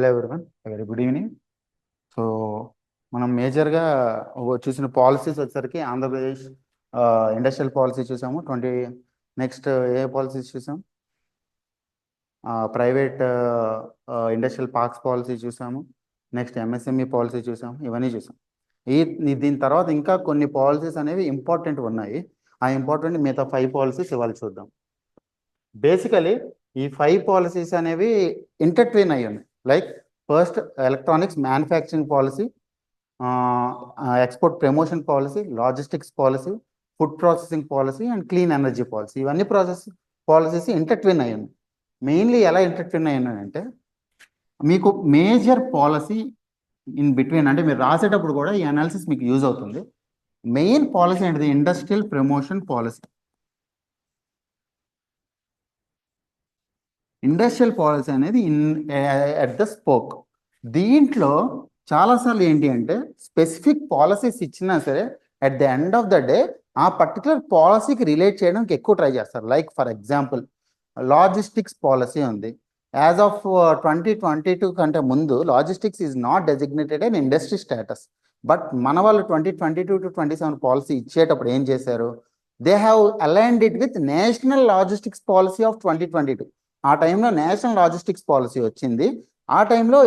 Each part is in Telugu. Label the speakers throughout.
Speaker 1: Hello everyone, very good evening. So మనం మేజర్గా చూసిన పాలసీస్ వచ్చేసరికి ఆంధ్రప్రదేశ్ ఇండస్ట్రియల్ పాలసీ చూసాము. నెక్స్ట్ ఏ పాలసీస్ చూసాం? ప్రైవేట్ ఇండస్ట్రియల్ పార్క్స్ పాలసీ చూసాము. నెక్స్ట్ ఎంఎస్ఎంఈ పాలసీ చూసాము. ఇవన్నీ చూసాం. దీని తర్వాత ఇంకా కొన్ని పాలసీస్ అనేవి ఇంపార్టెంట్ ఉన్నాయి. ఆ ఇంపార్టెంట్ మిగతా 5 పాలసీస్ ఇవాళ చూద్దాం. బేసికలీ ఈ 5 పాలసీస్ అనేవి ఇంటర్ట్వీన్ అయ్యి ఉన్నాయి. Like first electronics manufacturing policy, export promotion policy, logistics policy, food processing policy and clean energy policy. ఇవన్నీ పాలసీస్ ఇంటర్ట్విన్ అయ్యి ఉన్నాయి. మెయిన్లీ ఎలా ఇంటర్ట్విన్ అయ్యి ఉన్నాయంటే, మీకు మేజర్ పాలసీ ఇన్ బిట్వీన్, అంటే మీరు రాసేటప్పుడు కూడా ఈ అనాలిసిస్ మీకు యూజ్ అవుతుంది. మెయిన్ పాలసీ ఏంటిది? Industrial promotion policy. Industrial policy అనేది ఎట్ ద స్పోక్. దీంట్లో చాలాసార్లు ఏంటి అంటే, స్పెసిఫిక్ పాలసీస్ ఇచ్చినా సరే at the end of the day ఆ పర్టికులర్ పాలసీకి రిలేట్ చేయడానికి ఎక్కువ ట్రై చేస్తారు. Like for example logistics policy ఉంది. యాజ్ ఆఫ్ 2022 కంటే ముందు logistics is not designated in industry status. But మన వాళ్ళు 2022 to 27 పాలసీ ఇచ్చేటప్పుడు ఏం చేశారు? They have aligned it with national logistics policy of 2022. ఆ టైంలో నేషనల్ లాజిస్టిక్స్ పాలసీ వచ్చింది. ఆ టైంలో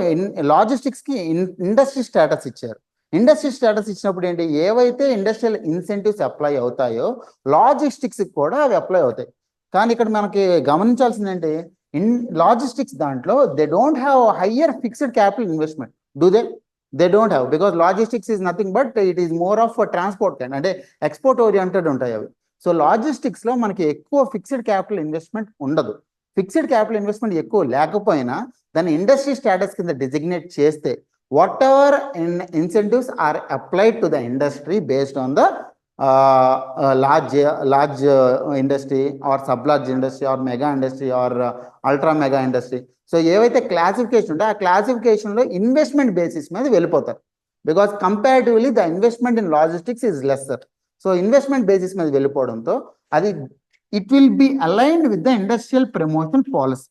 Speaker 1: లాజిస్టిక్స్కి ఇండస్ట్రీ స్టేటస్ ఇచ్చారు. ఇండస్ట్రీ స్టేటస్ ఇచ్చినప్పుడు ఏంటి, ఏవైతే ఇండస్ట్రియల్ ఇన్సెంటివ్స్ అప్లై అవుతాయో లాజిస్టిక్స్కి కూడా అవి అప్లై అవుతాయి. కానీ ఇక్కడ మనకి గమనించాల్సింది ఏంటి, లాజిస్టిక్స్ దాంట్లో they don't have higher fixed capital investment. Do they don't have, because logistics is nothing but it is more of transport kind, అంటే ఎక్స్పోర్ట్ ఓరియంటెడ్ ఉంటాయి అవి. సో లాజిస్టిక్స్లో మనకి ఎక్కువ ఫిక్స్డ్ క్యాపిటల్ ఇన్వెస్ట్మెంట్ ఉండదు. ఫిక్స్డ్ క్యాపిటల్ ఇన్వెస్ట్మెంట్ ఎక్కువ లేకపోయినా దాన్ని ఇండస్ట్రీ స్టేటస్ కింద డిజిగ్నేట్ చేస్తే whatever incentives are applied to the industry based on the large industry or sub-large industry or mega industry or ultra mega industry. So ఏవైతే క్లాసిఫికేషన్ ఉంటే ఆ క్లాసిఫికేషన్లో ఇన్వెస్ట్మెంట్ బేసిస్ మీద వెళ్ళిపోతారు. Because comparatively the investment in logistics is lesser. So investment basis మీద వెళ్ళిపోవడంతో అది it will be aligned with the industrial promotion policy.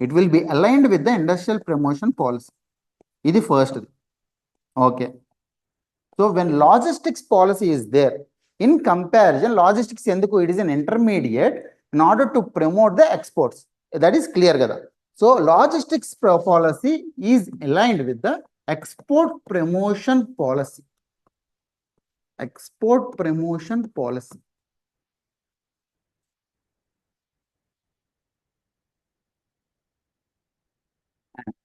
Speaker 1: It will be aligned with the industrial promotion policy. This is first. Okay. So when logistics policy is there, in comparison, logistics it is an intermediate in order to promote the exports. That is clear. So logistics policy is aligned with the export promotion policy. Export promotion policy.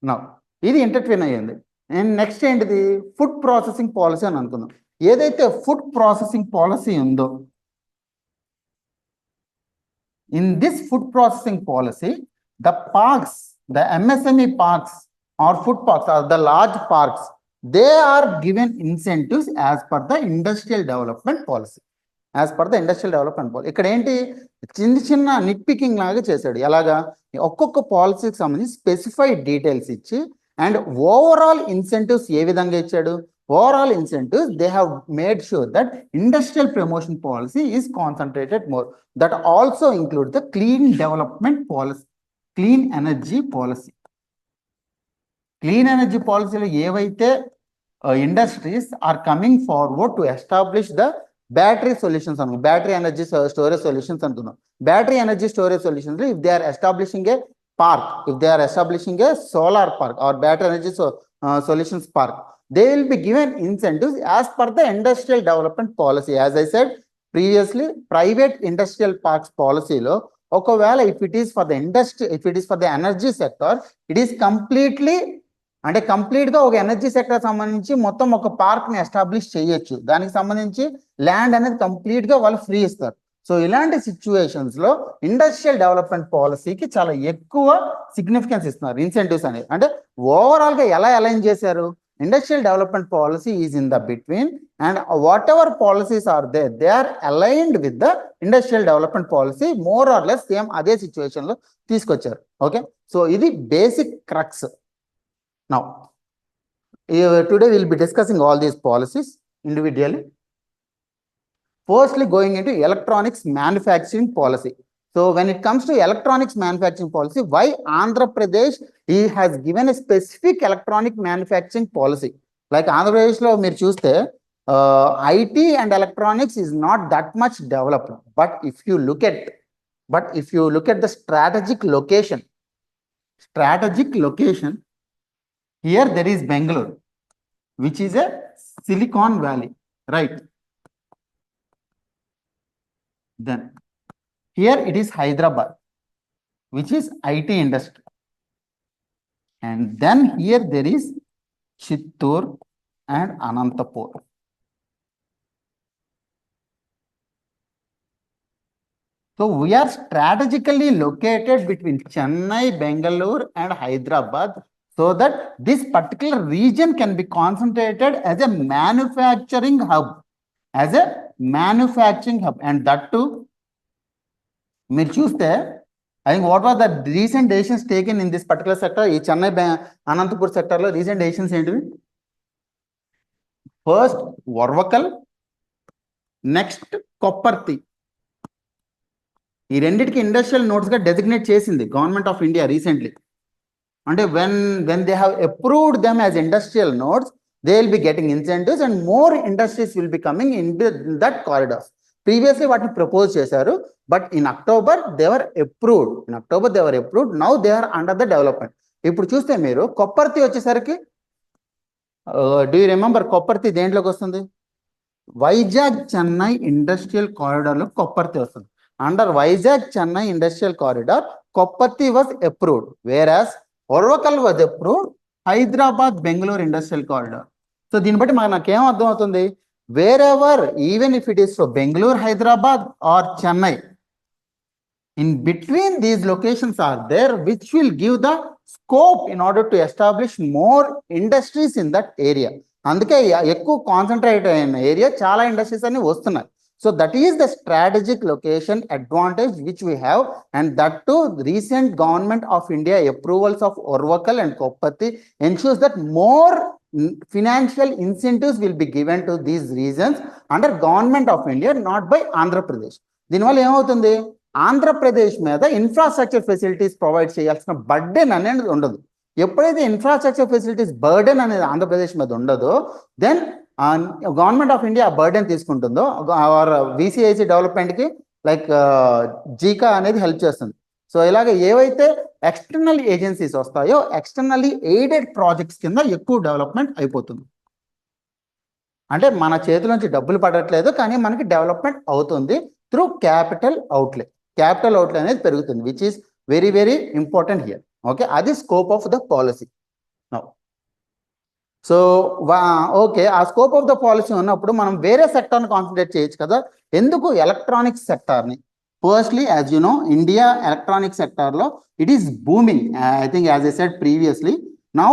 Speaker 1: Now, ఇది ఇంటర్ట్విన్ అయ్యింది. అండ్ నెక్స్ట్ ఏంటిది, ఫుడ్ ప్రాసెసింగ్ పాలసీ అని అనుకుందాం. ఏదైతే ఫుడ్ ప్రాసెసింగ్ పాలసీ ఉందో, in this food processing policy the parks, the MSME parks or food parks or the large parks, they are given incentives as per the industrial development policy. As per the industrial development policy. ఇక్కడ ఏంటి, చిన్న నిట్ పికింగ్ లాగా చేశాడు. ఎలాగా, ఒక్కొక్క పాలసీకి సంబంధించి స్పెసిఫైడ్ డీటెయిల్స్ ఇచ్చి అండ్ ఓవరాల్ ఇన్సెంటివ్స్ ఏ విధంగా ఇచ్చాడు, overall incentives they have made sure that industrial promotion policy is concentrated more. That also include the clean development policy, clean energy policy. Clean energy పాలసీలో ఏవైతే industries are coming forward to establish the battery solutions అనుకున్నాం, బ్యాటరీ ఎనర్జీ స్టోరేజ్ సొల్యూషన్స్ అనుకున్నాం. Battery energy storage solutions, if they are establishing a park, if they are establishing a solar park or battery energy solutions park, they will be given incentives as per the industrial development policy. As I said previously, private industrial parks policy lo okavela if it is for the industry, if it is for the energy sector, it is completely అంటే కంప్లీట్ గా ఒక ఎనర్జీ సెక్టర్ సంబంధించి మొత్తం ఒక పార్క్ ని ఎస్టాబ్లిష్ చేయొచ్చు. దానికి సంబంధించి ల్యాండ్ అనేది కంప్లీట్ గా వాళ్ళు ఫ్రీ ఇస్తారు. సో ఇలాంటి సిచ్యువేషన్స్ లో ఇండస్ట్రియల్ డెవలప్మెంట్ పాలసీకి చాలా ఎక్కువ సిగ్నిఫికెన్స్ ఇస్తున్నారు ఇన్సెంటివ్స్ అనేది. అంటే ఓవరాల్ గా ఎలా అలైన్ చేశారు, industrial development policy is in the between and whatever policies are there, they are aligned with the industrial development policy. More or less same అదే సిచ్యువేషన్ లో తీసుకొచ్చారు. ఓకే, సో ఇది basic crux. Now, today we will be discussing all these policies individually. Firstly, going into electronics manufacturing policy. So when it comes to electronics manufacturing policy, why Andhra Pradesh he has given a specific electronic manufacturing policy? Like Andhra Pradesh lo meer chuste IT and electronics is not that much developed. But if you look at the strategic location, here there is Bangalore, which is a Silicon Valley, right? Then here it is Hyderabad, which is IT industry. And then here there is Chittoor and Anantapur. So we are strategically located between Chennai, Bangalore and Hyderabad, so that this particular region can be concentrated as a manufacturing hub, and that too, మీరు చూస్తే I think what was the recent decisions taken in this particular sector, ఈ Chennai, Anantapur sector లో recent decisions ఏంటివి? First, Orvakkal, next Kopparthi. ఈ రెండిటికి ఇండస్ట్రియల్ నోట్స్ గా డెసిగ్నేట్ చేసింది గవర్నమెంట్ ఆఫ్ ఇండియా రీసెంట్లీ. అంటే when they have approved them as industrial nodes, they will be getting incentives and more industries will be coming in that corridors. Previously వాటిని ప్రపోజ్ చేశారు, but in October they were approved. Now they are under the development. ఇప్పుడు చూస్తే మీరు కొప్పర్తి వచ్చేసరికి డూ యూ రిమెంబర్ కొప్పర్తి దేంట్లోకి వస్తుంది? వైజాగ్ చెన్నై ఇండస్ట్రియల్ కారిడార్ లో కొప్పర్తి వస్తుంది. Under Vizag Chennai industrial corridor Kopparthi was approved, వేరాస్ Orvakkal was approved, Hyderabad Bangalore industrial corridor. So దీన్ని బట్టి మనకేం అర్థం అవుతుంది? Wherever, even if it is for Bangalore, Hyderabad or Chennai, in between these locations are there, which will give the scope in order to establish more industries in that area. అందుకే ఎక్కువ కాన్సన్ట్రేట్ అయిన ఏరియా చాలా ఇండస్ట్రీస్ అన్ని వస్తున్నాయి. So that is the strategic location advantage which we have, and that too recent government of India approvals of Orvakkal and Kopparthi ensures that more financial incentives will be given to these regions under government of India, not by Andhra Pradesh. దీనివల్ల ఏమవుతుంది? ఆంధ్రప్రదేశ్ మీద ఇన్ఫ్రాస్ట్రక్చర్ ఫెసిలిటీస్ ప్రొవైడ్ చేయాల్సిన బర్డెన్ అనేది ఉండదు. ఎప్పుడైతే ఇన్ఫ్రాస్ట్రక్చర్ ఫెసిలిటీస్ బర్డెన్ అనేది ఆంధ్రప్రదేశ్ మీద ఉండదో, then government of India burden తీసుకుంటుందో, విసిఐసి డెవలప్మెంట్కి లైక్ జీకా అనేది హెల్ప్ చేస్తుంది. సో ఇలాగ ఏవైతే ఎక్స్టర్నల్ ఏజెన్సీస్ వస్తాయో ఎక్స్టర్నల్లీ ఎయిడెడ్ ప్రాజెక్ట్స్ కింద ఎక్కువ డెవలప్మెంట్ అయిపోతుంది. అంటే మన చేతిలో నుంచి డబ్బులు పడట్లేదు, కానీ మనకి డెవలప్మెంట్ అవుతుంది through capital outlay. Capital outlay అనేది పెరుగుతుంది, which is very very important here. Okay, అది scope of the policy. So okay, ఆ స్కోప్ ఆఫ్ ద పాలసీ ఉన్నప్పుడు మనం వేరే సెక్టార్ని కాన్సన్ట్రేట్ చేయొచ్చు కదా. ఎందుకు ఎలక్ట్రానిక్స్ సెక్టార్ని? Firstly, as you know, India electronic సెక్టార్లో it is booming. I think as I said previously, now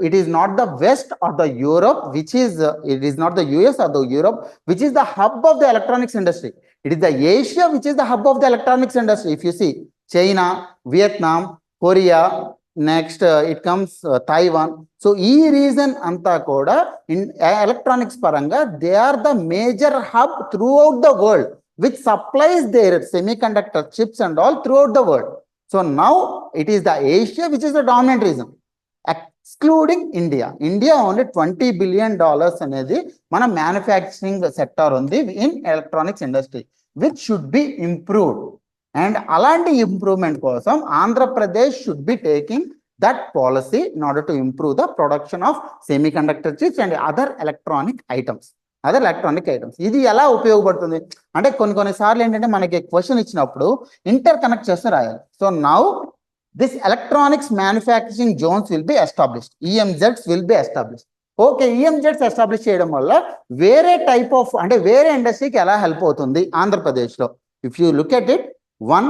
Speaker 1: it is not the West or the Europe, which is it is not the US or the Europe, which is the hub of the electronics industry. It is the Asia which is the hub of the electronics industry. If you see China, Vietnam, Korea, next it comes Taiwan. So ee reason anta koda in electronics paranga they are the major hub throughout the world which supplies their semiconductor chips and all throughout the world. So now it is the Asia which is the dominant reason, excluding India. India only $20 billion అనేది మన మ్యానుఫ్యాక్చరింగ్ సెక్టార్ ఉంది in electronics industry, which should be improved. And అలాంటి ఇంప్రూవ్మెంట్ కోసం Andhra Pradesh should be taking that policy in order to improve the production of semiconductor chips and other electronic items. ఇది ఎలా ఉపయోగపడుతుంది అంటే కొన్నిసార్లు ఏంటంటే మనకి క్వశ్చన్ ఇచ్చినప్పుడు ఇంటర్ కనెక్ట్ చేస్తే రాయాలి. So now this electronics manufacturing zones will be established, EMZs will be established. Okay, EMZs establish చేయడం వల్ల వేరే టైప్ ఆఫ్ అంటే వేరే ఇండస్ట్రీకి ఎలా హెల్ప్ అవుతుంది ఆంధ్రప్రదేశ్లో? If you look at it, one,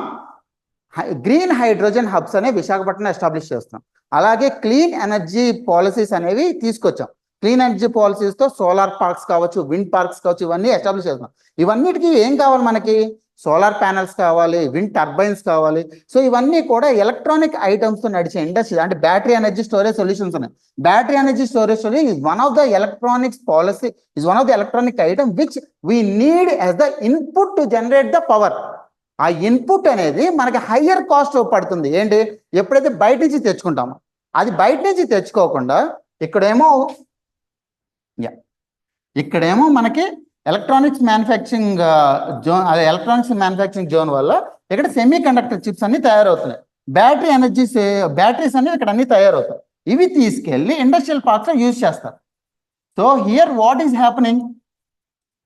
Speaker 1: green hydrogen hubs అనేవి విశాఖపట్నం ఎస్టాబ్లిష్ చేస్తున్నాం. అలాగే క్లీన్ ఎనర్జీ పాలసీస్ అనేవి తీసుకొచ్చాం. క్లీన్ ఎనర్జీ పాలసీస్తో సోలార్ పార్క్స్ కావచ్చు, విండ్ పార్క్స్ కావచ్చు, ఇవన్నీ ఎస్టాబ్లిష్ చేస్తున్నాం. ఇవన్నిటికీ ఏం కావాలి మనకి? సోలార్ ప్యానల్స్ కావాలి, విండ్ టర్బైన్స్ కావాలి. సో ఇవన్నీ కూడా ఎలక్ట్రానిక్ ఐటమ్స్ తో నడిచే ఇండస్ట్రీ. అంటే బ్యాటరీ ఎనర్జీ స్టోరేజ్ సొల్యూషన్స్ ఉన్నాయి. Battery energy storage solution is one of the electronics policy, is one of the electronic item which we need as the input to generate the power. ఆ ఇన్పుట్ అనేది మనకి హయ్యర్ కాస్ట్ పడుతుంది. ఏంటి, ఎప్పుడైతే బయట నుంచి తెచ్చుకుంటామో. అది బయట నుంచి తెచ్చుకోకుండా ఇక్కడేమో ఇక్కడేమో మనకి ఎలక్ట్రానిక్స్ మ్యానుఫ్యాక్చరింగ్ జోన్, అదే ఎలక్ట్రానిక్స్ మ్యానుఫ్యాక్చరింగ్ జోన్ వల్ల ఇక్కడ సెమీ కండక్టర్ చిప్స్ అన్ని తయారవుతున్నాయి. బ్యాటరీస్ అనేవి ఇక్కడ అన్ని తయారవుతాయి. ఇవి తీసుకెళ్ళి ఇండస్ట్రియల్ పార్క్స్ లో యూజ్ చేస్తారు. So here what is happening,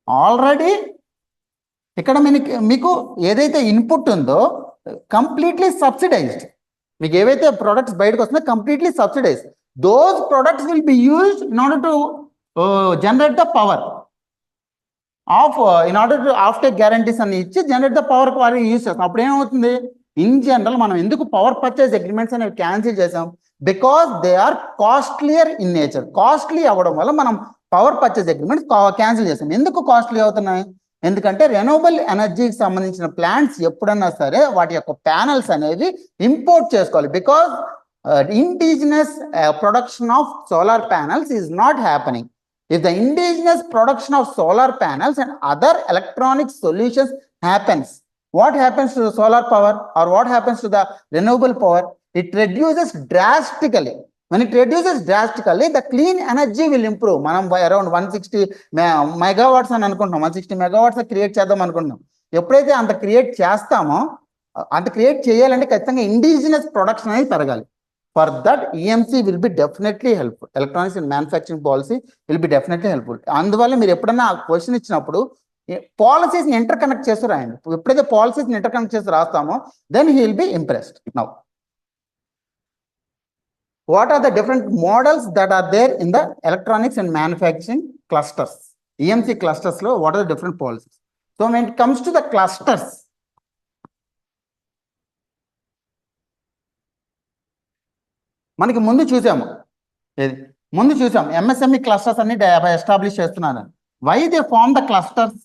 Speaker 1: already ఇక్కడ మీకు ఏదైతే ఇన్పుట్ ఉందో కంప్లీట్లీ సబ్సిడైజ్డ్. మీకు ఏవైతే ప్రొడక్ట్స్ బయటకు వస్తున్నాయో completely subsidised. Those products will be used in order to generate the power of, in order to offtake guarantees అని ఇచ్చి జనరేట్ ద పవర్ వారికి యూజ్ చేస్తాం. అప్పుడు ఏమవుతుంది, ఇన్ జనరల్ మనం ఎందుకు పవర్ పర్చేజ్ అగ్రిమెంట్స్ అనేవి క్యాన్సిల్ చేసాం, because they are costlier in nature. Costly అవ్వడం వల్ల మనం పవర్ పర్చేజ్ అగ్రిమెంట్స్ క్యాన్సిల్ చేసాం. ఎందుకు కాస్ట్లీ అవుతున్నాయి, ఎందుకంటే రెన్యూవబుల్ ఎనర్జీకి సంబంధించిన ప్లాంట్స్ ఎప్పుడన్నా సరే వాటి యొక్క ప్యానల్స్ అనేవి ఇంపోర్ట్ చేసుకోవాలి. Because indigenous production of solar panels is not happening. If the indigenous production of solar panels and other electronic solutions happens, what happens to the solar power or what happens to the renewable power? It reduces drastically. When it reduces drastically, the clean energy will improve. మనం అరౌండ్ 160 మెగావాట్స్ అని అనుకుంటున్నాం, 160 మెగావాట్స్ క్రియేట్ చేద్దాం అనుకుంటున్నాం. ఎప్పుడైతే అంత క్రియేట్ చేస్తామో, అంత క్రియేట్ చేయాలంటే ఖచ్చితంగా ఇండిజినస్ ప్రొడక్షన్ అనేది పెరగాలి. For that, EMC will be definitely helpful. Electronics and manufacturing policy will be definitely helpful. అందువల్ల మీరు ఎప్పుడన్నా క్వశ్చన్ ఇచ్చినప్పుడు పాలసీస్ ని ఇంటర్ కనెక్ట్ చేసి రాయండి. ఎప్పుడైతే పాలసీస్ ని ఇంటర్ కనెక్ట్ చేసి రాస్తామో then he will be impressed. Now, what are the different models that are there in the electronics and manufacturing clusters? EMC clusters lo what are the different policies? So when it comes to the clusters, మనకి ముందు చూసాము MSME క్లస్టర్స్ అన్ని ఎస్టాబ్లిష్ చేస్తున్నాను. Why they form the clusters,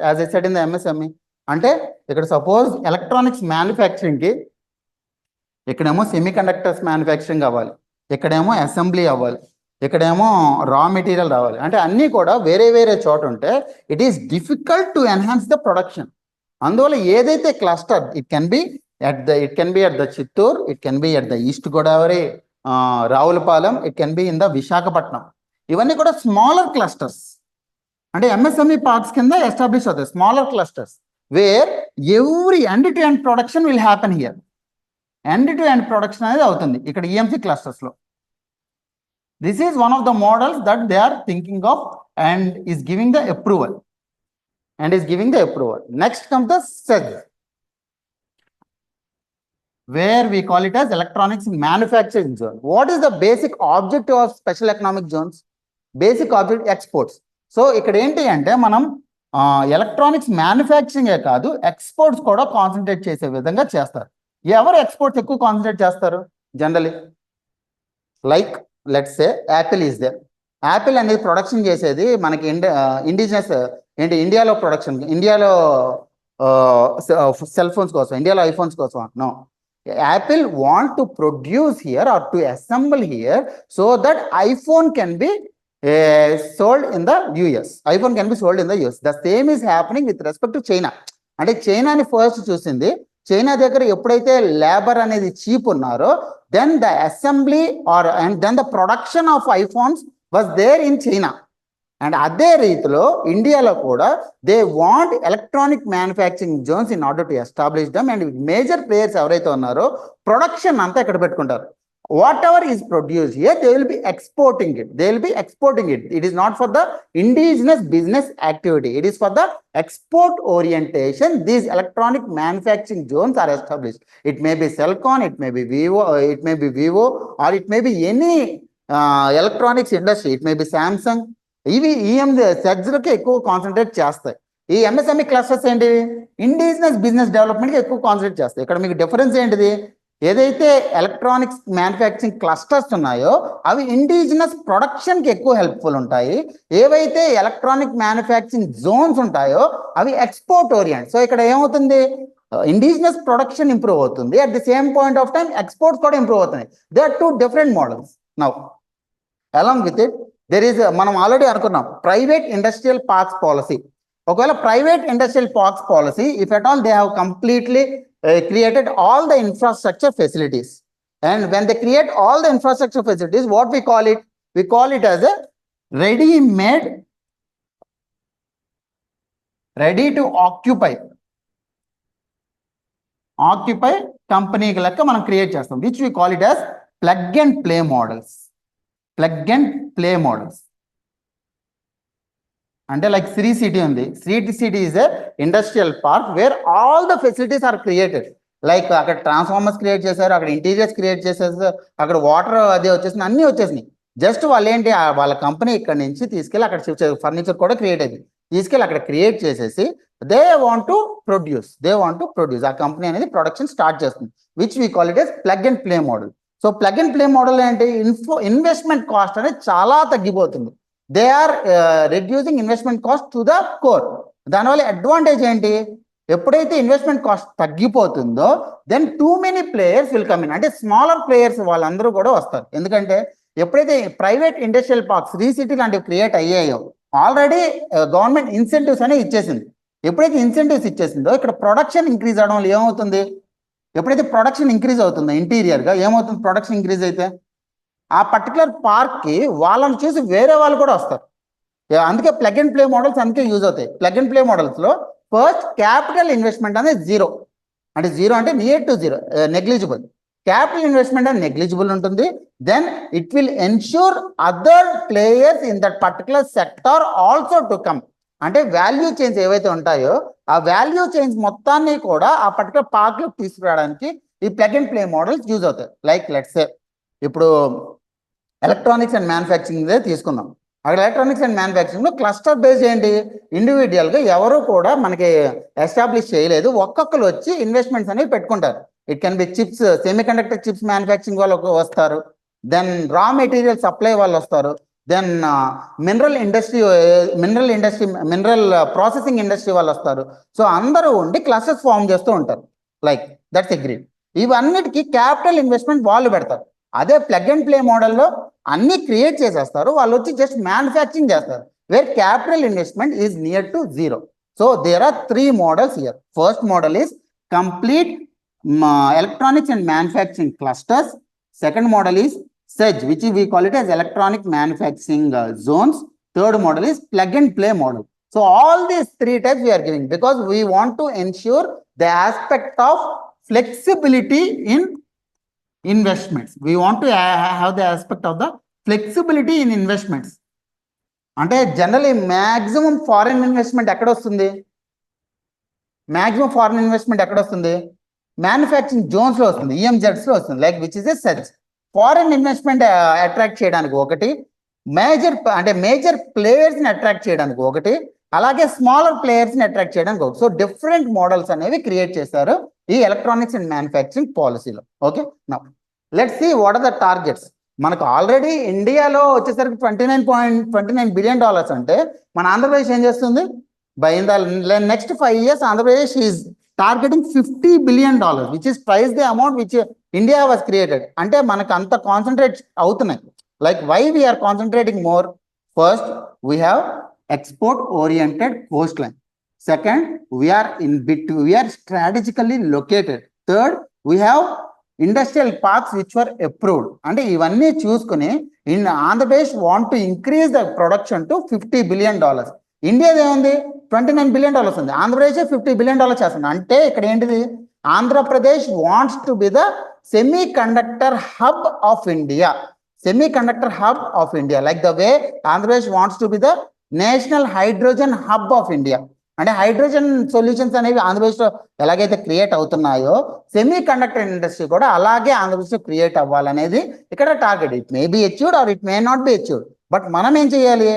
Speaker 1: as I said in the MSME అంటే ఇక్కడ సపోజ్ ఎలక్ట్రానిక్స్ మ్యానుఫ్యాక్చరింగ్ కి ఇక్కడేమో సెమీ కండక్టర్స్ మ్యానుఫ్యాక్చరింగ్ అవ్వాలి, ఇక్కడేమో అసెంబ్లీ అవ్వాలి, ఇక్కడేమో రా మెటీరియల్ రావాలి. అంటే అన్నీ కూడా వేరే వేరే చోట ఉంటే it is difficult to enhance the production. అందువల్ల ఏదైతే cluster, it can be at the Chittoor, it can be at the east Godavari, Ravulapalem, it can be in the Visakhapatnam. ఇవన్నీ కూడా స్మాలర్ క్లస్టర్స్, అంటే MSME పార్క్స్ కింద ఎస్టాబ్లిష్ అవుతాయి. Smaller clusters where every end to end production will happen here. End to end production అనేది అవుతుంది ఇక్కడ EMC క్లస్టర్స్ లో. This is one of the models that they are thinking of and is giving the approval. Next comes the SEZ, where we call it as electronics manufacturing zone. What is the basic objective of special economic zones? Basic object, exports. So ఇక్కడ ఏంటి అంటే మనం ఎలక్ట్రానిక్స్ మ్యానుఫ్యాక్చరింగే కాదు, ఎక్స్పోర్ట్స్ కూడా కాన్సన్ట్రేట్ చేసే విధంగా చేస్తారు. ఎవరు ఎక్స్పోర్ట్స్ ఎక్కువ కాన్సన్ట్రేట్ చేస్తారు generally? Like let's say Apple is there. Apple అనేది ప్రొడక్షన్ చేసేది మనకి ఇండిజినస్ ఏంటి, ఇండియాలో ప్రొడక్షన్, ఇండియాలో సెల్ ఫోన్స్ కోసం, ఇండియాలో ఐఫోన్స్ కోసం. No, Apple want to produce here or to assemble here so that iPhone can be sold in the US. iPhone can be sold in the US. The same is happening with respect to China. అంటే చైనాని ఫస్ట్ చూసింది. చైనా దగ్గర ఎప్పుడైతే లేబర్ అనేది చీప్ ఉన్నారో then the assembly or and then the production of iPhones was there in China. And అదే రీతిలో ఇండియాలో కూడా they want electronic manufacturing zones in order to establish them. And major players ఎవరైతే ఉన్నారో ప్రొడక్షన్ అంతా ఇక్కడ పెట్టుకుంటారు. Whatever is produced here, they will be exporting it. It is not for the indigenous business activity. It is for the export orientation. These electronic manufacturing zones are established. It may be Cellcon, it may be Vivo, or it may be any electronics industry. It may be Samsung. ఇవి సెగ్స్కి ఎక్కువ కాన్సన్ట్రేట్ చేస్తాయి. ఈ MSME క్లస్టర్స్ ఏంటి, ఇండిజినస్ బిజినెస్ డెవలప్మెంట్కి ఎక్కువ కాన్సన్ట్రేట్ చేస్తాయి. ఇక్కడ మీకు డిఫరెన్స్ ఏంటిది, ఏదైతే ఎలక్ట్రానిక్స్ మ్యానుఫ్యాక్చరింగ్ క్లస్టర్స్ ఉన్నాయో అవి ఇండిజినస్ ప్రొడక్షన్కి ఎక్కువ హెల్ప్ఫుల్ ఉంటాయి. ఏవైతే ఎలక్ట్రానిక్ మ్యానుఫ్యాక్చరింగ్ జోన్స్ ఉంటాయో అవి ఎక్స్పోర్ట్ ఓరియంట్. సో ఇక్కడ ఏమవుతుంది, ఇండిజినస్ ప్రొడక్షన్ ఇంప్రూవ్ అవుతుంది, at the same point of time exports కూడా ఇంప్రూవ్ అవుతున్నాయి. They are two different models. Now along with it, there is మనం ఆల్రెడీ అనుకున్నాం ప్రైవేట్ ఇండస్ట్రియల్ పార్క్స్ పాలసీ. ఒకవేళ private industrial parks policy, if at all they have completely created all the infrastructure facilities, and when they create all the infrastructure facilities, what we call it? We call it as a ready-made, ready to occupy company లెక్క మనం క్రియేట్ చేస్తాం, which we call it as plug and play models. Plug and play models అంటే like Sri City ఉంది. Sri City is a industrial park where all the facilities are created. Like అక్కడ ట్రాన్స్ఫార్మర్స్ క్రియేట్ చేశారు, అక్కడ ఇంటీరియర్స్ క్రియేట్ చేసేసారు, అక్కడ వాటర్ అదే వచ్చేసింది, అన్నీ వచ్చేసినాయి. జస్ట్ వాళ్ళు ఏంటి, వాళ్ళ కంపెనీ ఇక్కడ నుంచి తీసుకెళ్ళి అక్కడ షిఫ్ట్ చేసి, ఫర్నిచర్ కూడా క్రియేట్ అయింది, తీసుకెళ్ళి అక్కడ క్రియేట్ చేసేసి దే వాంట్ టు ప్రొడ్యూస్ ఆ కంపెనీ అనేది ప్రొడక్షన్ స్టార్ట్ చేస్తుంది, which we call it as plug and play model. So plug and play model ఏంటి, ఇన్వెస్ట్మెంట్ కాస్ట్ అనేది చాలా తగ్గిపోతుంది. They are reducing investment cost to the core. దానివల్ల అడ్వాంటేజ్ ఏంటి, ఎప్పుడైతే ఇన్వెస్ట్మెంట్ కాస్ట్ తగ్గిపోతుందో then too many players will come in, అంటే స్మాలర్ ప్లేయర్స్ వాళ్ళందరూ కూడా వస్తారు. ఎందుకంటే ఎప్పుడైతే private industrial parks Sri City లాంటివి క్రియేట్ అయ్యాయో ఆల్రెడీ గవర్నమెంట్ ఇన్సెంటివ్స్ అనేవి ఇచ్చేసింది. ఎప్పుడైతే ఇన్సెంటివ్స్ ఇచ్చేసిందో ఇక్కడ ప్రొడక్షన్ ఇంక్రీజ్ అవడం వల్ల ఏమవుతుంది, ఎప్పుడైతే ప్రొడక్షన్ ఇంక్రీజ్ అవుతుందో ఇంటీరియర్గా ఏమవుతుంది, ప్రొడక్షన్ ఇంక్రీజ్ అయితే ఆ పర్టికులర్ పార్క్కి వాళ్ళని చూసి వేరే వాళ్ళు కూడా వస్తారు. అందుకే ప్లగ్ అండ్ ప్లే మోడల్స్ అందుకే యూజ్ అవుతాయి. ప్లగ్ అండ్ ప్లే మోడల్స్లో ఫస్ట్ క్యాపిటల్ ఇన్వెస్ట్మెంట్ అనేది జీరో, అంటే జీరో అంటే near to zero, negligible. Capital investment అనేది నెగ్లిజిబుల్ ఉంటుంది. Then it will ensure other players in that particular sector also to come. అంటే వాల్యూ చైన్స్ ఏవైతే ఉంటాయో ఆ వాల్యూ చైన్స్ మొత్తాన్ని కూడా ఆ పర్టికులర్ పార్క్లో తీసుకురావడానికి ఈ plug and play models use అవుతాయి. లైక్ లెట్స్ సే ఇప్పుడు ఎలక్ట్రానిక్స్ అండ్ మ్యానుఫ్యాక్చరింగ్ తీసుకుందాం. అక్కడ ఎలక్ట్రానిక్స్ అండ్ మ్యానుఫ్యాక్చరింగ్లో క్లస్టర్ బేస్డ్ ఏంటి, ఇండివిజువల్గా ఎవరు కూడా మనకి ఎస్టాబ్లిష్ చేయలేదు, ఒక్కొక్కరు వచ్చి ఇన్వెస్ట్మెంట్స్ అనేవి పెట్టుకుంటారు. It can be chips, semi conductor chips manufacturing వాళ్ళు వస్తారు, దెన్ రా మెటీరియల్ సప్లై వాళ్ళు వస్తారు, దెన్ మినరల్ ప్రాసెసింగ్ ఇండస్ట్రీ వాళ్ళు వస్తారు. సో అందరూ ఉండి క్లస్టర్స్ ఫామ్ చేస్తూ ఉంటారు. Like that's agreed. ఇవన్నిటికీ క్యాపిటల్ ఇన్వెస్ట్మెంట్ వాళ్ళు పెడతారు. అదే ప్లగ్ అండ్ ప్లే మోడల్లో అన్ని క్రియేట్ చేసేస్తారు, వాళ్ళు వచ్చి జస్ట్ మ్యానుఫ్యాక్చరింగ్ చేస్తారు, where capital investment is near to zero. So there are 3 models here. First model is complete electronics and manufacturing clusters. Second model is SEZ, which we call it as electronic manufacturing zones. Third model is plug and play model. So all these 3 types we are giving because we want to ensure the aspect of flexibility in investments. We want to have the aspect of the flexibility in investments. అంటే జనరలీ మ్యాక్సిమం ఫారిన్ ఇన్వెస్ట్మెంట్ ఎక్కడ వస్తుంది, మ్యానుఫ్యాక్చరింగ్ జోన్స్లో వస్తుంది, EMZs వస్తుంది, like which is a SEZ. Foreign investment attract చేయడానికి ఒకటి, మేజర్ ప్లేయర్స్ని అట్రాక్ట్ చేయడానికి ఒకటి, అలాగే స్మాలర్ ప్లేయర్స్ని అట్రాక్ట్ చేయడానికి ఒకటి. సో డిఫరెంట్ మోడల్స్ అనేవి క్రియేట్ చేశారు ఈ ఎలక్ట్రానిక్స్ అండ్ మ్యానుఫ్యాక్చరింగ్ పాలసీలో. Okay, now let's see what are the targets. మనకు ఆల్రెడీ ఇండియాలో వచ్చేసరికి $29.29 బిలియన్ అంటే మన ఆంధ్రప్రదేశ్ ఏం చేస్తుంది, by in the next 5 years Andhra Pradesh is targeting $50 billion, which is twice the amount which India was created. అంటే మనకు అంత కాన్సన్ట్రేట్ అవుతున్నాయి. Like why we are concentrating more, first we have export oriented Coast line. Second we are strategically located. Third we have industrial parks which were approved. అంటే ఇవన్నీ చూసుకుని in Andhra Pradesh want to increase the production to $50 billion. ఇండియాది ఏముంది, $29 billion ఉంది, ఆంధ్రప్రదేశ్ $50 billion చేస్తుంది. అంటే ఇక్కడ ఏంటిది, Andhra Pradesh wants to be the semiconductor hub of India, like the way Andhra wants to be the national hydrogen hub of India. అంటే హైడ్రోజన్ సొల్యూషన్స్ అనేవి ఆంధ్రప్రదేశ్లో ఎలాగైతే క్రియేట్ అవుతున్నాయో సెమీ కండక్టర్ ఇండస్ట్రీ కూడా అలాగే ఆంధ్రప్రదేశ్లో క్రియేట్ అవ్వాలనేది ఇక్కడ target. It may be achieved or it may not be achieved, but మనం ఏం చేయాలి,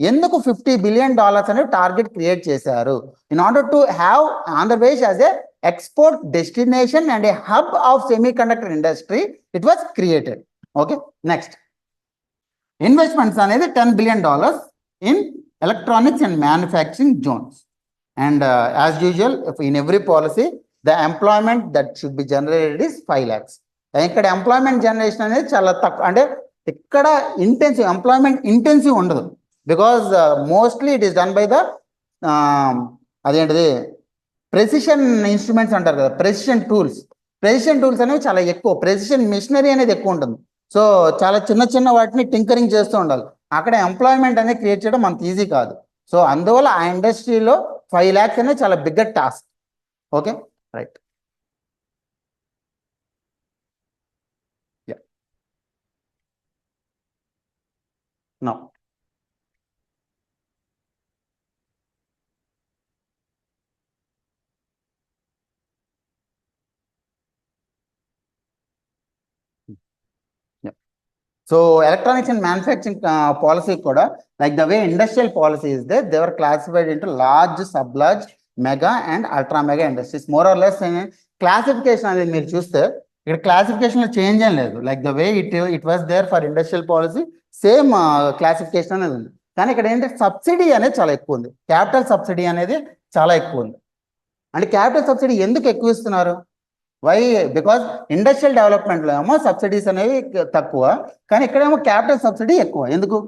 Speaker 1: ఎందుకు $50 billion అనేవి టార్గెట్ క్రియేట్ చేశారు, in order to have Andhra Pradesh as a export destination and a hub of semiconductor industry, it was created. Okay, next investments అనేది $10 billion in electronics and manufacturing zones. And as usual in every policy the employment that should be generated is 5 lakhs. ఇక్కడ ఎంప్లాయ్మెంట్ జనరేషన్ అనేది చాలా తక్కువ, అంటే ఇక్కడ ఇంటెన్సివ్ ఎంప్లాయ్మెంట్ ఇంటెన్సివ్ ఉండదు, because mostly it is done by the అదేంటిది ప్రెసిషన్ ఇన్స్ట్రుమెంట్స్ అంటారు కదా, ప్రెసిషన్ టూల్స్ అనేవి చాలా ఎక్కువ, ప్రెసిషన్ మిషనరీ అనేది ఎక్కువ ఉంటుంది. సో చాలా చిన్న చిన్న వాటిని టింకరింగ్ చేస్తూ ఉండాలి. అక్కడ ఎంప్లాయ్మెంట్ అనేది క్రియేట్ చేయడం అంత ఈజీ కాదు. సో అందువల్ల ఆ ఇండస్ట్రీలో 5 lakhs అనేది చాలా bigger task. Okay, right. No So electronics and manufacturing policy kuda, like the way industrial policy is there, they were classified into large, sub-large, mega and ultra mega industries. More or less classification అనేది మీరు చూస్తే ఇక్కడ క్లాసిఫికేషన్ లో చేంజ్ ఏం లేదు. Like the way it was there for industrial policy, same classification అనేది ఉంది. కానీ ఇక్కడ ఏంటంటే సబ్సిడీ అనేది చాలా ఎక్కువ ఉంది, క్యాపిటల్ సబ్సిడీ అనేది చాలా ఎక్కువ ఉంది. అంటే క్యాపిటల్ సబ్సిడీ ఎందుకు ఎక్కువ ఇస్తున్నారు? వై? బికాస్ ఇండస్ట్రియల్ డెవలప్మెంట్లో ఏమో సబ్సిడీస్ అనేవి తక్కువ, కానీ ఇక్కడేమో క్యాపిటల్ సబ్సిడీ ఎక్కువ. ఎందుకు?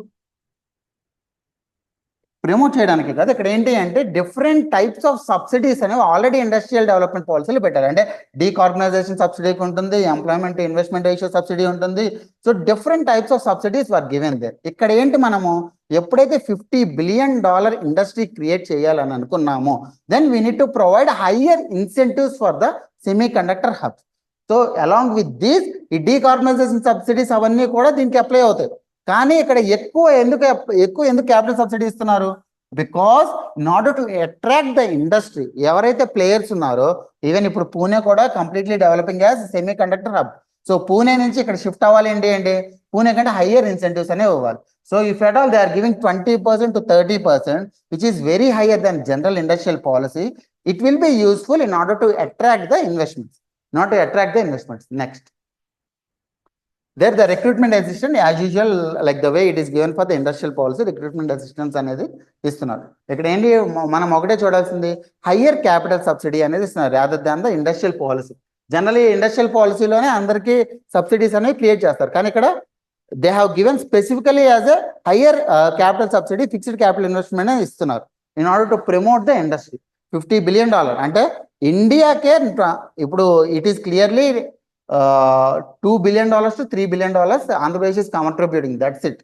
Speaker 1: ప్రమోట్ చేయడానికి కదా. ఇక్కడ ఏంటి అంటే డిఫరెంట్ టైప్స్ ఆఫ్ సబ్సిడీస్ అనేవి ఆల్రెడీ ఇండస్ట్రియల్ డెవలప్మెంట్ పాలసీలు పెట్టారు. అంటే డీకార్బనైజేషన్ సబ్సిడీ ఉంటుంది, ఎంప్లాయ్మెంట్ ఇన్వెస్ట్మెంట్ రేషియో సబ్సిడీ ఉంటుంది. So different types of subsidies were given there. ఇక్కడ ఏంటి, మనము ఎప్పుడైతే $50 billion ఇండస్ట్రీ క్రియేట్ చేయాలని అనుకున్నామో, then we need to provide higher incentives for the semiconductor hubs. So along with these ఈ డీకార్బనైజేషన్ సబ్సిడీస్ అవన్నీ కూడా దీనికి అప్లై అవుతాయి. కానీ ఇక్కడ ఎక్కువ ఎందుకు క్యాపిటల్ సబ్సిడీ ఇస్తున్నారు? Because in order to attract the industry. ఎవరైతే ప్లేయర్స్ ఉన్నారో, ఈవెన్ ఇప్పుడు పూణే కూడా completely developing as semiconductor hub. So Pune నుంచి ఇక్కడ షిఫ్ట్ అవ్వాలి అంటే పూణే కంటే హయ్యర్ ఇన్సెంటివ్స్ అనేవి ఇవ్వాలి. So if at all they are giving 20% to 30%, which is very higher than general industrial policy, it will be useful in order to attract the investments, not to attract the investments. Next, there the recruitment assistance as usual, like the way it is given for the industrial policy, recruitment assistance అనేది ఇస్తున్నారు. ఇక్కడ ఏంటి మనం ఒకటే చూడాల్సింది, హయ్యర్ క్యాపిటల్ సబ్సిడీ అనేది ఇస్తున్నారు rather than the industrial policy. Generally industrial పాలసీలోనే అందరికీ సబ్సిడీస్ అనేవి క్రియేట్ చేస్తారు, కానీ ఇక్కడ they have given specifically as a higher capital subsidy, fixed capital investment అని ఇస్తున్నారు in order to promote the industry. $50 billion అంటే ఇండియాకే ఇప్పుడు it is clearly $2 billion to $3 billion Andhra Pradesh is contributing, that's it.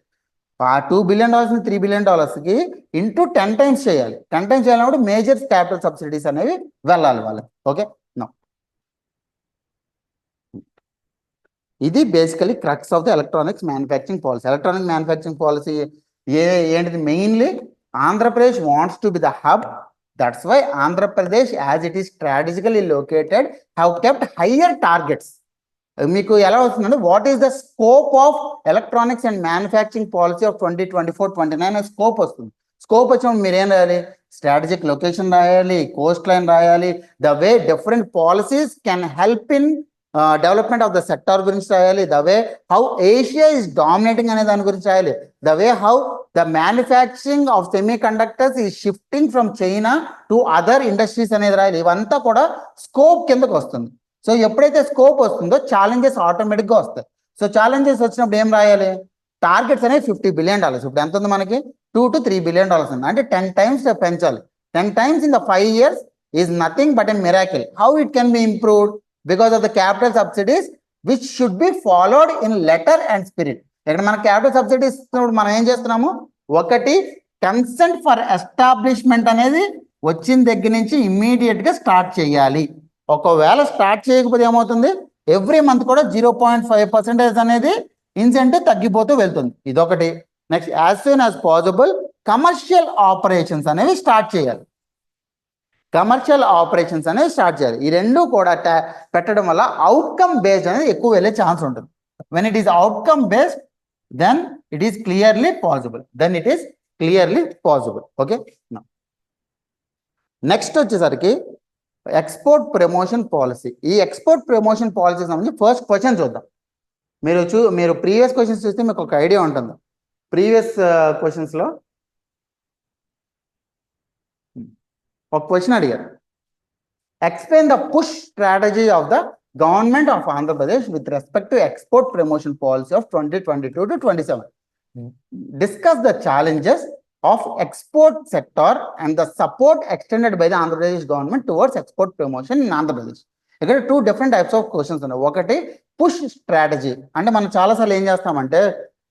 Speaker 1: ఆ $2 billion ని $3 billion కి ఇంటూ 10 times చేయాలి. 10 times చేయాలన్నప్పుడు మేజర్ క్యాపిటల్ సబ్సిడీస్ అనేవి వెళ్ళాలి వాళ్ళకి. ఓకే, నో ఇది basically crux of the electronics manufacturing policy. Electronic manufacturing policy ఏంటిది? Mainly Andhra Pradesh wants to be the hub. That's why Andhra Pradesh, as it is strategically located, have kept higher targets. మీకు ఎలా వస్తుందంటే, what is the scope of electronics and manufacturing policy of 2024-29 scope వస్తుంది. స్కోప్ వచ్చినప్పుడు మీరు ఏం రాయాలి? స్ట్రాటజిక్ లొకేషన్ రాయాలి, కోస్ట్ లైన్ రాయాలి, the way different policies can help in development of the sector గురించి రాయాలి, the way how Asia is dominating అనే దాని గురించి రాయాలి, the way how the manufacturing of semiconductors ఈ shifting from China to other industries అనేది రాయాలి. ఇవంతా కూడా స్కోప్ కిందకు వస్తుంది. సో ఎప్పుడైతే స్కోప్ వస్తుందో ఛాలెంజెస్ ఆటోమేటిక్గా వస్తాయి. సో ఛాలెంజెస్ వచ్చినప్పుడు ఏం రాయాలి? టార్గెట్స్ అనేవి $50 billion. ఇప్పుడు ఎంత ఉంది మనకి? $2 to $3 billion ఉంది. అంటే 10 times పెంచాలి. 10 times in the 5 years is nothing but a miracle. How it can be improved? Because of the capital subsidies which should be followed in letter and spirit. ఇక్కడ మన క్యాపిటల్ సబ్సిడీస్ ఇస్తున్నప్పుడు మనం ఏం చేస్తున్నాము? ఒకటి, కన్సెంట్ ఫర్ ఎస్టాబ్లిష్మెంట్ అనేది వచ్చిన దగ్గర నుంచి ఇమ్మీడియట్ గా స్టార్ట్ చేయాలి. ఒకవేళ స్టార్ట్ చేయకపోతే ఏమవుతుంది? ఎవ్రీ మంత్ కూడా 0.5% అనేది ఇన్సెంటివ్ తగ్గిపోతూ వెళ్తుంది. ఇదొకటి. Next, as soon as possible commercial operations అనేవి స్టార్ట్ చేయాలి. కమర్షియల్ ఆపరేషన్స్ అనేవి స్టార్ట్ చేయాలి. ఈ రెండు కూడా పెట్టడం వల్ల అవుట్కమ్ బేస్డ్ అనేది ఎక్కువ వెళ్ళే ఛాన్స్ ఉంటుంది. When it is outcome based, then it is clearly possible. Okay, next వచ్చేసరికి ఎక్స్పోర్ట్ ప్రమోషన్ పాలసీ. ఈ ఎక్స్పోర్ట్ ప్రమోషన్ పాలసీ సంబంధించి ఫస్ట్ క్వశ్చన్ చూద్దాం. మీరు ప్రీవియస్ క్వశ్చన్స్ చూస్తే మీకు ఒక ఐడియా ఉంటుంది. ప్రీవియస్ క్వశ్చన్స్లో ఒక క్వశ్చన్ అడిగారు, explain the push strategy of the Government of Andhra Pradesh with respect to export promotion policy of 2022 to 27. Discuss the challenges of export sector and the support extended by the Andhra Pradesh government towards export promotion in Andhra Pradesh. ఇక్కడ two different types of questions ఉన్నాయి. ఒకటి పుష్ స్ట్రాటజీ, అంటే మనం చాలాసార్లు ఏం చేస్తామంటే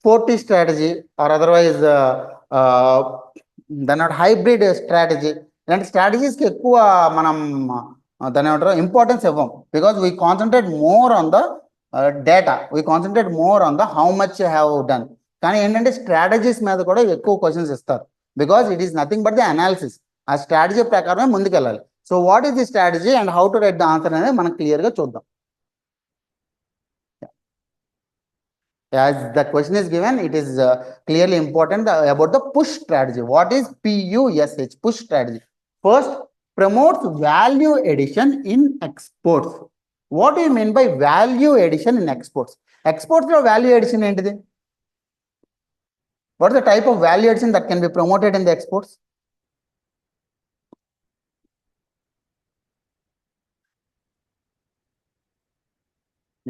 Speaker 1: ఫోర్టీ స్ట్రాటజీ ఆర్ అదర్వైజ్ దాని హైబ్రిడ్ స్ట్రాటజీ, ఇలాంటి స్ట్రాటజీస్కి ఎక్కువ మనం దాని ఏమంటారు ఇంపార్టెన్స్ ఇవ్వం. Because we concentrate more on the data, we concentrate more on the how much have done. కానీ ఏంటంటే స్ట్రాటజీస్ మీద కూడా ఎక్కువ క్వశ్చన్స్ ఇస్తారు. Because it is nothing but the analysis. ఆ స్ట్రాటజీ ప్రకారమే ముందుకెళ్ళాలి. So what is the strategy and how to right the answer అనేది మనం క్లియర్గా చూద్దాం. As the question is given, it is clearly important about the push strategy. What is PUSH, push strategy? First, promotes value addition in exports. What do you mean by value addition in exports? Exports lo value addition entidi? What is the type of value addition that can be promoted in the exports?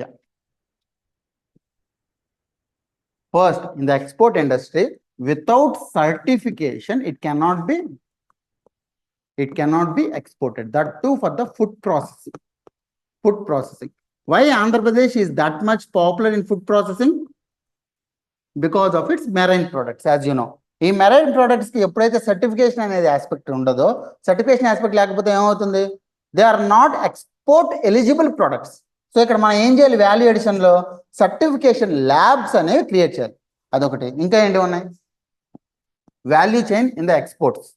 Speaker 1: Yeah. First, in the export industry, without certification, it cannot be exported. That too for the food processing. Food processing. Why Andhra Pradesh is that much popular in food processing? Because of its marine products, as you know. ఈ మెరైన్ ప్రొడక్ట్స్ కి ఎప్పుడైతే సర్టిఫికేషన్ అనేది ఆస్పెక్ట్ ఉండదో, సర్టిఫికేషన్ ఆస్పెక్ట్ లేకపోతే ఏమవుతుంది? They are not export eligible products. So ఇక్కడ మనం ఏం చేయాలి? వాల్యూ ఎడిషన్ లో సర్టిఫికేషన్ ల్యాబ్స్ అనేవి క్రియేట్ చేయాలి. అదొకటి. ఇంకా ఏంటి ఉన్నాయి? Value chain in the exports.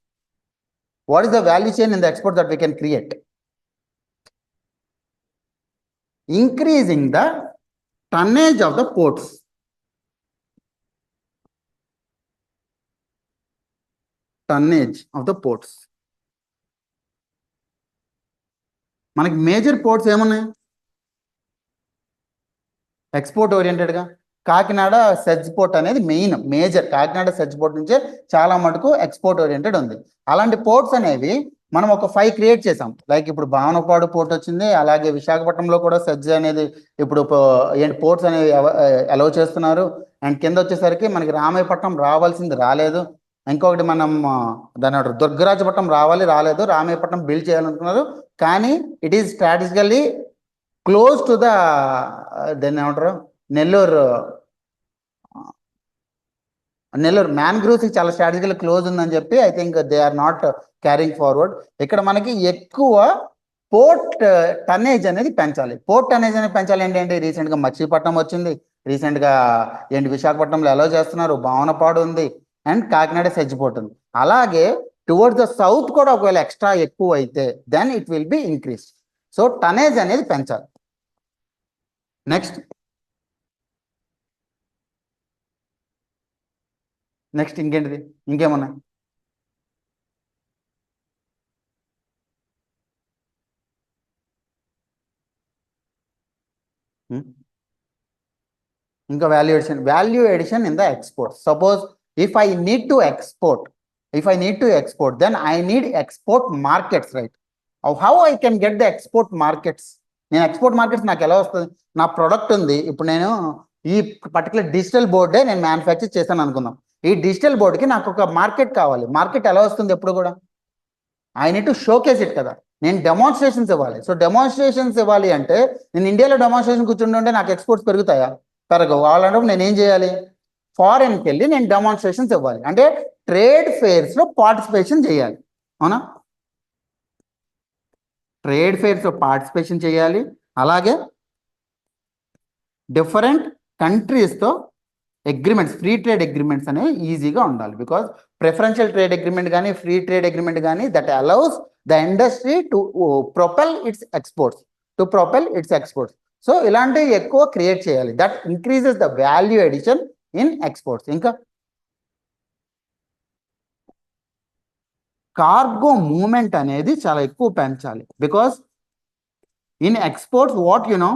Speaker 1: What is the value chain in the export that we can create? Increasing the tonnage of the ports. Tonnage of the ports. మనకి మేజర్ పోర్ట్స్ ఏమున్నాయి ఎక్స్పోర్ట్ ఓరియంటెడ్గా? కాకినాడ సెజ్ పోర్ట్ అనేది main major. Kakinada SEZ port నుంచే చాలా మటుకు ఎక్స్పోర్ట్ ఓరియంటెడ్ ఉంది. అలాంటి పోర్ట్స్ అనేవి మనం ఒక 5 క్రియేట్ చేసాం. లైక్ ఇప్పుడు భావనపాడు పోర్ట్ వచ్చింది, అలాగే విశాఖపట్నంలో కూడా సెజ్ అనేది ఇప్పుడు ఏంటి పోర్ట్స్ అనేవి అలౌ చేస్తున్నారు. అండ్ కింద వచ్చేసరికి మనకి రామాయపట్నం రావాల్సింది రాలేదు. ఇంకొకటి మనం దాని దుర్గరాజపట్నం రాలేదు, రామాయపట్నం బిల్డ్ చేయాలనుకున్నారు. కానీ it is strategically close to the దాన్ని ఏమంటారు నెల్లూరు మ్యాన్గ్రూవ్స్ చాలా స్ట్రాటజికల్ క్లోజ్ ఉందని చెప్పి I think they are not carrying forward. ఇక్కడ మనకి ఎక్కువ పోర్ట్ టన్నేజ్ అనేది పెంచాలి. పోర్ట్ టన్నేజ్ అనేది పెంచాలి ఏంటంటే రీసెంట్గా మచిలీపట్నం వచ్చింది, రీసెంట్గా ఏంటి విశాఖపట్నంలో అలౌ చేస్తున్నారు, భావనపాడు ఉంది, అండ్ కాకినాడ సెజ్ పోర్ట్ ఉంది. అలాగే టువర్డ్స్ ద సౌత్ కూడా ఒకవేళ ఎక్స్ట్రా ఎక్కువ అయితే then it will be increase. So tonnage అనేది పెంచాలి. నెక్స్ట్ ఇంకేంటిది? ఇంకేమన్నాయి? ఇంకా value addition in the export. Suppose if I need to export then I need export markets, right? How I can get the export markets? నేను ఎక్స్పోర్ట్ మార్కెట్స్ నాకు ఎలా వస్తుంది? నా ప్రొడక్ట్ ఉంది, ఇప్పుడు నేను ఈ పర్టికులర్ డిజిటల్ బోర్డే నేను మ్యానుఫ్యాక్చర్ చేశాను అనుకుందాం. ఈ డిజిటల్ బోర్డుకి నాకు ఒక మార్కెట్ కావాలి. మార్కెట్ ఎలా వస్తుంది? ఎప్పుడు కూడా I need to showcase it కదా. నేను డెమాన్స్ట్రేషన్స్ ఇవ్వాలి. సో డెమాన్స్ట్రేషన్స్ ఇవ్వాలి అంటే నేను ఇండియాలో డెమాన్స్ట్రేషన్ కూర్చుంటుంటే నాకు ఎక్స్పోర్ట్స్ పెరుగుతాయా? పెరగవు. అలాంటప్పుడు నేను ఏం చేయాలి? ఫారెన్కి వెళ్ళి నేను డెమాన్స్ట్రేషన్స్ ఇవ్వాలి. అంటే ట్రేడ్ ఫెయిర్స్లో పార్టిసిపేషన్ చేయాలి. అవునా? ట్రేడ్ ఫెయిర్స్లో పార్టిసిపేషన్ చేయాలి. అలాగే డిఫరెంట్ కంట్రీస్తో అగ్రిమెంట్స్, ఫ్రీ ట్రేడ్ అగ్రిమెంట్స్ అనేవి ఈజీగా ఉండాలి. బికాస్ ప్రిఫరెన్షియల్ ట్రేడ్ అగ్రిమెంట్ కానీ ఫ్రీ ట్రేడ్ అగ్రిమెంట్ కానీ that allows the industry to propel its exports. So ఇలాంటివి ఎక్కువ క్రియేట్ చేయాలి. That increases the value addition in exports. ఇంకా కార్గో మూవ్మెంట్ అనేది చాలా ఎక్కువ పెంచాలి. Because in exports what you know,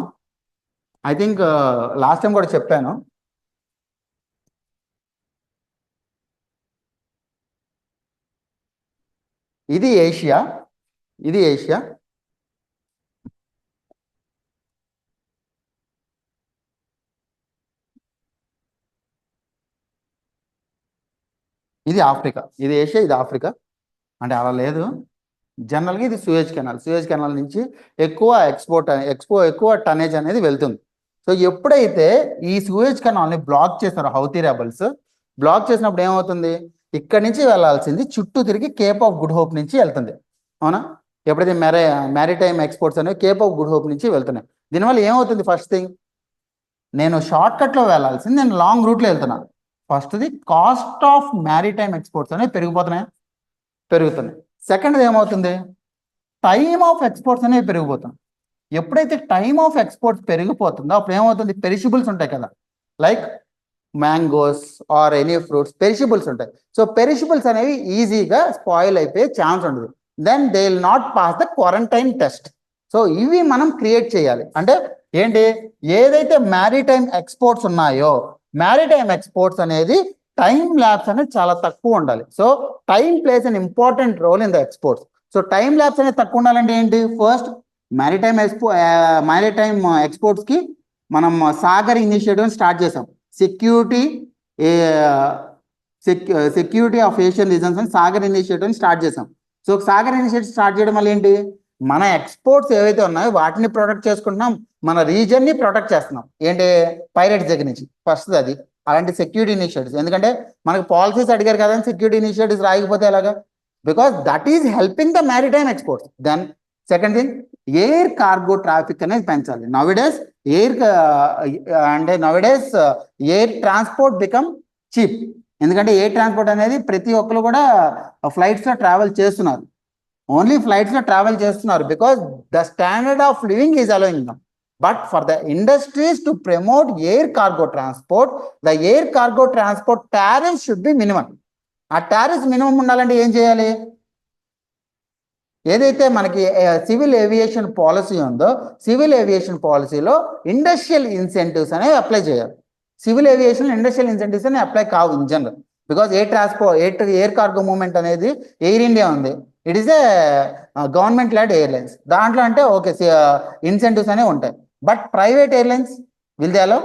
Speaker 1: I think last time కూడా చెప్పాను, ఇది ఏషియా ఇది ఆఫ్రికా, ఇది ఏషియా, ఇది ఆఫ్రికా. అంటే అలా లేదు, జనరల్గా ఇది సూయజ్ కెనాల్ నుంచి ఎక్కువ టనేజ్ అనేది వెళ్తుంది. సో ఎప్పుడైతే ఈ సూయజ్ కెనాల్ని బ్లాక్ చేస్తారో హౌతీ రెబల్స్, బ్లాక్ చేసినప్పుడు ఏమవుతుంది, ఇక్కడి నుంచి వెళ్ళాల్సింది చుట్టూ తిరిగి కేప్ ఆఫ్ గుడ్ హోప్ నుంచి వెళ్తుంది. అవునా? ఎప్పుడైతే మ్యారిటైమ్ ఎక్స్పోర్ట్స్ అనేవి కేప్ ఆఫ్ గుడ్ హోప్ నుంచి వెళ్తున్నాయి. దీనివల్ల ఏమవుతుంది, ఫస్ట్ థింగ్, నేను షార్ట్ కట్లో వెళ్ళాల్సింది నేను లాంగ్ రూట్లో వెళ్తున్నా. ఫస్ట్ది కాస్ట్ ఆఫ్ మ్యారిటైమ్ ఎక్స్పోర్ట్స్ అనేవి పెరుగుతున్నాయి. సెకండ్ది ఏమవుతుంది, టైమ్ ఆఫ్ ఎక్స్పోర్ట్స్ అనేవి పెరిగిపోతున్నాయి. ఎప్పుడైతే టైమ్ ఆఫ్ ఎక్స్పోర్ట్స్ పెరిగిపోతుందో అప్పుడు ఏమవుతుంది, పెరిషబుల్స్ ఉంటాయి కదా, like mangoes or any fruits perishables ఉంటాయి. సో పెరిషబుల్స్ అనేవి ఈజీగా స్పాయిల్ అయిపోయే ఛాన్స్ ఉండదు. Then they will not pass the quarantine test. So ఇవి మనం క్రియేట్ చేయాలి. అంటే ఏంటి, ఏదైతే మ్యారిటైమ్ ఎక్స్పోర్ట్స్ ఉన్నాయో, మ్యారిటైమ్ ఎక్స్పోర్ట్స్ అనేది టైం ల్యాబ్స్ అనేది చాలా తక్కువ ఉండాలి. So time plays an important role in the exports. So time lags అనేది తక్కువ ఉండాలంటే ఏంటి, ఫస్ట్ మ్యారిటైమ్ ఎక్స్పోర్ట్స్కి మనం సాగర్ ఇనిషియేటివ్ స్టార్ట్ చేసాం. సెక్యూరిటీ ఆఫ్ ఏషియన్ రీజన్స్ అని సాగర్ ఇనిషియేటివ్ స్టార్ట్ చేసాం. సో సాగర్ ఇనిషియేటివ్ స్టార్ట్ చేయడం వల్ల ఏంటి, మన ఎక్స్పోర్ట్స్ ఏవైతే ఉన్నాయో వాటిని ప్రొటెక్ట్ చేసుకుంటున్నాం, మన రీజన్ని ప్రొటెక్ట్ చేస్తున్నాం. ఏంటి, పైరేట్స్ దగ్గర నుంచి. ఫస్ట్ అది అలాంటి సెక్యూరిటీ ఇనిషియేటివ్స్. ఎందుకంటే మనకు పాలసీస్ అడిగారు కదా అని సెక్యూరిటీ ఇనిషియేటివ్స్ రాయకపోతే ఎలాగా, because that is helping the maritime exports. Then second thing, air cargo traffic అనేది పెంచాలి. Nowadays air transport become cheap. ఎందుకంటే ఎయిర్ ట్రాన్స్పోర్ట్ అనేది ప్రతి ఒక్కరు కూడా ఫ్లైట్స్లో ట్రావెల్ చేస్తున్నారు, ఓన్లీ ఫ్లైట్స్లో ట్రావెల్ చేస్తున్నారు, because the standard of living is allowing them. But for the industries to promote air cargo transport, the air cargo transport tariffs should be minimum. ఆ టారిఫ్స్ మినిమం ఉండాలంటే ఏం చేయాలి, ఏదైతే మనకి సివిల్ ఏవియేషన్ పాలసీ ఉందో సివిల్ ఏవియేషన్ పాలసీలో ఇండస్ట్రియల్ ఇన్సెంటివ్స్ అనేవి అప్లై చేయాలి. సివిల్ ఏవియేషన్ ఇండస్ట్రియల్ ఇన్సెంటివ్స్ అనేవి అప్లై కావు in general, because air cargo movement అనేది ఎయిర్ ఇండియా ఉంది, it is a government led airlines. దాంట్లో అంటే ఓకే ఇన్సెంటివ్స్ అనేవి ఉంటాయి. But private airlines will they allow?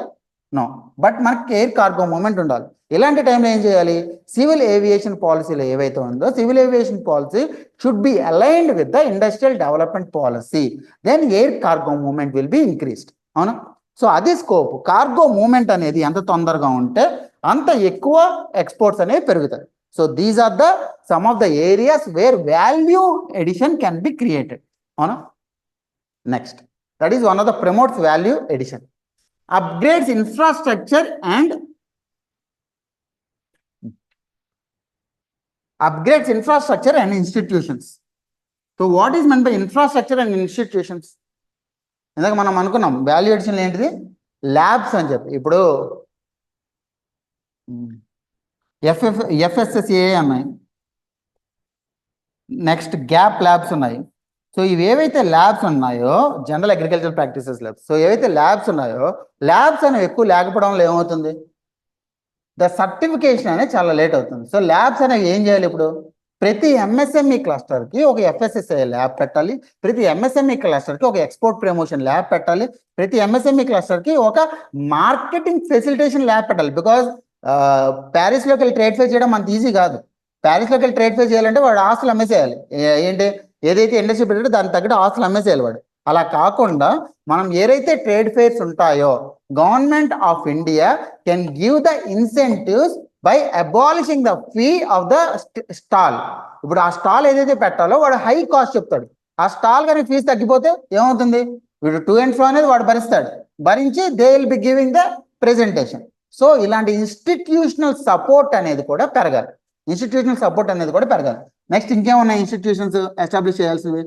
Speaker 1: No. But మనకి ఎయిర్ కార్గో మూవ్మెంట్ ఉండాలి. ఇలాంటి టైంలో ఏం చేయాలి, సివిల్ ఏవియేషన్ పాలసీలో ఏవైతే ఉందో civil aviation policy should be aligned with the industrial development policy. Then air cargo movement will be increased. అవునా? సో అది స్కోప్. కార్గో మూవ్మెంట్ అనేది ఎంత తొందరగా ఉంటే అంత ఎక్కువ ఎక్స్పోర్ట్స్ అనేవి పెరుగుతాయి. So these are the some of the areas where value addition can be created. అవునా? Next, that is one of the promotes value addition. Upgrades infrastructure and institutions. So what is meant by infrastructure and institutions? ఇందాక మనం అనుకున్నాం వాల్యూ ఎడిషన్ ఏంటిది, ల్యాబ్స్ అని చెప్పి. ఇప్పుడు FSSAI ఉన్నాయి, నెక్స్ట్ గ్యాప్ ల్యాబ్స్ ఉన్నాయి. సో ఇవి ఏవైతే ల్యాబ్స్ ఉన్నాయో general agriculture practices labs, so ఏవైతే ల్యాబ్స్ ఉన్నాయో ల్యాబ్స్ అనేవి ఎక్కువ లేకపోవడం వల్ల ఏమవుతుంది, ద సర్టిఫికేషన్ అనేది చాలా లేట్ అవుతుంది. సో ల్యాబ్స్ అనేవి ఏం చేయాలి, ఇప్పుడు ప్రతి ఎంఎస్ఎంఈ క్లస్టర్కి ఒక FSSAI ల్యాబ్ పెట్టాలి, ప్రతి ఎంఎస్ఎంఈ క్లస్టర్కి ఒక ఎక్స్పోర్ట్ ప్రమోషన్ ల్యాబ్ పెట్టాలి, ప్రతి ఎంఎస్ఎంఈ క్లస్టర్కి ఒక మార్కెటింగ్ ఫెసిలిటేషన్ ల్యాబ్ పెట్టాలి. బికాజ్ ప్యారిస్లోకి వెళ్ళి ట్రేడ్ ఫేర్ చేయడం అంత ఈజీ కాదు. ప్యారిస్లోకి వెళ్ళి ట్రేడ్ ఫేర్ చేయాలంటే వాడు ఆస్తులు అమ్మేసేయాలి. ఏంటి, ఏదైతే ఇండస్ట్రీ పెట్టాడో దానికి తగ్గట్టు ఆస్తులు అమ్మేసేయాలి వాడు. అలా కాకుండా మనం ఏదైతే ట్రేడ్ ఫేర్స్ ఉంటాయో government of India can give the incentives by abolishing the fee of the stall. ఇప్పుడు ఆ స్టాల్ ఏదైతే పెట్టాలో వాడు హై కాస్ట్ చెప్తాడు. ఆ స్టాల్ కానీ ఫీజు తగ్గిపోతే ఏమవుతుంది, వీడు టు అండ్ ఫ్రో అనేది వాడు భరించి they will be giving the presentation. So ఇలాంటి ఇన్స్టిట్యూషనల్ సపోర్ట్ అనేది కూడా పెరగాలి. నెక్స్ట్ ఇంకేమున్నాయి ఇన్స్టిట్యూషన్స్ ఎస్టాబ్లిష్ చేయాల్సినవి?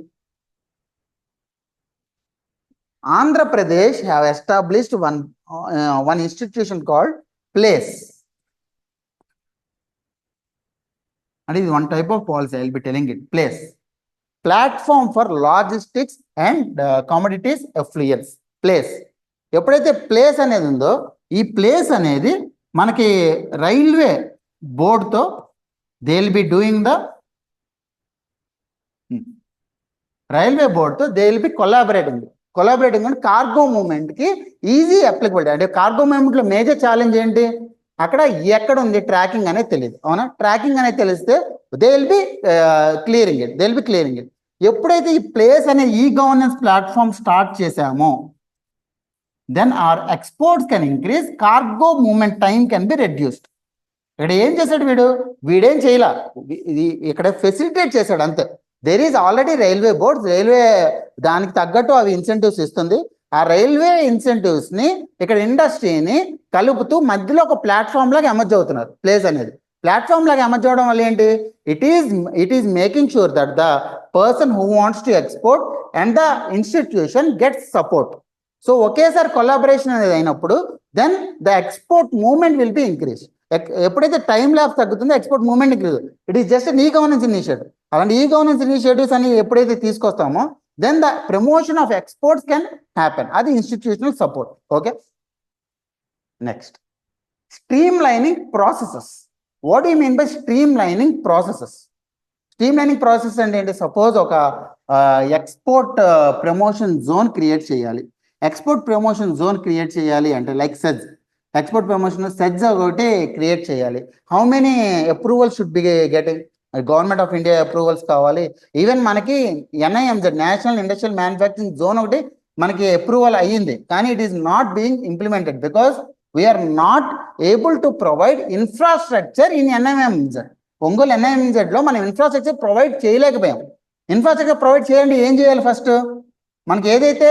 Speaker 1: Andhra Pradesh have established one institution called place. అంటే ఇది one type of policy, I will be telling it. Place, platform for logistics and commodities effluence. Place, ఎప్పుడైతే ప్లేస్ అనేది ఉందో ఈ ప్లేస్ అనేది మనకి రైల్వే బోర్డుతో they will be doing the railway బోర్డుతో దే విల్ బి కొలాబరేటింగ్ అంటే కార్గో మూవ్మెంట్కి ఈజీ అప్లికబిలిటీ. అంటే కార్గో మూవ్మెంట్లో మేజర్ ఛాలెంజ్ ఏంటి, అక్కడ ఎక్కడ ఉంది ట్రాకింగ్ అనేది తెలియదు, అవునా? ట్రాకింగ్ అనేది తెలిస్తే they will be clearing it. ఎప్పుడైతే ఈ ప్లేస్ అనే ఈ గవర్నెన్స్ ప్లాట్ఫామ్ స్టార్ట్ చేసామో then our exports can increase, cargo movement time can be reduced. ఇక్కడ ఏం చేశాడు వీడేం చేయలా, ఇది ఇక్కడ ఫెసిలిటేట్ చేశాడు అంతే. There is already railway boards, railway దానికి తగ్గట్టు అవి ఇన్సెంటివ్స్ ఇస్తుంది. ఆ రైల్వే ఇన్సెంటివ్స్ ని ఇక్కడ ఇండస్ట్రీని కలుపుతూ మధ్యలో ఒక ప్లాట్ఫామ్ లాగా ఎమర్జ్ అవుతున్నారు. ప్లేస్ అనేది ప్లాట్ఫామ్ లాగా ఎమర్జ్ అవడం వల్ల ఏంటి, it is making sure that the person who wants to export and the institution gets support. So ఒకేసారి కొలాబరేషన్ అనేది అయినప్పుడు then the export movement will be increase. ఎప్పుడైతే టైం ల్యాబ్స్ తగ్గుతుందో export movement increase. It is just ఈ గవర్నెన్స్ ఇనిషియేటివ్. అలాంటి ఈ గవర్నెన్స్ ఇనిషియేటివ్స్ అని ఎప్పుడైతే తీసుకొస్తామో then the promotion of exports can happen. That is institutional support. Okay. Next, streamlining processes. What do you mean by streamlining processes? Streamlining process అంటే suppose ఒక export promotion zone create చేయాలి. Export promotion zone create చేయాలి అంటే like SEZ. Export promotion SEZ ఒకటి create చేయాలి. How many approvals should be getting? Government of India approvals కావాలి. ఈవెన్ మనకి NIMZ national industrial manufacturing zone ఒకటి మనకి అప్రూవల్ అయ్యింది, కానీ it is not being implemented because we are not able to provide infrastructure in NIMZ. Ongole NIMZ లో మనం ఇన్ఫ్రాస్ట్రక్చర్ ప్రొవైడ్ చేయలేకపోయాం. ఇన్ఫ్రాస్ట్రక్చర్ ప్రొవైడ్ చేయాలంటే ఏం చేయాలి? ఫస్ట్ మనకి ఏదైతే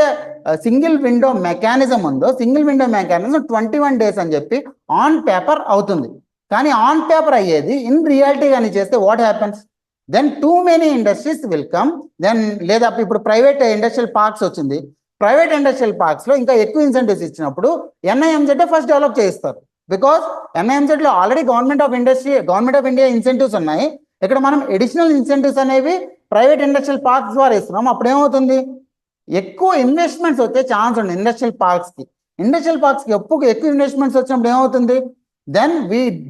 Speaker 1: సింగిల్ విండో మెకానిజం ఉందో, సింగిల్ విండో మెకానిజం 21 days అని చెప్పి ఆన్ పేపర్ అవుతుంది. కానీ ఆన్ పేపర్ అయ్యేది ఇన్ రియాలిటీ కానీ చేస్తే what happens, then too many industries will come. Then లేదా ఇప్పుడు ప్రైవేట్ ఇండస్ట్రియల్ పార్క్స్ వచ్చింది, ప్రైవేట్ ఇండస్ట్రియల్ పార్క్స్ లో ఇంకా ఎక్కువ ఇన్సెంటివ్స్ ఇచ్చినప్పుడు NIMZ ఫస్ట్ డెవలప్ చేస్తారు. బికాస్ NIMZ లో already government of India incentives ఉన్నాయి. ఇక్కడ మనం అడిషనల్ ఇన్సెంటివ్స్ అనేవి ప్రైవేట్ ఇండస్ట్రియల్ పార్క్స్ ద్వారా ఇస్తున్నాం. అప్పుడు ఏమవుతుంది, ఎక్కువ ఇన్వెస్ట్మెంట్స్ వచ్చే ఛాన్స్ ఉంది ఇండస్ట్రియల్ పార్క్స్ కి. ఎక్కువ ఇన్వెస్ట్మెంట్స్ వచ్చినప్పుడు ఏమవుతుంది, then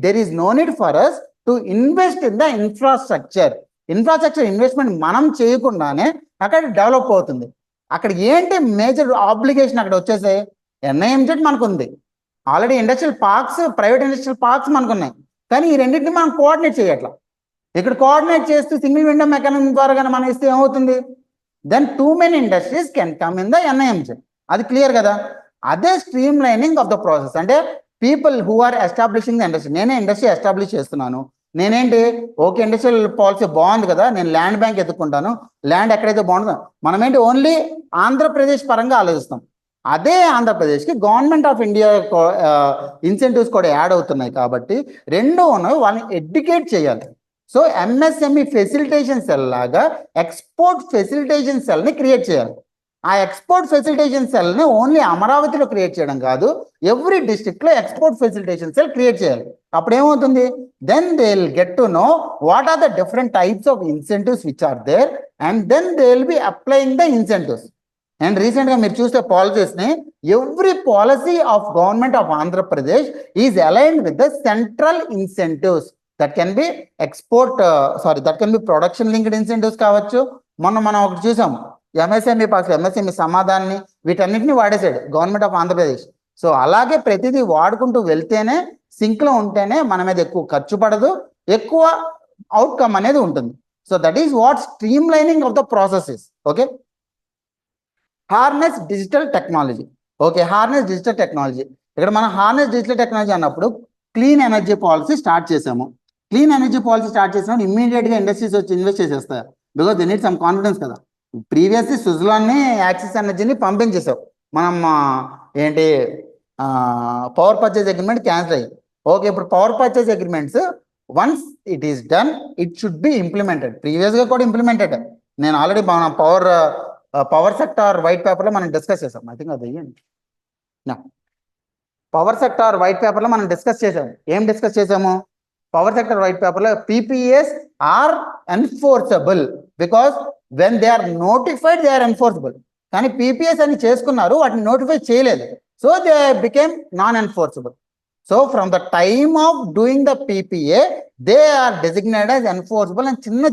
Speaker 1: there is no need for us to invest in the infrastructure investment మనం చేయకుండానే అక్కడ డెవలప్ అవుతుంది. అక్కడ ఏంటి మేజర్ ఆబ్లిగేషన్ అక్కడ వచ్చేసే, NIMZ మనకు ఉంది already, industrial parks private industrial parks మనకు ఉన్నాయి, కానీ ఈ రెండింటిని మనం కోఆర్డినేట్ చేయట్లా. ఇక్కడ కోఆర్డినేట్ చేస్తూ సింగిల్ విండో మెకానిజం ద్వారా కానీ మనం ఇస్తే ఏమవుతుంది, then too many industries can come in the NIMZ. అది క్లియర్ కదా. అదే streamlining of the process. అంటే people who are establishing the industry, నేనే ఇండస్ట్రీ ఎస్టాబ్లిష్ చేస్తున్నాను, నేనేంటి ఓకే ఇండస్ట్రియల్ పాలసీ బాగుంది కదా, నేను ల్యాండ్ బ్యాంక్ ఎత్తుకుంటాను, ల్యాండ్ ఎక్కడైతే బాగుంటుందో. మనం ఏంటి ఓన్లీ ఆంధ్రప్రదేశ్ పరంగా ఆలోచిస్తాం. అదే ఆంధ్రప్రదేశ్కి గవర్నమెంట్ ఆఫ్ ఇండియా ఇన్సెంటివ్స్ కూడా యాడ్ అవుతున్నాయి కాబట్టి రెండు ఉన్నవి, వాళ్ళని ఎడ్యుకేట్ చేయాలి. సో MSME ఫెసిలిటేషన్ సెల్ లాగా ఎక్స్పోర్ట్ ఫెసిలిటేషన్ సెల్ని క్రియేట్ చేయాలి. ఆ ఎక్స్పోర్ట్ ఫెసిలిటేషన్ సెల్ని ఓన్లీ అమరావతిలో క్రియేట్ చేయడం కాదు, ఎవ్రీ డిస్ట్రిక్ట్లో ఎక్స్పోర్ట్ ఫెసిలిటేషన్ సెల్ క్రియేట్ చేయాలి. అప్పుడు ఏమవుతుంది, then they will get to know what are the different types of incentives which are there and then they will be applying the incentives. And రీసెంట్గా మీరు చూస్తే పాలసీస్ని, every policy of government of Andhra Pradesh is aligned with the central incentives. That can be that can be production linked incentives కావచ్చు. మనం ఒకటి చూసాం MSME పార్క్స్, MSME సమాధాన్ని, వీటన్నిటిని వాడేసాడు గవర్నమెంట్ ఆఫ్ ఆంధ్రప్రదేశ్. సో అలాగే ప్రతిదీ వాడుకుంటూ వెళ్తేనే, సింక్లో ఉంటేనే మన మీద ఎక్కువ ఖర్చు పడదు, ఎక్కువ అవుట్కమ్ అనేది ఉంటుంది. So that is what stream lining of the process is. Okay, harness digital technology. ఇక్కడ మనం హార్నెస్ డిజిటల్ టెక్నాలజీ అన్నప్పుడు క్లీన్ ఎనర్జీ పాలసీ స్టార్ట్ చేసాము. క్లీన్ ఎనర్జీ పాలసీ స్టార్ట్ చేసినప్పుడు ఇమ్మీడియట్గా ఇండస్ట్రీస్ వచ్చి ఇన్వెస్ట్ చేసేస్తాయి, because they need some confidence కదా. ప్రీవియస్లీ సుజలాన్ని, యాక్సిస్ ఎనర్జీని పంపించేసావు, మనం ఏంటి పవర్ పర్చేజ్ అగ్రిమెంట్ క్యాన్సిల్ అయ్యి. ఓకే, ఇప్పుడు power purchase agreements once it is done it should be implemented. ప్రీవియస్గా కూడా ఇంప్లిమెంటెడ్. నేను ఆల్రెడీ మన పవర్ సెక్టార్ వైట్ పేపర్లో మనం డిస్కస్ చేసాం. ఐ థింక్ అది పవర్ సెక్టార్ వైట్ పేపర్లో మనం డిస్కస్ చేసాం. ఏం డిస్కస్ చేసాము, పవర్ సెక్టర్ వైట్ పేపర్లో PPAs are enforceable because when they are notified they are enforceable. కానీ PPAs అని చేసుకున్నారు, వాటిని నోటిఫై చేయలేదు, so they became non enforceable. So from the time of doing the PPA they are designated as enforceable. అని చిన్న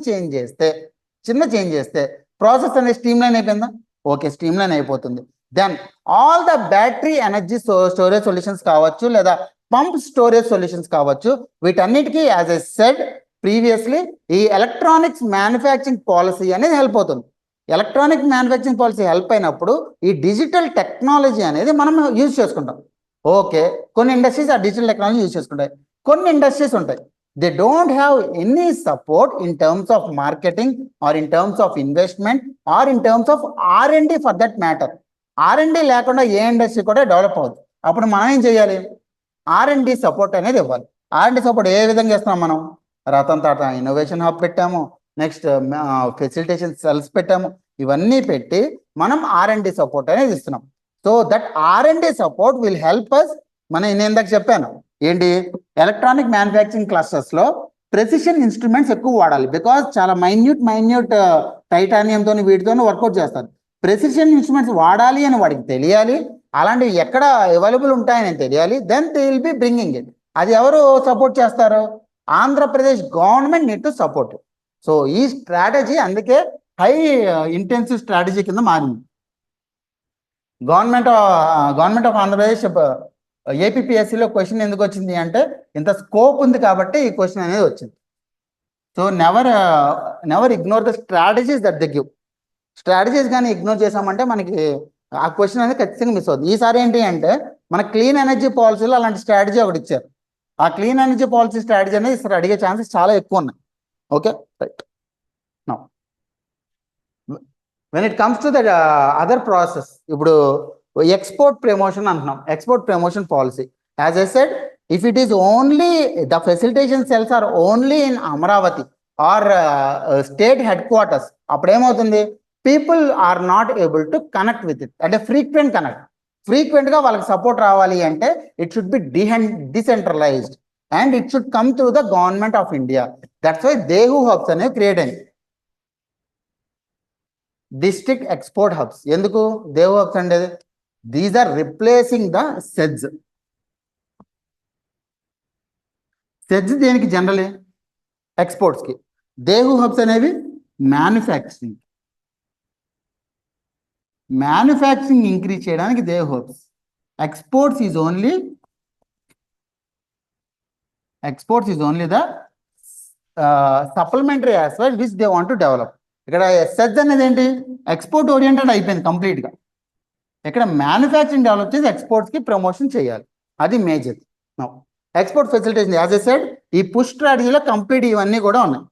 Speaker 1: చేంజ్ చేస్తే ప్రాసెస్ అనేది స్ట్రీమ్ లైన్ అయిపోయిందా? ఓకే, స్ట్రీమ్ లైన్ అయిపోతుంది. Then all the battery energy storage solutions కావచ్చు, లేదా పంప్ స్టోరేజ్ సొల్యూషన్స్ కావచ్చు, వీటన్నిటికీ యాజ్ ఎ సెడ్ ప్రీవియస్లీ ఈ ఎలక్ట్రానిక్స్ మ్యానుఫ్యాక్చరింగ్ పాలసీ అనేది హెల్ప్ అవుతుంది. ఎలక్ట్రానిక్ మ్యానుఫ్యాక్చరింగ్ పాలసీ హెల్ప్ అయినప్పుడు ఈ డిజిటల్ టెక్నాలజీ అనేది మనం యూజ్ చేసుకుంటాం. ఓకే, కొన్ని ఇండస్ట్రీస్ ఆ డిజిటల్ టెక్నాలజీ యూజ్ చేసుకుంటాయి, కొన్ని ఇండస్ట్రీస్ ఉంటాయి they don't have any support in terms of marketing or in terms of investment or in terms of R&D for that matter. R&D లేకుండా ఏ ఇండస్ట్రీ కూడా డెవలప్ అవుతుంది. అప్పుడు మనం ఏం చేయాలి? R&D సపోర్ట్ అనేది ఇవ్వాలి. R&D సపోర్ట్ ఏ విధంగా చేస్తున్నాం మనం? రతన్ టాటా ఇన్నోవేషన్ హబ్ పెట్టాము, నెక్స్ట్ ఫెసిలిటేషన్ సెల్స్ పెట్టాము, ఇవన్నీ పెట్టి మనం R&D సపోర్ట్ అనేది ఇస్తున్నాం. So that R&D support will help us. నేను ఇందాక చెప్పాను ఏంటి, ఎలక్ట్రానిక్ మ్యానుఫ్యాక్చరింగ్ క్లస్టర్స్ లో ప్రెసిషన్ ఇన్స్ట్రుమెంట్స్ ఎక్కువ వాడాలి. బికాజ్ చాలా మైన్యూట్ టైటానియంతో వీటితో వర్కౌట్ చేస్తారు. ప్రెసిషన్ ఇన్స్ట్రుమెంట్స్ వాడాలి అని వాడికి తెలియాలి, అలాంటివి ఎక్కడ అవైలబుల్ ఉంటాయని తెలియాలి. Then they will be bringing it. అది ఎవరు సపోర్ట్ చేస్తారు? Andhra Pradesh government need to support. So ఈ స్ట్రాటజీ అందుకే హై ఇంటెన్సివ్ స్ట్రాటజీ కింద మారింది. గవర్నమెంట్ ఆఫ్ ఆంధ్రప్రదేశ్ ఏపీపీఎస్సీలో క్వశ్చన్ ఎందుకు వచ్చింది అంటే ఇంత స్కోప్ ఉంది కాబట్టి ఈ క్వశ్చన్ అనేది వచ్చింది. So never ignore the strategies that they give. Strategies కానీ ఇగ్నోర్ చేసామంటే మనకి ఆ క్వశ్చన్ అనేది ఖచ్చితంగా మిస్ అవుతుంది. ఈసారి ఏంటి అంటే మన క్లీన్ ఎనర్జీ పాలసీలో అలాంటి స్ట్రాటజీ ఒకటి ఇచ్చారు. ఆ క్లీన్ ఎనర్జీ పాలసీ స్ట్రాటజీ అనేది ఈసారి అడిగే ఛాన్సెస్ చాలా ఎక్కువ ఉన్నాయి. Okay, right. Now when it comes to the other process, ఇప్పుడు export promotion antunam, export promotion policy. As I said, if it is only the facilitation cells are only in Amaravati or state headquarters, appudu em avutundi, people are not able to connect with it at a frequent ga valaki support ravali ante it should be decentralized and it should come through the government of India. That's why Dehu hubs ane create ayindi, district export hubs. Enduku Dehu hubs ante? These are replacing the SEDS. SEDS దేనికి? జనరలీ ఎక్స్పోర్ట్స్కి. దేహు హబ్స్ అనేవి మ్యానుఫ్యాక్చరింగ్ ఇంక్రీజ్ చేయడానికి దేహు hubs. Exports is only the supplementary aspect which they want to develop. ఇక్కడ SEDS అనేది ఏంటి? ఎక్స్పోర్ట్ ఓరియంటెడ్ అయిపోయింది కంప్లీట్గా. ఇక్కడ మ్యానుఫ్యాక్చరింగ్ డెవలప్ చేసి ఎక్స్పోర్ట్స్కి ప్రమోషన్ చేయాలి, అది మేజర్. ఎక్స్పోర్ట్ ఫెసిలిటేషన్ యాజ్ ఎ సెడ్ ఈ పుష్ స్ట్రాటజీలో కంప్లీట్ ఇవన్నీ కూడా ఉన్నాయి.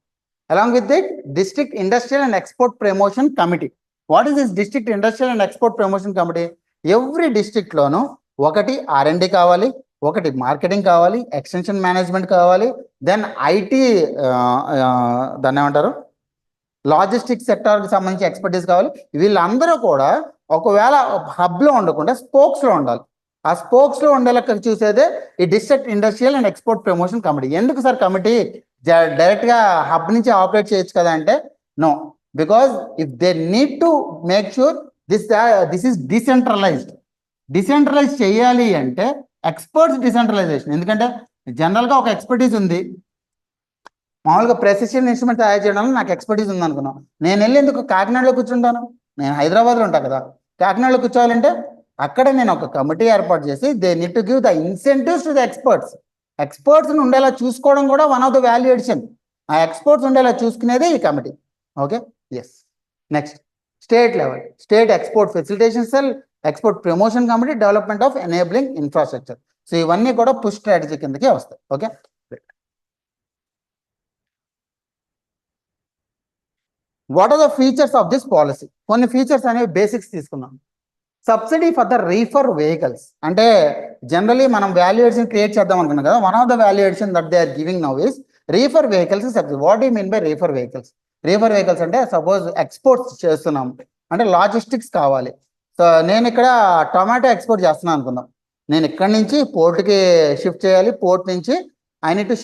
Speaker 1: Along with that district industrial and export promotion committee. What is this district industrial and export promotion committee? Every డిస్ట్రిక్ట్లోనూ ఒకటి R&D కావాలి, ఒకటి మార్కెటింగ్ కావాలి, ఎక్స్టెన్షన్ మేనేజ్మెంట్ కావాలి, దెన్ ఐటీ దాన్ని ఏమంటారు లాజిస్టిక్స్ సెక్టార్కి సంబంధించి ఎక్స్పర్టీస్ కావాలి. వీళ్ళందరూ కూడా ఒకవేళ హబ్లో ఉండకుండా స్పోక్స్లో ఉండాలి. ఆ స్పోక్స్లో ఉండేలా చూసేదే ఈ district industrial and export promotion committee. ఎందుకు సార్ కమిటీ? డైరెక్ట్గా హబ్ నుంచి ఆపరేట్ చేయొచ్చు కదా అంటే no, because if they need to make sure this is decentralise చేయాలి అంటే ఎక్స్పర్ట్స్ డిసెంట్రలైజేషన్. ఎందుకంటే జనరల్గా ఒక ఎక్స్పర్టీస్ ఉంది, మామూలుగా ప్రెసిషన్ ఇన్స్ట్రుమెంట్ తయారు చేయడంలో నాకు ఎక్స్పర్టీస్ ఉంది అనుకున్నాం. నేను వెళ్ళి ఎందుకు కాకినాడలో కూర్చుంటాను? నేను హైదరాబాద్లో ఉంటాను కదా. కాకినాడలో కూర్చోవాలంటే అక్కడ నేను ఒక కమిటీ ఏర్పాటు చేసి they need to give the incentives to the ఎక్స్పర్ట్స్ని ఉండేలా చూసుకోవడం కూడా one of the value addition. ఆ ఎక్స్పర్ట్స్ ఉండేలా చూసుకునేదే ఈ committee. Okay, yes. Next state level, state export facilitation cell, export promotion committee, development of enabling infrastructure. So ఇవన్నీ కూడా పుష్ స్ట్రాటజీ కిందకే వస్తాయి. Okay, what are the features of this policy? కొన్ని ఫీచర్స్ అనేవి బేసిక్స్ తీసుకున్నాం. Subsidy for the reefer vehicles అంటే జనరలీ మనం వాల్యుయేషన్ క్రియేట్ చేద్దాం అనుకున్నాం కదా. One of the valuation that they are giving now is reefer vehicles subsidy. What you mean by reefer vehicles? Reefer vehicles అంటే సపోజ్ ఎక్స్పోర్ట్స్ చేస్తున్నాం అంటే లాజిస్టిక్స్ కావాలి. సో నేను ఇక్కడ టొమాటో ఎక్స్పోర్ట్ చేస్తున్నాను అనుకుందాం. నేను ఇక్కడ నుంచి పోర్ట్కి షిఫ్ట్ చేయాలి, పోర్ట్ నుంచి I need to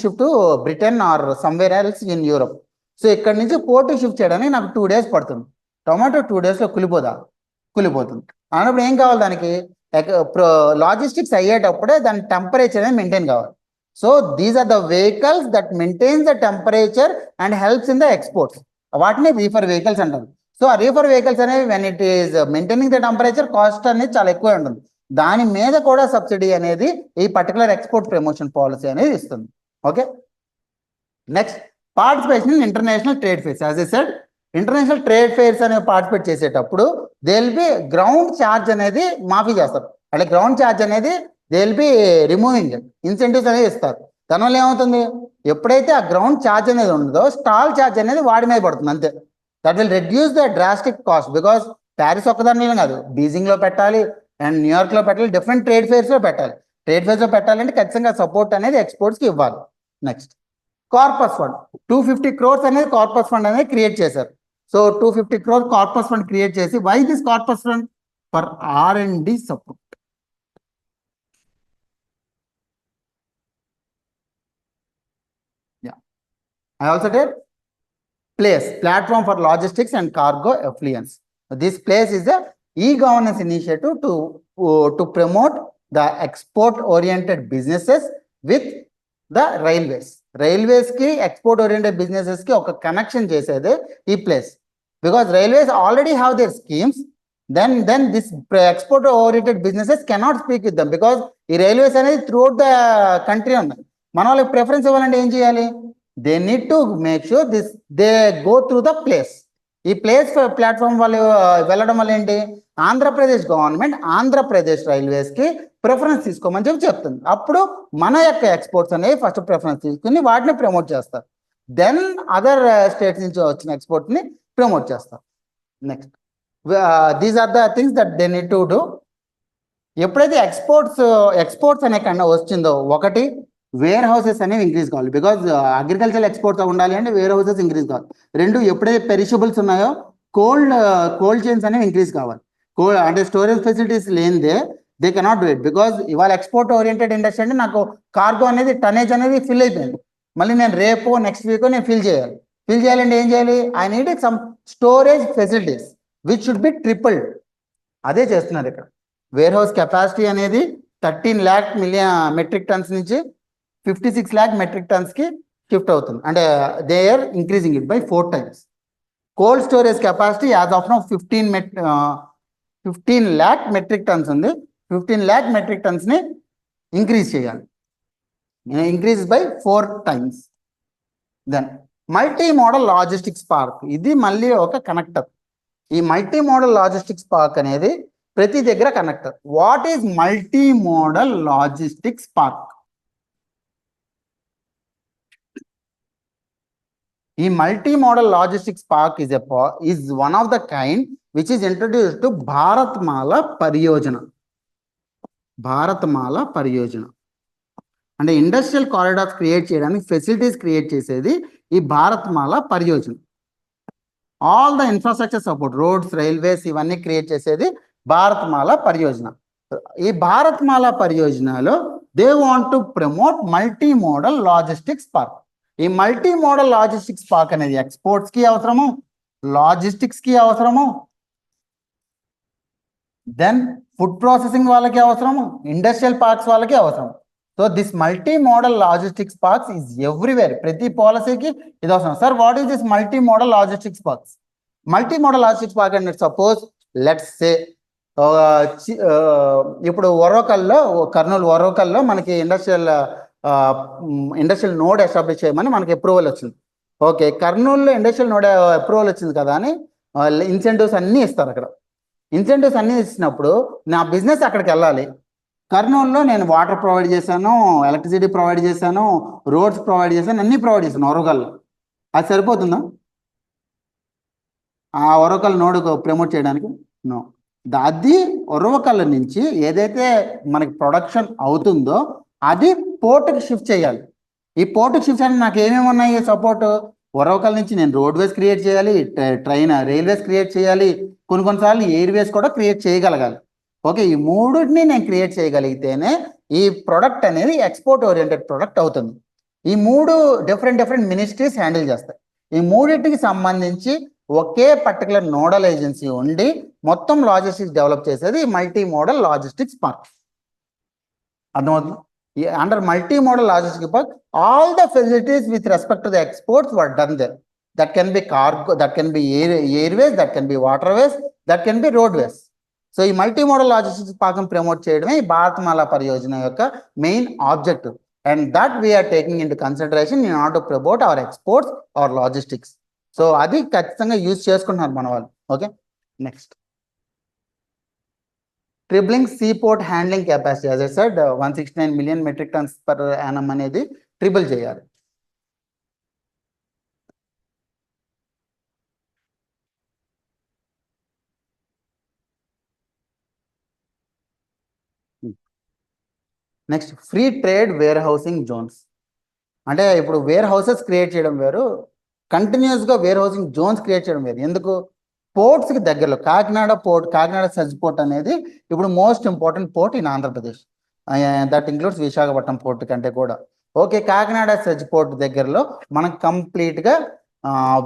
Speaker 1: shift to Britain or somewhere else in Europe. So ఇక్కడ నుంచి పోర్ట్కి షిఫ్ట్ చేయడానికి నాకు 2 days పడుతుంది. టొమాటో 2 daysలో కులిపోతుంది. అన్నప్పుడు ఏం కావాలి దానికి? లాజిస్టిక్స్ అయ్యేటప్పుడే దాని టెంపరేచర్ అనేది మెయింటైన్ కావాలి. So these are the vehicles that maintains the temperature and helps in the exports. వాటిని రీఫర్ వెహికల్స్ అంటారు. సో ఆ రీఫర్ వెహికల్స్ అనేవి when it is maintaining the temperature cost అనేది చాలా ఎక్కువ ఉంటుంది. దాని మీద కూడా సబ్సిడీ అనేది ఈ పర్టికులర్ ఎక్స్పోర్ట్ ప్రమోషన్ పాలసీ అనేది ఇస్తుంది. Okay, next participation in international trade fares. As I said, international trade fares అనేవి పార్టిసిపేట్ చేసేటప్పుడు they will B ground charge అనేది మాఫీ చేస్తారు. అంటే గ్రౌండ్ ఛార్జ్ అనేది they will B removing, incentives అనేది ఇస్తారు. దానివల్ల ఏమవుతుంది, ఎప్పుడైతే ఆ గ్రౌండ్ ఛార్జ్ అనేది ఉండదో స్టాల్ ఛార్జ్ అనేది వాడి మీద పడుతుంది అంతే. That will reduce the drastic cost, because Paris ఒక్కదానిలో కాదు, బీజింగ్లో పెట్టాలి అండ్ న్యూయార్క్లో పెట్టాలి, డిఫరెంట్ ట్రేడ్ ఫేర్స్లో పెట్టాలి. ట్రేడ్ ఫేర్స్లో పెట్టాలంటే ఖచ్చితంగా సపోర్ట్ అనేది ఎక్స్పోర్ట్స్కి ఇవ్వాలి. నెక్స్ట్ కార్పస్ ఫండ్, 250 crores అనేది కార్పస్ ఫండ్ అనేది క్రియేట్ చేశారు. So 250 crores corpus fund create చేసి, why this corpus fund? For R&D support. I also did place platform for logistics and cargo affluence. This place is a e-governance initiative to promote the export oriented businesses with the railways. Railways ki export oriented businesses ki oka connection chesede ee place, because railways already have their schemes. Then this export oriented businesses cannot speak with them, because ee railways అనేది throughout the country ఉన్నాయి. మన వాళ్ళకి ప్రిఫరెన్స్ ఇవ్వాలంటే ఏం చేయాలి? They need to make sure they go through the place. ఈ ప్లేస్ ప్లాట్ఫామ్ వాళ్ళు వెళ్ళడం వల్ల ఏంటి, ఆంధ్రప్రదేశ్ గవర్నమెంట్ ఆంధ్రప్రదేశ్ రైల్వేస్ కి ప్రిఫరెన్స్ తీసుకోమని చెప్తుంది. అప్పుడు మన యొక్క ఎక్స్పోర్ట్స్ అనేవి ఫస్ట్ ప్రిఫరెన్స్ తీసుకుని వాటిని ప్రమోట్ చేస్తారు. దెన్ అదర్ స్టేట్స్ నుంచి వచ్చిన ఎక్స్పోర్ట్ ని ప్రమోట్ చేస్తారు. Next these are the things that they need to do. ఎప్పుడైతే ఎక్స్పోర్ట్స్ అనే కన్నా వచ్చిందో, ఒకటి వేర్ హౌసెస్ అనేవి ఇంక్రీజ్ కావాలి, బికాజ్ అగ్రికల్చర్ ఎక్స్పోర్ట్స్ ఉండాలి అంటే వేర్ హౌసెస్ ఇంక్రీజ్ కావాలి. రెండు, ఎప్పుడైతే పెరిషబుల్స్ ఉన్నాయో కోల్డ్ చైన్స్ అనేవి ఇంక్రీజ్ కావాలి. అంటే స్టోరేజ్ ఫెసిలిటీస్ లేనిదే they cannot do it, because ఇవాళ ఎక్స్పోర్ట్ ఓరియంటెడ్ ఇండస్ట్రీ అంటే నాకు కార్గో అనేది టనేజ్ అనేది ఫిల్ అయిపోయింది, మళ్ళీ నేను రేపు నెక్స్ట్ వీక్ నేను ఫిల్ చేయాలంటే ఏం చేయాలి? I need some storage facilities which should be tripled. అదే చేస్తున్నారు ఇక్కడ. వేర్ హౌస్ కెపాసిటీ అనేది 13 lakh మెట్రిక్ టన్స్ నుంచి 56 lakh మెట్రిక్ టన్స్ కి షిఫ్ట్ అవుతుంది. అంటే they are increasing it by 4 times. Cold storage capacity as of now 15 lakh metric tons ఉంది. 15 lakh మెట్రిక్ టన్స్ ని ఇంక్రీజ్ చేయాలి, ఇంక్రీజ్ బై 4 times. దెన్ మల్టీ మోడల్ లాజిస్టిక్స్ పార్క్, ఇది మళ్ళీ ఒక కనెక్టర్. ఈ మల్టీ మోడల్ లాజిస్టిక్స్ పార్క్ అనేది ప్రతి దగ్గర connector. What is multi modal logistics park? ఈ multi modal logistics park is one of the kind which is introduced to Bharatmala Pariyojana. Bharatmala Pariyojana అంటే ఇండస్ట్రియల్ కారిడార్స్ క్రియేట్ చేయడానికి ఫెసిలిటీస్ క్రియేట్ చేసేది ఈ Bharatmala Pariyojana. All the infrastructure support, roads, railways ఇవన్నీ క్రియేట్ చేసేది భారత్మాల పరియోజన. ఈ భారత్మాల పరియోజనలో they want to promote multi modal logistics park. ఈ మల్టీ మోడల్ లాజిస్టిక్స్ పార్క్ అనేది ఎక్స్పోర్ట్స్ కి అవసరము, లాజిస్టిక్స్ కి అవసరము, దెన్ ఫుడ్ ప్రాసెసింగ్ వాళ్ళకి అవసరము, ఇండస్ట్రియల్ పార్క్స్ వాళ్ళకి అవసరం. So this multi modal logistics parks is everywhere. ప్రతి పాలసీకి ఇది అవసరం. Sir what is this multi modal logistics parks? Multi modal logistics park అంటే సపోజ్ లెట్స్ సే ఇప్పుడు కర్నూలు వరోకల్లో మనకి ఇండస్ట్రియల్ నోడ్ ఎస్టాబ్లిష్ చేయమని మనకి అప్రూవల్ వచ్చింది. ఓకే, కర్నూలులో ఇండస్ట్రియల్ నోడ్ అప్రూవల్ వచ్చింది కదా అని ఇన్సెంటివ్స్ అన్నీ ఇస్తారు. అక్కడ ఇన్సెంటివ్స్ అన్నీ ఇచ్చినప్పుడు నా బిజినెస్ అక్కడికి వెళ్ళాలి. కర్నూలులో నేను వాటర్ ప్రొవైడ్ చేశాను, ఎలక్ట్రిసిటీ ప్రొవైడ్ చేశాను, రోడ్స్ ప్రొవైడ్ చేశాను, అన్నీ ప్రొవైడ్ చేశాను వరోకల్లో. అది సరిపోతుందా ఆ వరోకల్ నోడ్ ప్రమోట్ చేయడానికి? నో. అది వరోకల్ నుంచి ఏదైతే మనకి ప్రొడక్షన్ అవుతుందో అది పోర్టుకి షిఫ్ట్ చేయాలి. ఈ పోర్టుకి షిఫ్ట్ చేయడానికి నాకు ఏమేమి ఉన్నాయి సపోర్ట్? వరోకల్ నుంచి నేను రోడ్వేస్ క్రియేట్ చేయాలి, రైల్వేస్ క్రియేట్ చేయాలి, కొన్నిసార్లు ఎయిర్వేస్ కూడా క్రియేట్ చేయగలగాలి. ఓకే, ఈ మూడుని నేను క్రియేట్ చేయగలిగితేనే ఈ ప్రొడక్ట్ అనేది ఎక్స్పోర్ట్ ఓరియంటెడ్ ప్రొడక్ట్ అవుతుంది. ఈ మూడు డిఫరెంట్ మినిస్ట్రీస్ హ్యాండిల్ చేస్తాయి. ఈ మూడింటికి సంబంధించి ఒకే పర్టికులర్ నోడల్ ఏజెన్సీ ఉండి మొత్తం లాజిస్టిక్స్ డెవలప్ చేసేది మల్టీ మోడల్ లాజిస్టిక్స్ పార్క్. అర్థమవుతుంది? Under multi-modal logistics park, all the facilities with respect to the exports were done there. that can be cargo, that can be airways, that can be waterways, that can be roadways. So ఈ మల్టీమోడల్ లాజిస్టిక్స్ పార్క్ ప్రమోట్ చేయడమే ఈ భారతమాల పరియోజన యొక్క main objective, and that we are taking into consideration in order to promote our exports our logistics. So అది ఖచ్చితంగా యూజ్ చేసుకుంటున్నారు మన వాళ్ళు. Okay, next tripling sea port handling capacity. As I said 169 million metric tons per annum అనేది ట్రిపుల్ చేయాలి. Next free trade warehousing zones. అంటే ఇప్పుడు వేర్ హౌసెస్ క్రియేట్ చేయడం వేరు, కంటిన్యూస్గా వేర్ హౌసింగ్ జోన్స్ క్రియేట్ చేయడం వేరు. ఎందుకు? పోర్ట్స్కి దగ్గరలో Kakinada port, Kakinada such port అనేది ఇప్పుడు most important port in Andhra Pradesh. That includes Visakhapatnam port కంటే కూడా. ఓకే, కాకినాడ సజ్ పోర్ట్ దగ్గరలో మనం కంప్లీట్గా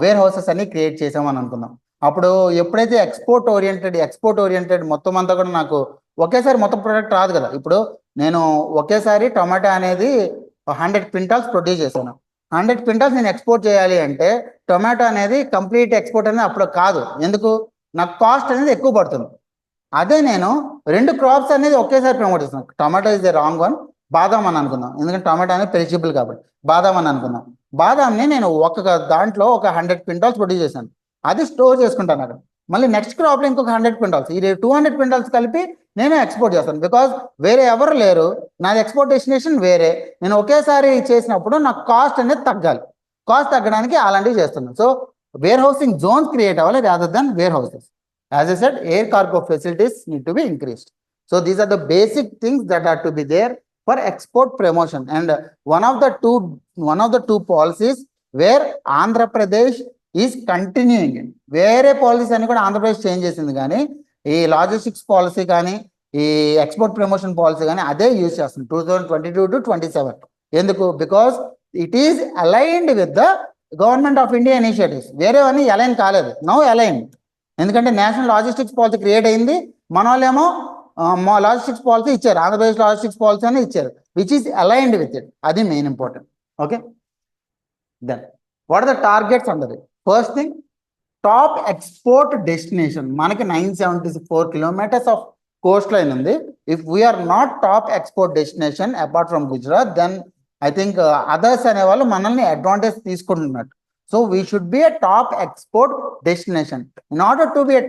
Speaker 1: వేర్ హౌసెస్ అన్ని క్రియేట్ చేసామని అనుకుందాం. అప్పుడు ఎప్పుడైతే ఎక్స్పోర్ట్ ఓరియంటెడ్ మొత్తం అంతా కూడా నాకు ఒకేసారి మొత్తం ప్రోడక్ట్ రాదు కదా. ఇప్పుడు నేను ఒకేసారి టొమాటో అనేది 100 quintals ప్రొడ్యూస్ చేశాను. 100 quintals నేను ఎక్స్పోర్ట్ చేయాలి అంటే టొమాటో అనేది కంప్లీట్ ఎక్స్పోర్ట్ అనేది అప్పుడు కాదు. ఎందుకు? నాకు కాస్ట్ అనేది ఎక్కువ పడుతుంది. అదే నేను 2 crops అనేది ఒకేసారి ప్రమోట్ చేస్తున్నాను. Tomato is the wrong one, బాదాం అని అనుకుందాం, ఎందుకంటే టొమాటో అనేది పెరిషబుల్ కాబట్టి. బాదాం అని అనుకుందాం. బాదాంని నేను దాంట్లో ఒక 100 quintals ప్రొడ్యూస్ చేశాను, అది స్టోర్ చేసుకుంటాను అక్కడ. మళ్ళీ నెక్స్ట్ క్రాప్లో ఇంకొక 100 quintals, ఈ 200 quintals కలిపి నేను ఎక్స్పోర్ట్ చేస్తాను. బికాజ్ వేరే ఎవరు లేరు, నాది ఎక్స్పోర్ట్ డెస్టినేషన్ వేరే. నేను ఒకేసారి చేసినప్పుడు నాకు కాస్ట్ అనేది తగ్గాలి. కాస్ట్ తగ్గడానికి అలాంటివి చేస్తున్నాను. So warehousing zones create అవ్వాలి rather than warehouses. As I said, air cargo facilities need to be increased. So these are the basic things that are to be there for export promotion. And one of the two policies where Andhra Pradesh is continuing. వేరే పాలసీస్ అన్ని కూడా ఆంధ్రప్రదేశ్ చేంజ్ చేసింది, కానీ ఈ లాజిస్టిక్స్ పాలసీ కానీ ఈ ఎక్స్పోర్ట్ ప్రమోషన్ పాలసీ కానీ అదే యూజ్ చేస్తుంది 2022 to 27. ఎందుకు? Because it is aligned with the government of India initiatives. వేరేవన్నీ అలైన్ కాలేదు, నౌ అలైన్. ఎందుకంటే నేషనల్ లాజిస్టిక్స్ పాలసీ క్రియేట్ అయింది, మన వాళ్ళేమో లాజిస్టిక్స్ పాలసీ ఇచ్చారు, ఆంధ్రప్రదేశ్ లాజిస్టిక్స్ పాలసీ అని ఇచ్చారు, which is aligned with it. అది main important. Okay, then what are the targets under it? First thing, top export destination. మనకి 974 kilometers ఆఫ్ కోస్ట్ లైన్ ఉంది. If we are not top export destination apart from Gujarat, then I think others అనేవాళ్ళు మనల్ని అడ్వాంటేజ్ తీసుకుంటున్నట్టు. So we should be a top export destination. In order to be a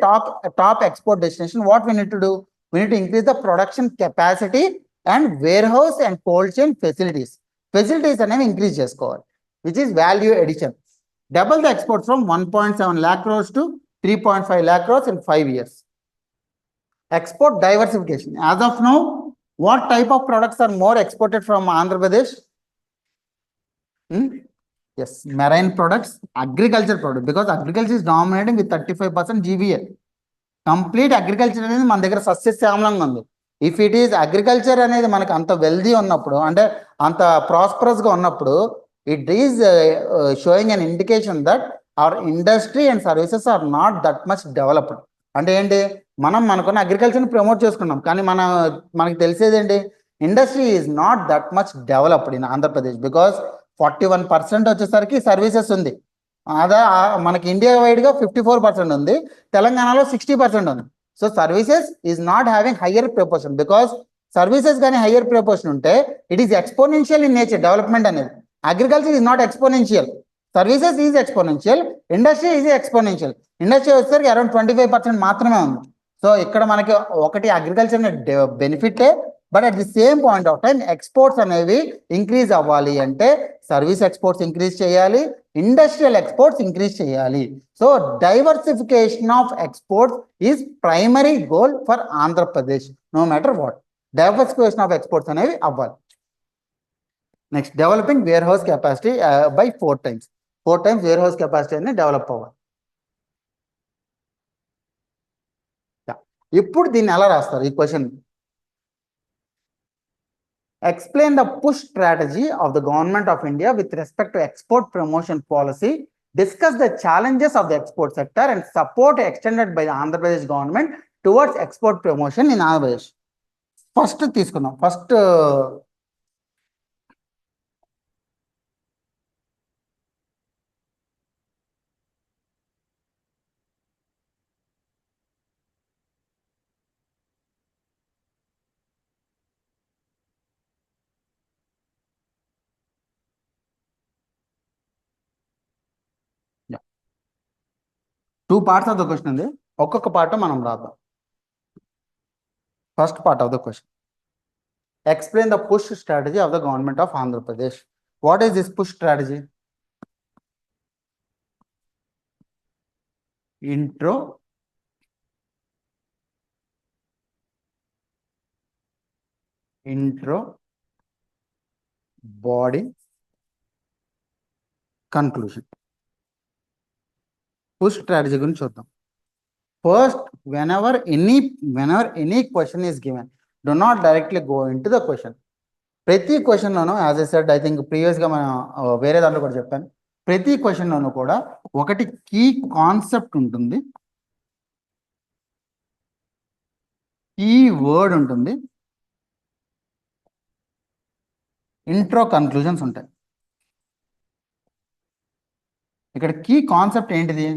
Speaker 1: top export destination, what we need to do? We need to increase the production capacity and warehouse and cold chain facilities. Facilities అనేవి ఇంక్రీజ్ చేసుకోవాలి, which is value addition. Double the exports from 1.7 lakh crores to 3.5 lakh crores in 5 years. Export diversification. As of now, what type of products are more exported from Andhra Pradesh? Yes, marine products, agriculture products, because agriculture is dominating with 35% GVA. Complete agriculture అనేది మన దగ్గర సస్యశ్యామలంగా ఉంది. ఇఫ్ ఇట్ ఈస్ అగ్రికల్చర్ అనేది మనకు అంత వెల్దీ ఉన్నప్పుడు, అంటే అంత ప్రాస్పరస్గా ఉన్నప్పుడు, it is showing an indication that our industry and services are not that much developed. అంటే ఏంటి? మనకున్న అగ్రికల్చర్ని ప్రమోట్ చేసుకున్నాం, కానీ మనకి తెలిసేది ఏంటి? Industry is not that much developed in Andhra Pradesh. Because 41% వచ్చేసరికి సర్వీసెస్ ఉంది. అదా మనకి ఇండియా వైడ్గా 54% ఉంది, తెలంగాణలో 60% ఉంది. So services is not having higher proportion. Because services కానీ హయ్యర్ ప్రపోర్షన్ ఉంటే it is exponential in nature development అనేది. Agriculture is not exponential, services is exponential, industry is exponential. Industry వచ్చేసరికి అరౌండ్ 25% మాత్రమే ఉంది. సో ఇక్కడ మనకి ఒకటి అగ్రికల్చర్ బెనిఫిటే, but at the same point of time exports అనేవి ఇంక్రీజ్ అవ్వాలి అంటే సర్వీస్ ఎక్స్పోర్ట్స్ ఇంక్రీజ్ చేయాలి, ఇండస్ట్రియల్ ఎక్స్పోర్ట్స్ ఇంక్రీజ్ చేయాలి. So diversification of exports is primary goal for Andhra Pradesh, no matter what. Diversification of exports అనేవి అవ్వాలి. Next, developing warehouse capacity by 4 times. 4 times warehouse capacity అనేది డెవలప్ అవ్వాలి. ఇప్పుడు దీన్ని ఎలా రాస్తారు ఈ question? Explain the push strategy of the government of India with respect to export promotion policy. Discuss the challenges of the export sector and support extended by the Andhra Pradesh government towards export promotion in Andhra Pradesh. First తీసుకుందాం. First 2 parts of the question ఉంది, ఒక్కొక్క పార్ట్ మనం రాద్దాం. First part of the question, explain the push strategy of the government of Andhra Pradesh. What is this push strategy? Intro, body, conclusion. Push strategy గురించి చూద్దాం. First, whenever any question is given, do not directly go into the question. ప్రతి question loan, as I said, I think previous గా మనం వేరే దాంట్లో కూడా చెప్పాను, ప్రతి క్వశ్చన్ లోను కూడా ఒకటి కీ కాన్సెప్ట్ ఉంటుంది, కీ వర్డ్ ఉంటుంది, ఇంట్రో, కన్క్లూజన్స్ ఉంటాయి. ఇక్కడ కీ కాన్సెప్ట్ ఏంటిది?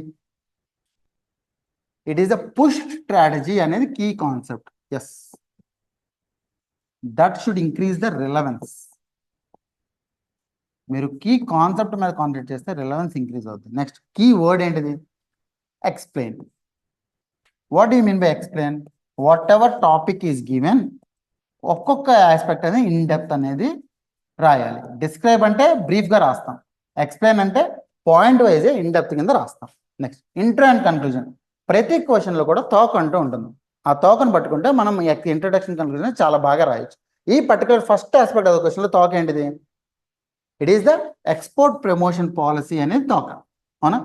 Speaker 1: It is a push strategy అనేది key concept. Yes, that should increase the relevance. మీరు కీ కాన్సెప్ట్ మీద కాన్సన్ట్రేట్ చేస్తే రిలవెన్స్ ఇంక్రీజ్ అవుతుంది. నెక్స్ట్ కీ వర్డ్ ఏంటిది? Explain. What do you mean by explain? Whatever topic is given, ఒక్కొక్క ఆస్పెక్ట్ అనేది ఇన్ డెప్త్ అనేది రాయాలి. డిస్క్రైబ్ అంటే బ్రీఫ్గా రాస్తాం, ఎక్స్ప్లెయిన్ అంటే పాయింట్ వైజ్ ఇన్ డెప్త్ కింద రాస్తాం. Next intro and conclusion. ప్రతి క్వశ్చన్లో కూడా తోక అంటూ ఉంటుంది. ఆ తోకను పట్టుకుంటే మనం ఇంట్రొడక్షన్, కన్క్లూజన్ చాలా బాగా రాయొచ్చు. ఈ particular first aspect of the క్వశ్చన్లో తోక ఏంటిది? It is the export promotion policy అనేది తోక, అవునా?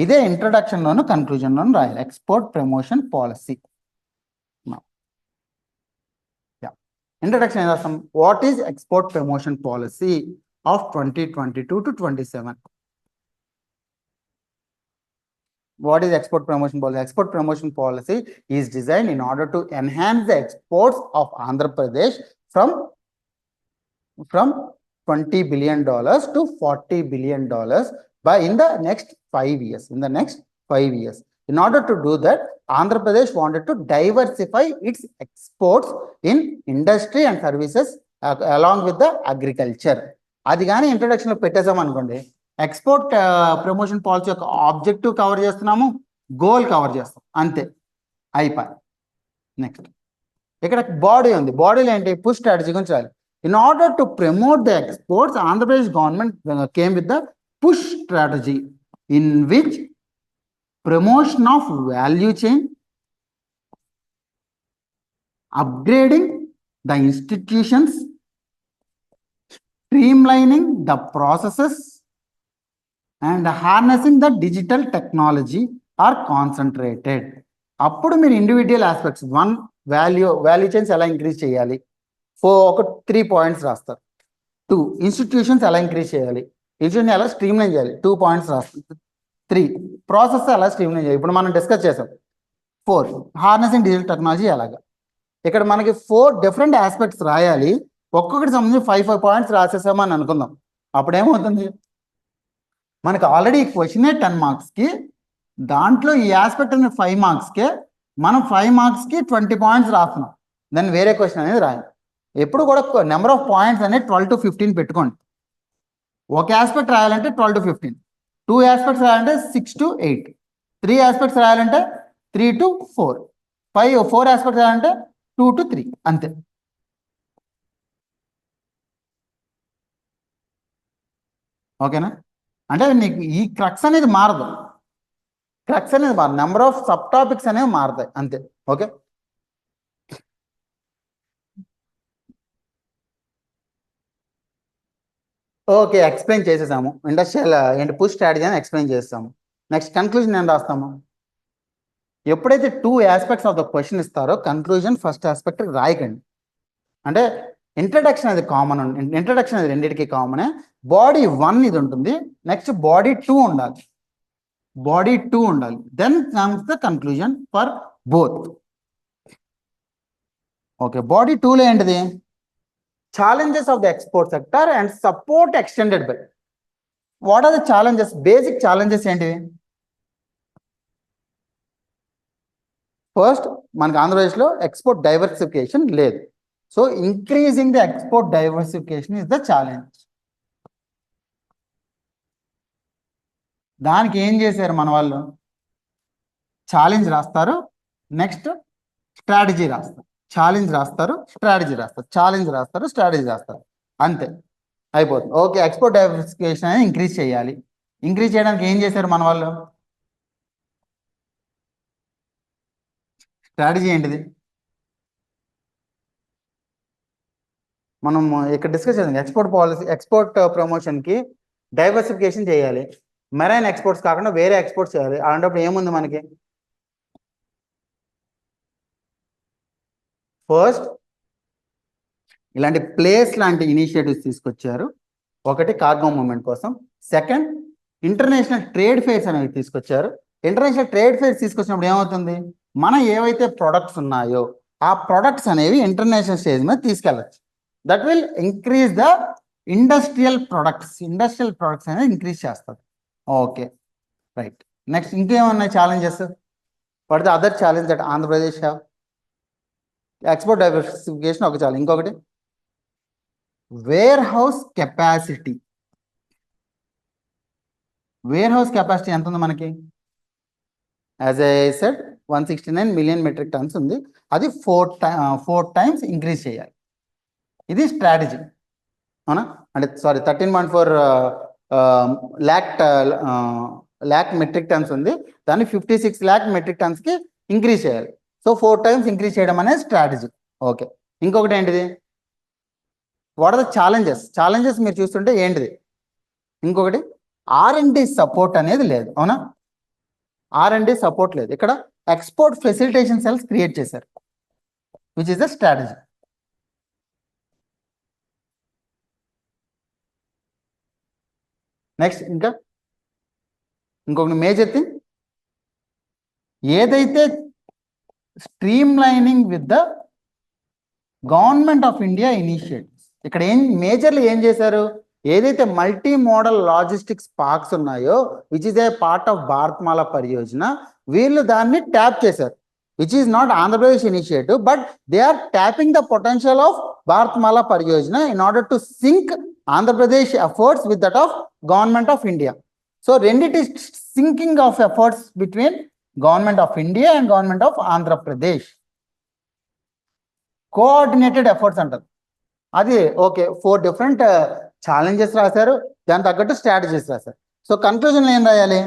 Speaker 1: ఇదే ఇంట్రొడక్షన్లోను కన్క్లూజన్లోను రాయాలి, ఎక్స్పోర్ట్ ప్రమోషన్ పాలసీ. ఇంట్రొడక్షన్ ఏం రాస్తాం? What is export promotion policy of 2022 to 27? What is export promotion policy? Export promotion policy is designed in order to enhance the exports of Andhra Pradesh from $20 billion to $40 billion in the next 5 years. In order to do that, Andhra Pradesh wanted to diversify its exports in industry and services along with the agriculture. అది కానీ ఇంట్రొడక్షన్లో పెట్టేసాం అనుకోండి, ఎక్స్పోర్ట్ ప్రమోషన్ పాలసీ యొక్క ఆబ్జెక్టివ్ కవర్ చేస్తున్నాము, గోల్ కవర్ చేస్తాం, అంతే, అయిపోయి. నెక్స్ట్ ఇక్కడ బాడీ ఉంది. బాడీలో ఏంటి? పుష్ స్ట్రాటజీ గురించి రాయాలి. In order to promote the exports, Andhra Pradesh government came with the push strategy in which promotion of value chain, upgrading the institutions, streamlining the processes, and harnessing the digital technology are concentrated. అప్పుడు మీరు ఇండివిజువల్ ఆస్పెక్ట్స్, 1 వాల్యూ చైన్స్ ఎలా ఇంక్రీజ్ చేయాలి, 3 పాయింట్స్ రాస్తారు. 2 ఇన్స్టిట్యూషన్స్ ఎలా ఇంక్రీజ్ చేయాలి, ఇన్స్టిట్యూషన్ ఎలా స్ట్రీమ్లైన్ చేయాలి, 2 పాయింట్స్ రాస్తారు. 3 ప్రాసెస్ ఎలా స్ట్రీమ్లైన్ చేయాలి, ఇప్పుడు మనం డిస్కస్ చేసాం. 4 హార్నెసింగ్ డిజిటల్ టెక్నాలజీ ఎలాగా. ఇక్కడ మనకి 4 డిఫరెంట్ ఆస్పెక్ట్స్ రాయాలి. ఒక్కొక్కటి సంబంధించి 5 పాయింట్స్ రాసేసామని అనుకుందాం. అప్పుడు ఏమవుతుంది, మనకి ఆల్రెడీ ఈ క్వశ్చనే 10 మార్క్స్కి, దాంట్లో ఈ ఆస్పెక్ట్ అనేది 5 మార్క్స్కే, మనం 5 మార్క్స్కి 20 పాయింట్స్ రాస్తున్నాం. దాన్ని వేరే క్వశ్చన్ అనేది రాయాలి. ఎప్పుడు కూడా నెంబర్ ఆఫ్ పాయింట్స్ అనేది 12 to 15 పెట్టుకోండి. ఒక ఆస్పెక్ట్ రాయాలంటే 12 to 15, 2 ఆస్పెక్ట్స్ రాయాలంటే 6 to 8, 3 ఆస్పెక్ట్స్ రాయాలంటే 3 to 4, 4 ఆస్పెక్ట్స్ రాయాలంటే 2 to 3, అంతే. ఓకేనా? అంటే నీకు ఈ క్రక్స్ అనేది మారదు, నెంబర్ ఆఫ్ సబ్ టాపిక్స్ అనేవి మారుతాయి, అంతే. ఓకే, ఎక్స్ప్లెయిన్ చేసేసాము. ఇండస్ట్రియల్ ఏంటి పుష్ స్ట్రాటజీ అని ఎక్స్ప్లెయిన్ చేస్తాము. నెక్స్ట్ కన్క్లూజన్ ఏం రాస్తాము? ఎప్పుడైతే 2 ఆస్పెక్ట్స్ ఆఫ్ ద క్వశ్చన్ ఇస్తారో, కన్క్లూజన్ ఫస్ట్ ఆస్పెక్ట్ రాయకండి. అంటే ఇంట్రడక్షన్ అది కామన్, ఇంట్రడక్షన్ అది రెండింటికి కామనే. బాడీ 1 ఇది ఉంటుంది, నెక్స్ట్ బాడీ 2 ఉండాలి, then comes the conclusion for both. Okay, body 2లో ఏంటిది? Challenges of the export sector and support extended by. What are the challenges? Basic challenges ఏంటివి? ఫస్ట్, మనకి ఆంధ్రప్రదేశ్లో ఎక్స్పోర్ట్ డైవర్సిఫికేషన్ లేదు. So increasing the export diversification is the challenge. దానికి ఏం చేశారు మన వాళ్ళు? ఛాలెంజ్ రాస్తారు, నెక్స్ట్ స్ట్రాటజీ రాస్తారు. ఛాలెంజ్ రాస్తారు, స్ట్రాటజీ రాస్తారు, ఛాలెంజ్ రాస్తారు, స్ట్రాటజీ రాస్తారు, అంతే అయిపోతుంది. ఓకే, ఎక్స్పోర్ట్ డైవర్సిఫికేషన్ అనేది ఇంక్రీజ్ చేయాలి. ఇంక్రీజ్ చేయడానికి ఏం చేశారు మన వాళ్ళు? స్ట్రాటజీ ఏంటిది? మనం ఇక్కడ డిస్కస్ చేద్దాం. ఎక్స్పోర్ట్ పాలసీ, ఎక్స్పోర్ట్ ప్రమోషన్కి డైవర్సిఫికేషన్ చేయాలి. మెరైన్ ఎక్స్పోర్ట్స్ కాకుండా వేరే ఎక్స్పోర్ట్స్ చేయాలి. అలాంటప్పుడు ఏముంది మనకి? ఫస్ట్ ఇలాంటి ప్లేస్ లాంటి ఇనిషియేటివ్స్ తీసుకొచ్చారు. ఒకటి కార్గో మూవ్మెంట్ కోసం. సెకండ్, ఇంటర్నేషనల్ ట్రేడ్ ఫెయిర్స్ అనేవి తీసుకొచ్చారు. ఇంటర్నేషనల్ ట్రేడ్ ఫెయిర్స్ తీసుకొచ్చినప్పుడు ఏమవుతుంది? మన ఏవైతే ప్రొడక్ట్స్ ఉన్నాయో ఆ ప్రొడక్ట్స్ అనేవి ఇంటర్నేషనల్ స్టేజ్ మీద తీసుకెళ్ళచ్చు. That will increase the industrial products అనేది ఇంక్రీజ్ చేస్తుంది. Okay, right. నెక్స్ట్ ఇంకేమన్నా challenges? What the other challenge that Andhra Pradesh have? Export diversification ఒక ఛాలెంజ్. ఇంకొకటి wear house capacity. Wear house capacity ఎంత ఉంది మనకి? As I said 169 million metric tons ఉంది. అది 4 times ఇంక్రీజ్ చేయాలి. ఇది స్ట్రాటజీ, అవునా? అంటే సారీ 13.4 lakh మెట్రిక్ టన్స్ ఉంది. దాన్ని 56 lakh మెట్రిక్ టన్స్కి ఇంక్రీజ్ చేయాలి. సో 4 times ఇంక్రీజ్ చేయడం అనేది స్ట్రాటజీ. ఓకే, ఇంకొకటి ఏంటిది? వాట్ ఆర్ ద ఛాలెంజెస్ మీరు చూస్తుంటే ఏంటిది? ఇంకొకటి R&D సపోర్ట్ అనేది లేదు, అవునా? R&D సపోర్ట్ లేదు. ఇక్కడ ఎక్స్పోర్ట్ ఫెసిలిటేషన్ సెల్స్ క్రియేట్ చేశారు, which is the strategy. Next ఇంకొకటి మేజర్ థింగ్, ఏదైతే streamlining with the government of India initiatives. ఇక్కడ మేజర్లీ ఏం చేశారు? ఏదైతే మల్టీ మోడల్ లాజిస్టిక్స్ పార్క్స్ ఉన్నాయో which is a part of Bharatmala Pariyojana, వీళ్ళు దాన్ని ట్యాప్ చేశారు. Which is not Andhra Pradesh initiative, but they are tapping the potential of Bharatmala Pariyojana in order to sync Andhra Pradesh efforts with that of government of India. So రెండిటి sinking of efforts between government of India and government of Andhra Pradesh, coordinated efforts అంటారు అది. ఓకే, 4 different ఛాలెంజెస్ రాశారు, దాని తగ్గట్టు స్ట్రాటజీస్ రాశారు. సో కన్క్లూజన్ ఏం రాయాలి?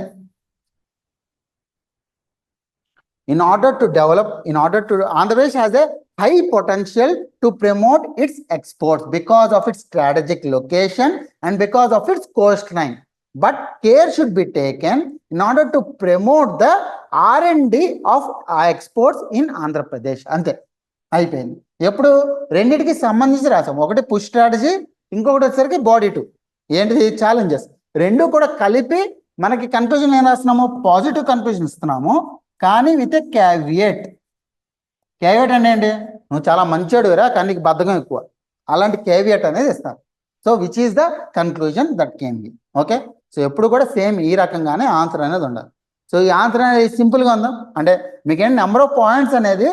Speaker 1: Andhra has a high potential to promote its exports because of its strategic location and because of its coastline. But care should be taken in order to promote the R&D of exports in Andhra Pradesh. అంతే, అయిపోయింది. ఎప్పుడు రెండింటికి సంబంధించి రాసాం. ఒకటి పుష్ స్ట్రాటజీ, ఇంకొకటి వచ్చేసరికి బాడీ 2 ఏంటిది? ఛాలెంజెస్. రెండు కూడా కలిపి మనకి కన్క్లూజన్ ఏం రాస్తున్నాము? పాజిటివ్ కన్క్లూజన్ ఇస్తున్నాము, కానీ విత్ ఏ క్యావియేట్. క్యావియేట్ అంటే ఏంటి? నువ్వు చాలా మంచోడురా కానీ నీకు బద్ధకం ఎక్కువ, అలాంటి క్యావియేట్ అనేది ఇస్తారు. So which is the conclusion that can B. Okay, so ఎప్పుడు కూడా సేమ్ ఈ రకంగానే ఆన్సర్ అనేది ఉండాలి. సో ఈ ఆన్సర్ అనేది సింపుల్గా ఉందాం అంటే మీకేంటి నెంబర్ ఆఫ్ పాయింట్స్ అనేది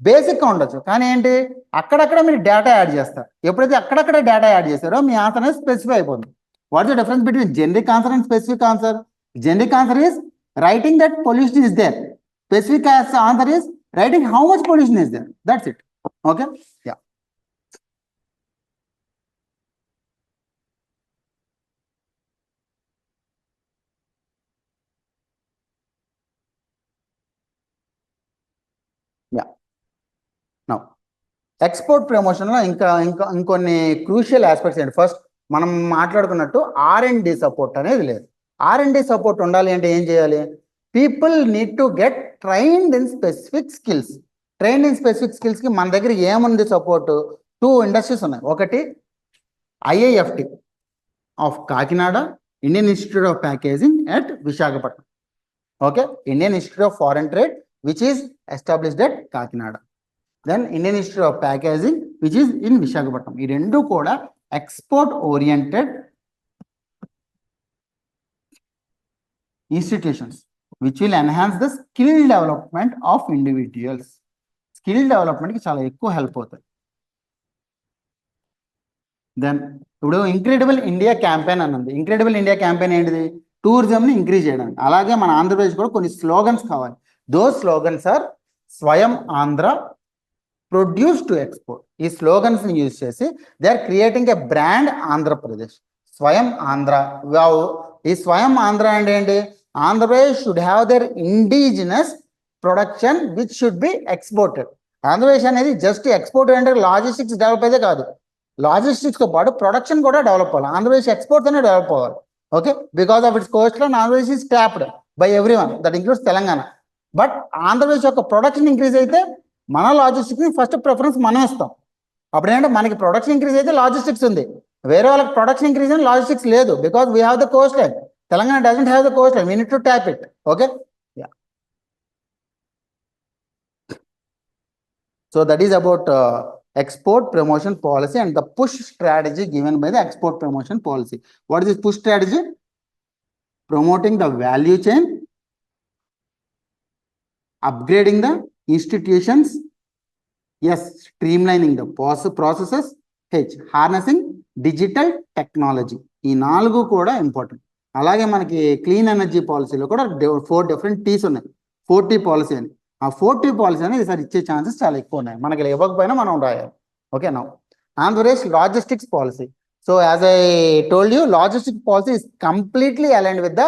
Speaker 1: బేసిక్గా ఉండొచ్చు, కానీ ఏంటి అక్కడక్కడ మీరు డేటా యాడ్ చేస్తారు. ఎప్పుడైతే అక్కడక్కడ డేటా యాడ్ చేస్తారో మీ ఆన్సర్ అనేది స్పెసిఫై అయిపోతుంది. What's the difference between generic answer and specific answer? Generic answer is writing that pollution is there. Specific answer is writing how much pollution is there. That's it. Okay? Yeah. Yeah. Now, export promotion లో ఇంకొన్ని క్రూషియల్ ఆస్పెక్ట్స్ ఏంటి? ఫస్ట్ మనం మాట్లాడుకున్నట్టు R&D సపోర్ట్ అనేది లేదు. R&D సపోర్ట్ ఉండాలి అంటే ఏం చేయాలి? People need to get trained in specific skills. Trained in specific స్కిల్స్కి మన దగ్గర ఏముంది సపోర్ట్? 2 ఇండస్ట్రీస్ ఉన్నాయి. ఒకటి IIFT of Kakinada, Indian institute of packaging at Visakhapatnam. Okay, Indian institute of foreign trade which is established at Kakinada. Then Indian institute of packaging which is in Visakhapatnam. ఈ రెండు కూడా export oriented institutions which will enhance the skill development of individuals. Skill development ki chala ekku help అవుతుంది. Then ఇప్పుడు ఇంక్రెడిబుల్ ఇండియా క్యాంపెయిన్ అని ఉంది. ఇంక్రెడిబుల్ ఇండియా క్యాంపెయిన్ ఏంటిది? టూరిజంని ఇంక్రీజ్ చేయడానికి. అలాగే మన ఆంధ్రప్రదేశ్ కూడా కొన్ని స్లోగన్స్ కావాలి. Those slogans are Swayam Andhra, produce to export. ఈ స్లోగన్స్ ని యూజ్ చేసి they are creating a brand Andhra Pradesh. Swayam Andhra. ఈ స్వయం ఆంధ్ర అంటే ఏంటి? Andhra Pradesh should have their indigenous production which should be exported. Andhra Pradesh అనేది జస్ట్ ఎక్స్పోర్ట్ అంటే లాజిస్టిక్స్ డెవలప్ అయితే కాదు, లాజిస్టిక్స్ తో పాటు ప్రొడక్షన్ కూడా డెవలప్ అవ్వాలి. ఆంధ్రప్రదేశ్ ఎక్స్పోర్ట్స్ అనే డెవలప్ అవ్వాలి. Okay, because of its coastline Andhra Pradesh is tapped by everyone, that includes Telangana. But Andhra Pradesh యొక్క ప్రొడక్షన్ ఇంక్రీజ్ అయితే మన లాజిస్టిక్స్ ని ఫస్ట్ ప్రిఫరెన్స్ మనం ఇస్తాం. అప్పుడు ఏంటంటే మనకి ప్రొడక్షన్ ఇంక్రీజ్ అయితే లాజిస్టిక్స్ ఉంది, వేరే వాళ్ళకి ప్రొడక్షన్ ఇంక్రీజ్ అయిన లాజిస్టిక్స్ లేదు, because we have the Coast line. Telangana doesn't have the Coast line, we need to tap it. Okay, so that is about export promotion policy and the push strategy given by the export promotion policy. What is this push strategy? Promoting the value chain, upgrading the institutions, yes, streamlining the processes, H, harnessing digital technology. ఈ 4 కూడా ఇంపార్టెంట్. అలాగే మనకి క్లీన్ ఎనర్జీ పాలసీలో కూడా 4 డిఫరెంట్ టీస్ ఉన్నాయి. 4T పాలసీ అని. ఆ 4T పాలసీ అనేది ఈసారి ఇచ్చే ఛాన్సెస్ చాలా ఎక్కువ ఉన్నాయి, మనకి ఇవ్వకపోయినా మనం రాయాలి. Okay, now Andhra Pradesh logistics policy. So as I told you, logistics policy is completely aligned with the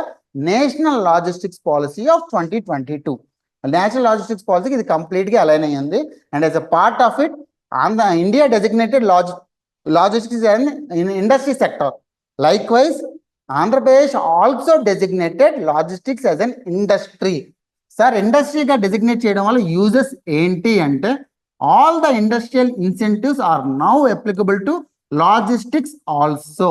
Speaker 1: national logistics policy of 2022. National logistics పాలసీకి ఇది కంప్లీట్ గా అలైన్ అయ్యింది. And as a part of it, India designated logistics in industry sector. Likewise, Andhra Pradesh also designated logistics as an industry. Sir, ఇండస్ట్రీగా డెసిగ్నేట్ చేయడం వల్ల యూజెస్ ఏంటి అంటే, all the industrial incentives are now applicable to logistics also.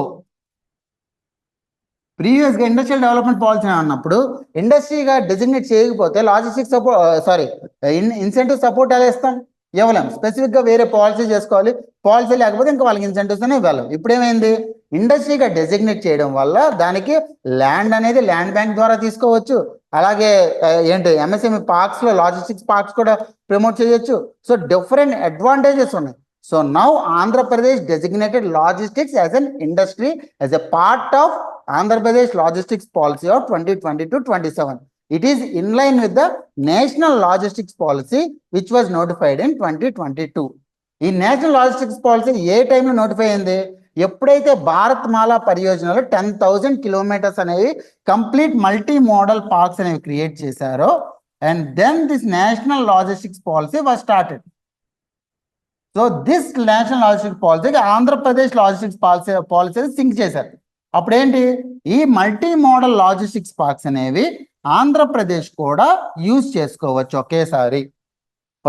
Speaker 1: ప్రీవియస్గా ఇండస్ట్రియల్ డెవలప్మెంట్ పాలసీ అన్నప్పుడు ఇండస్ట్రీగా డెసిగ్నేట్ చేయకపోతే లాజిస్టిక్స్ ఇన్సెంటివ్ సపోర్ట్ ఎలా ఇస్తాం? ఇవ్వలేం. స్పెసిఫిక్గా వేరే పాలసీ చేసుకోవాలి, పాలసీ లేకపోతే ఇంకా వాళ్ళకి ఇన్సెంటివ్స్ అనేవి ఇవ్వలేం. ఇప్పుడు ఏమైంది, ఇండస్ట్రీగా డెసిగ్నేట్ చేయడం వల్ల దానికి ల్యాండ్ అనేది ల్యాండ్ బ్యాంక్ ద్వారా తీసుకోవచ్చు. అలాగే ఏంటి ఎంఎస్ఎంఈ పార్క్స్ లో లాజిస్టిక్స్ పార్క్స్ కూడా ప్రమోట్ చేయొచ్చు. సో డిఫరెంట్ అడ్వాంటేజెస్ ఉన్నాయి. So now Andhra Pradesh designated logistics as an industry as a part of Andhra Pradesh logistics policy of 2022-27. It is in line with the national logistics policy which was notified in 2022. ఈ నేషనల్ లాజిస్టిక్స్ పాలసీ ఏ టైంలో నోటిఫై అయింది? ఎప్పుడైతే భారత్ మాలా పరియోజనలో 10,000 కిలోమీటర్స్ అనేవి కంప్లీట్ మల్టీ మోడల్ పార్క్స్ అనేవి క్రియేట్ చేశారో, and then this national logistics policy was started. So this national logistics పాలసీకి ఆంధ్రప్రదేశ్ లాజిస్టిక్స్ పాలసీ సింక్ చేశారు. అప్పుడేంటి, ఈ మల్టీ మోడల్ లాజిస్టిక్స్ పార్క్స్ అనేవి ఆంధ్రప్రదేశ్ కూడా యూజ్ చేసుకోవచ్చు ఒకేసారి.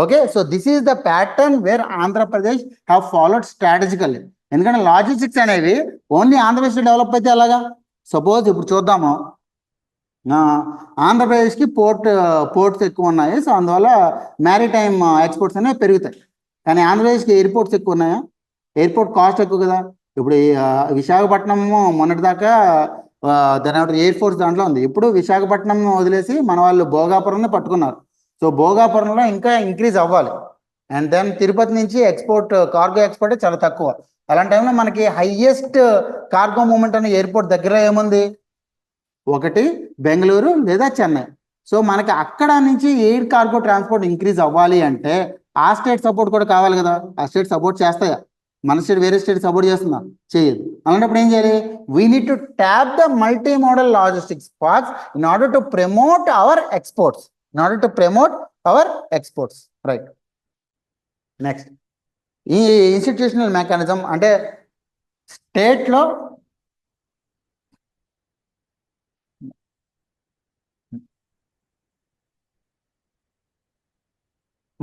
Speaker 1: Okay, so this is the pattern where Andhra Pradesh have followed strategically. ఎందుకంటే లాజిస్టిక్స్ అనేవి ఓన్లీ ఆంధ్రప్రదేశ్ డెవలప్ అయితే ఎలాగా? సపోజ్ ఇప్పుడు చూద్దాము, ఆంధ్రప్రదేశ్కి పోర్ట్స్ ఎక్కువ ఉన్నాయి, సో అందువల్ల మ్యారిటైమ్ ఎక్స్పోర్ట్స్ అనేవి పెరుగుతాయి. కానీ ఆంధ్రప్రదేశ్కి ఎయిర్పోర్ట్స్ ఎక్కువ ఉన్నాయా? ఎయిర్పోర్ట్ కాస్ట్ ఎక్కువ కదా. ఇప్పుడు విశాఖపట్నం మొన్నటిదాకా దాని ఎయిర్ ఫోర్స్ దాంట్లో ఉంది. ఇప్పుడు విశాఖపట్నం వదిలేసి మన వాళ్ళు భోగాపురంని పట్టుకున్నారు. సో భోగాపురంలో ఇంకా ఇంక్రీజ్ అవ్వాలి. అండ్ దెన్ తిరుపతి నుంచి కార్గో ఎక్స్పోర్ట్ చాలా తక్కువ. అలాంటి టైంలో మనకి హైయెస్ట్ కార్గో మూవ్మెంట్ అనే ఎయిర్పోర్ట్ దగ్గర ఏముంది? ఒకటి బెంగళూరు లేదా చెన్నై. సో మనకి అక్కడ నుంచి ఎయిర్ కార్గో ట్రాన్స్పోర్ట్ ఇంక్రీజ్ అవ్వాలి అంటే ఆ స్టేట్ సపోర్ట్ కూడా కావాలి కదా. ఆ స్టేట్ సపోర్ట్ చేస్తాయా? మన స్టేట్ వేరే స్టేట్ సపోర్ట్ చేస్తుందా? చేయదు. అలాంటప్పుడు ఏం చేయాలి? We need to tap the multi model logistics parks in order to promote our exports. Right. Next, ఈ ఇన్స్టిట్యూషనల్ మెకానిజం అంటే స్టేట్లో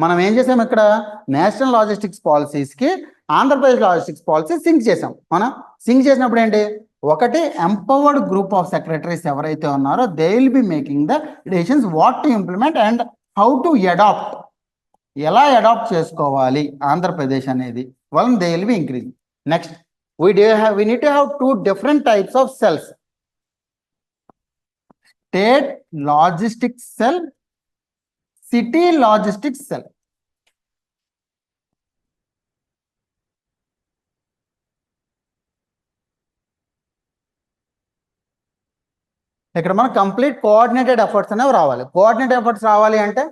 Speaker 1: మనం ఏం చేసాం, ఇక్కడ నేషనల్ లాజిస్టిక్స్ పాలసీస్కి ఆంధ్రప్రదేశ్ లాజిస్టిక్స్ పాలసీ సింక్ చేసాం. అవునా? సింక్ చేసినప్పుడు ఏంటి, ఒకటి ఎంపవర్డ్ గ్రూప్ ఆఫ్ సెక్రటరీస్ ఎవరైతే ఉన్నారో they will be making the decisions what to implement and how to adapt. ఎలా అడాప్ట్ చేసుకోవాలి ఆంధ్రప్రదేశ్ అనేది వాళ్ళని they will be increase. Next, we need to have 2 different types of cells: state logistics cell, city logistics cell. ఇక్కడ మనకు కంప్లీట్ కోఆర్డినేటెడ్ ఎఫర్ట్స్ అనేవి రావాలి. కోఆర్డినేటెడ్ ఎఫర్ట్స్ రావాలి అంటే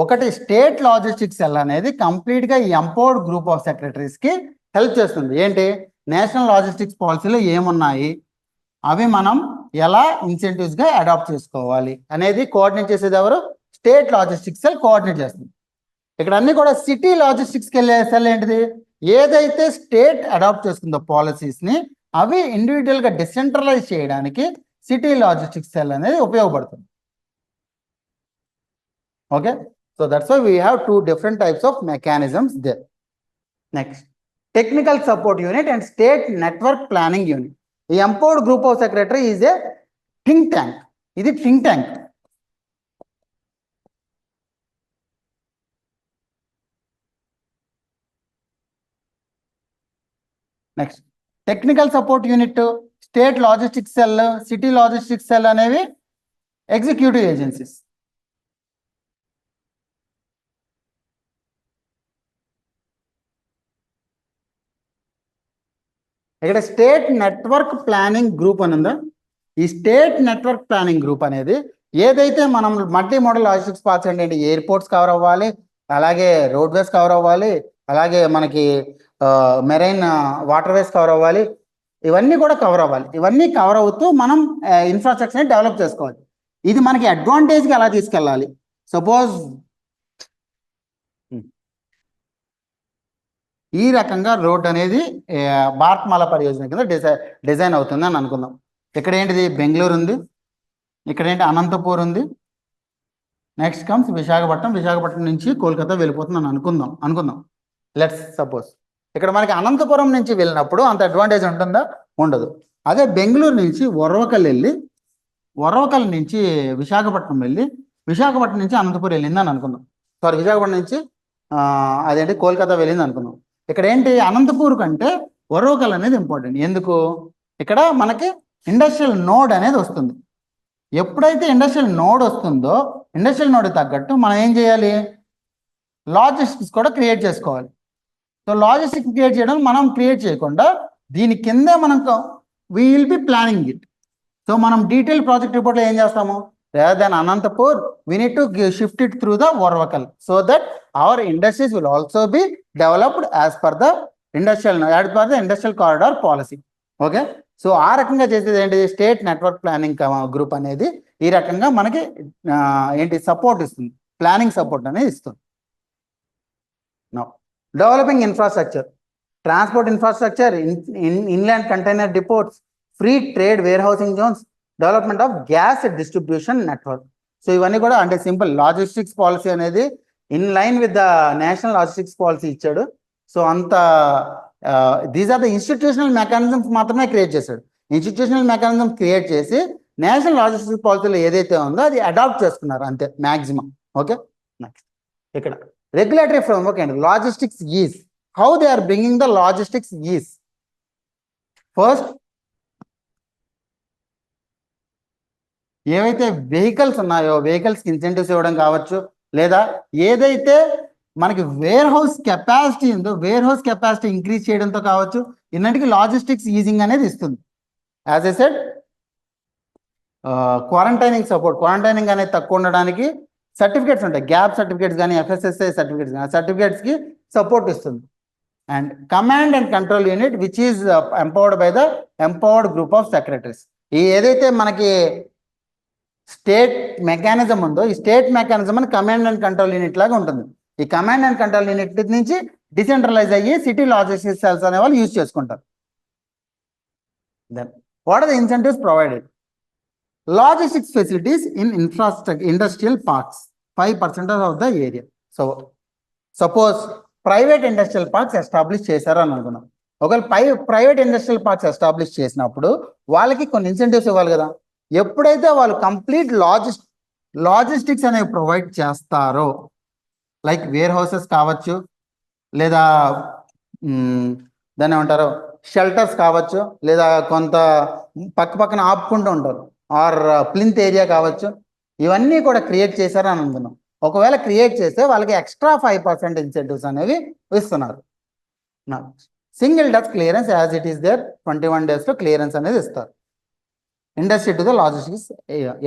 Speaker 1: ఒకటి స్టేట్ లాజిస్టిక్స్ సెల్ అనేది కంప్లీట్గా ఈ ఎంపవర్డ్ గ్రూప్ ఆఫ్ సెక్రటరీస్కి హెల్ప్ చేస్తుంది. ఏంటి, నేషనల్ లాజిస్టిక్స్ పాలసీలో ఏమున్నాయి, అవి మనం ఎలా ఇన్సెంటివ్స్గా అడాప్ట్ చేసుకోవాలి అనేది కోఆర్డినేట్ చేసేది ఎవరు, స్టేట్ లాజిస్టిక్స్ సెల్ కోఆర్డినేట్ చేస్తుంది. ఇక్కడ అన్ని కూడా సిటీ లాజిస్టిక్స్కి వెళ్ళే సెల్ ఏంటిది, ఏదైతే స్టేట్ అడాప్ట్ చేసుకుందో పాలసీస్ని అవి ఇండివిజువల్గా డిసెంట్రలైజ్ చేయడానికి సిటీ లాజిస్టిక్స్ సెల్ అనేది ఉపయోగపడుతుంది. Okay, so that's why we have two different types of mechanisms there. Next, technical support unit and state network planning unit. The empowered group of secretary is a think tank. Is it think tank? Next, technical support unit, state logistics cell, city logistics cell అనేవి executive agencies. ఇక్కడ స్టేట్ నెట్వర్క్ ప్లానింగ్ గ్రూప్ అని ఉందా, ఈ స్టేట్ నెట్వర్క్ ప్లానింగ్ గ్రూప్ అనేది ఏదైతే మనం మల్టీ మోడల్ లాజిస్టిక్స్ పార్క్స్ అంటే ఎయిర్పోర్ట్స్ కవర్ అవ్వాలి, అలాగే రోడ్వేస్ కవర్ అవ్వాలి, అలాగే మనకి మెరైన్ వాటర్వేస్ కవర్ అవ్వాలి, ఇవన్నీ కూడా కవర్ అవ్వాలి. ఇవన్నీ కవర్ అవుతూ మనం ఇన్ఫ్రాస్ట్రక్చర్ని డెవలప్ చేసుకోవాలి. ఇది మనకి అడ్వాంటేజ్కి ఎలా తీసుకెళ్ళాలి, సపోజ్ ఈ రకంగా రోడ్ అనేది భారత్మాల పరియోజన కింద డిజైన్ అవుతుంది అని అనుకుందాం. ఇక్కడ ఏంటిది, బెంగళూరు ఉంది, ఇక్కడ ఏంటి అనంతపూర్ ఉంది, నెక్స్ట్ కమ్స్ విశాఖపట్నం, విశాఖపట్నం నుంచి కోల్కతా వెళ్ళిపోతుంది అని అనుకుందాం. లెట్స్ సపోజ్ ఇక్కడ మనకి అనంతపురం నుంచి వెళ్ళినప్పుడు అంత అడ్వాంటేజ్ ఉంటుందా, ఉండదు. అదే బెంగళూరు నుంచి వరవకల్ వెళ్ళి, వరవకల్ నుంచి విశాఖపట్నం వెళ్ళి, విశాఖపట్నం నుంచి అనంతపురం వెళ్ళింది అని అనుకుందాం. సారీ, విశాఖపట్నం నుంచి అదేంటి కోల్కతా వెళ్ళింది అనుకుందాం. ఇక్కడ ఏంటి, అనంతపూర్ కంటే వరవకల్ అనేది ఇంపార్టెంట్. ఎందుకు, ఇక్కడ మనకి ఇండస్ట్రియల్ నోడ్ అనేది వస్తుంది. ఎప్పుడైతే ఇండస్ట్రియల్ నోడ్ వస్తుందో ఇండస్ట్రియల్ నోడ్ తగ్గట్టు మనం ఏం చేయాలి, లాజిస్టిక్స్ కూడా క్రియేట్ చేసుకోవాలి. సో లాజిస్టిక్స్ క్రియేట్ చేయడం మనం క్రియేట్ చేయకుండా దీని కిందే మనం we will be planning it. So మనం డీటెయిల్ ప్రాజెక్ట్ రిపోర్ట్లో ఏం చేస్తాము, rather than Anantapur, we need to shift it through the Varvakal so that our industries will also be developed as per the industrial corridor policy. Okay, so ఆ రకంగా చేసేది ఏంటి, స్టేట్ నెట్వర్క్ ప్లానింగ్ గ్రూప్ అనేది ఈ రకంగా మనకి ఏంటి సపోర్ట్ ఇస్తుంది, ప్లానింగ్ సపోర్ట్ అనేది ఇస్తుంది. Now developing infrastructure, transport infrastructure, inland container depots, free trade warehousing zones, development of gas distribution network. So ఇవన్నీ కూడా అంటే సింపుల్ లాజిస్టిక్స్ పాలసీ అనేది in line with the national logistics policy ఇచ్చాడు. సో అంత these are the institutional mechanisms మాత్రమే క్రియేట్ చేశాడు. ఇన్స్టిట్యూషనల్ మెకానిజం క్రియేట్ చేసి నేషనల్ లాజిస్టిక్స్ పాలసీలో ఏదైతే ఉందో అది అడాప్ట్ చేసుకున్నారు అంతే మ్యాక్సిమం. ఓకే, నెక్స్ట్ ఇక్కడ regulatory framework and logistics is, how they are bringing the logistics is. First, ఏవైతే వెహికల్స్ ఉన్నాయో వెహికల్స్కి ఇన్సెంటివ్స్ ఇవ్వడం కావచ్చు, లేదా ఏదైతే మనకి వేర్ హౌస్ కెపాసిటీ ఉందో వేర్ హౌస్ కెపాసిటీ ఇంక్రీజ్ చేయడంతో కావచ్చు, ఇన్నింటికి లాజిస్టిక్స్ ఈజింగ్ అనేది ఇస్తుంది. యాజ్ ఎ సెడ్, క్వారంటైనింగ్ సపోర్ట్, క్వారంటైనింగ్ అనేది తక్కువ ఉండడానికి సర్టిఫికేట్స్ ఉంటాయి, గ్యాప్ సర్టిఫికేట్స్ కానీ FSSAI సర్టిఫికేట్స్ కానీ, సర్టిఫికేట్స్కి సపోర్ట్ ఇస్తుంది. And command and control unit which is empowered by the empowered group of secretaries. ఈ ఏదైతే మనకి స్టేట్ మెకానిజం ఉందో ఈ స్టేట్ మెకానిజం అని కమాండ్ అండ్ కంట్రోల్ యూనిట్ లాగా ఉంటుంది. ఈ కమాండ్ అండ్ కంట్రోల్ యూనిట్ నుంచి డిసెంట్రలైజ్ అయ్యి సిటీ లాజిస్టిక్స్ సెల్స్ అనే వాళ్ళు యూజ్ చేసుకుంటారు. Then what are the incentives provided, logistics facilities in industrial parks 5% of the area. So suppose private industrial parks establish చేశారు అని అనుకున్నాం. ఒకవేళ ప్రైవేట్ ఇండస్ట్రియల్ పార్క్స్ ఎస్టాబ్లిష్ చేసినప్పుడు వాళ్ళకి కొన్ని ఇన్సెంటివ్స్ ఇవ్వాలి కదా. ఎప్పుడైతే వాళ్ళు కంప్లీట్ లాజిస్టిక్స్ అనేవి ప్రొవైడ్ చేస్తారో, లైక్ వేర్ హౌసెస్ కావచ్చు, లేదా దాన్ని ఏమంటారు షెల్టర్స్ కావచ్చు, లేదా కొంత పక్కన ఆపుకుంటూ ఉంటారు, ఆర్ ప్లింత్ ఏరియా కావచ్చు, ఇవన్నీ కూడా క్రియేట్ చేశారని అనుకున్నాం. ఒకవేళ క్రియేట్ చేస్తే వాళ్ళకి ఎక్స్ట్రా 5% ఇన్సెంటివ్స్ అనేవి ఇస్తున్నారు. Single touch clearance as it is there 21 days clearance అనేది ఇస్తారు. Industry to the logistics.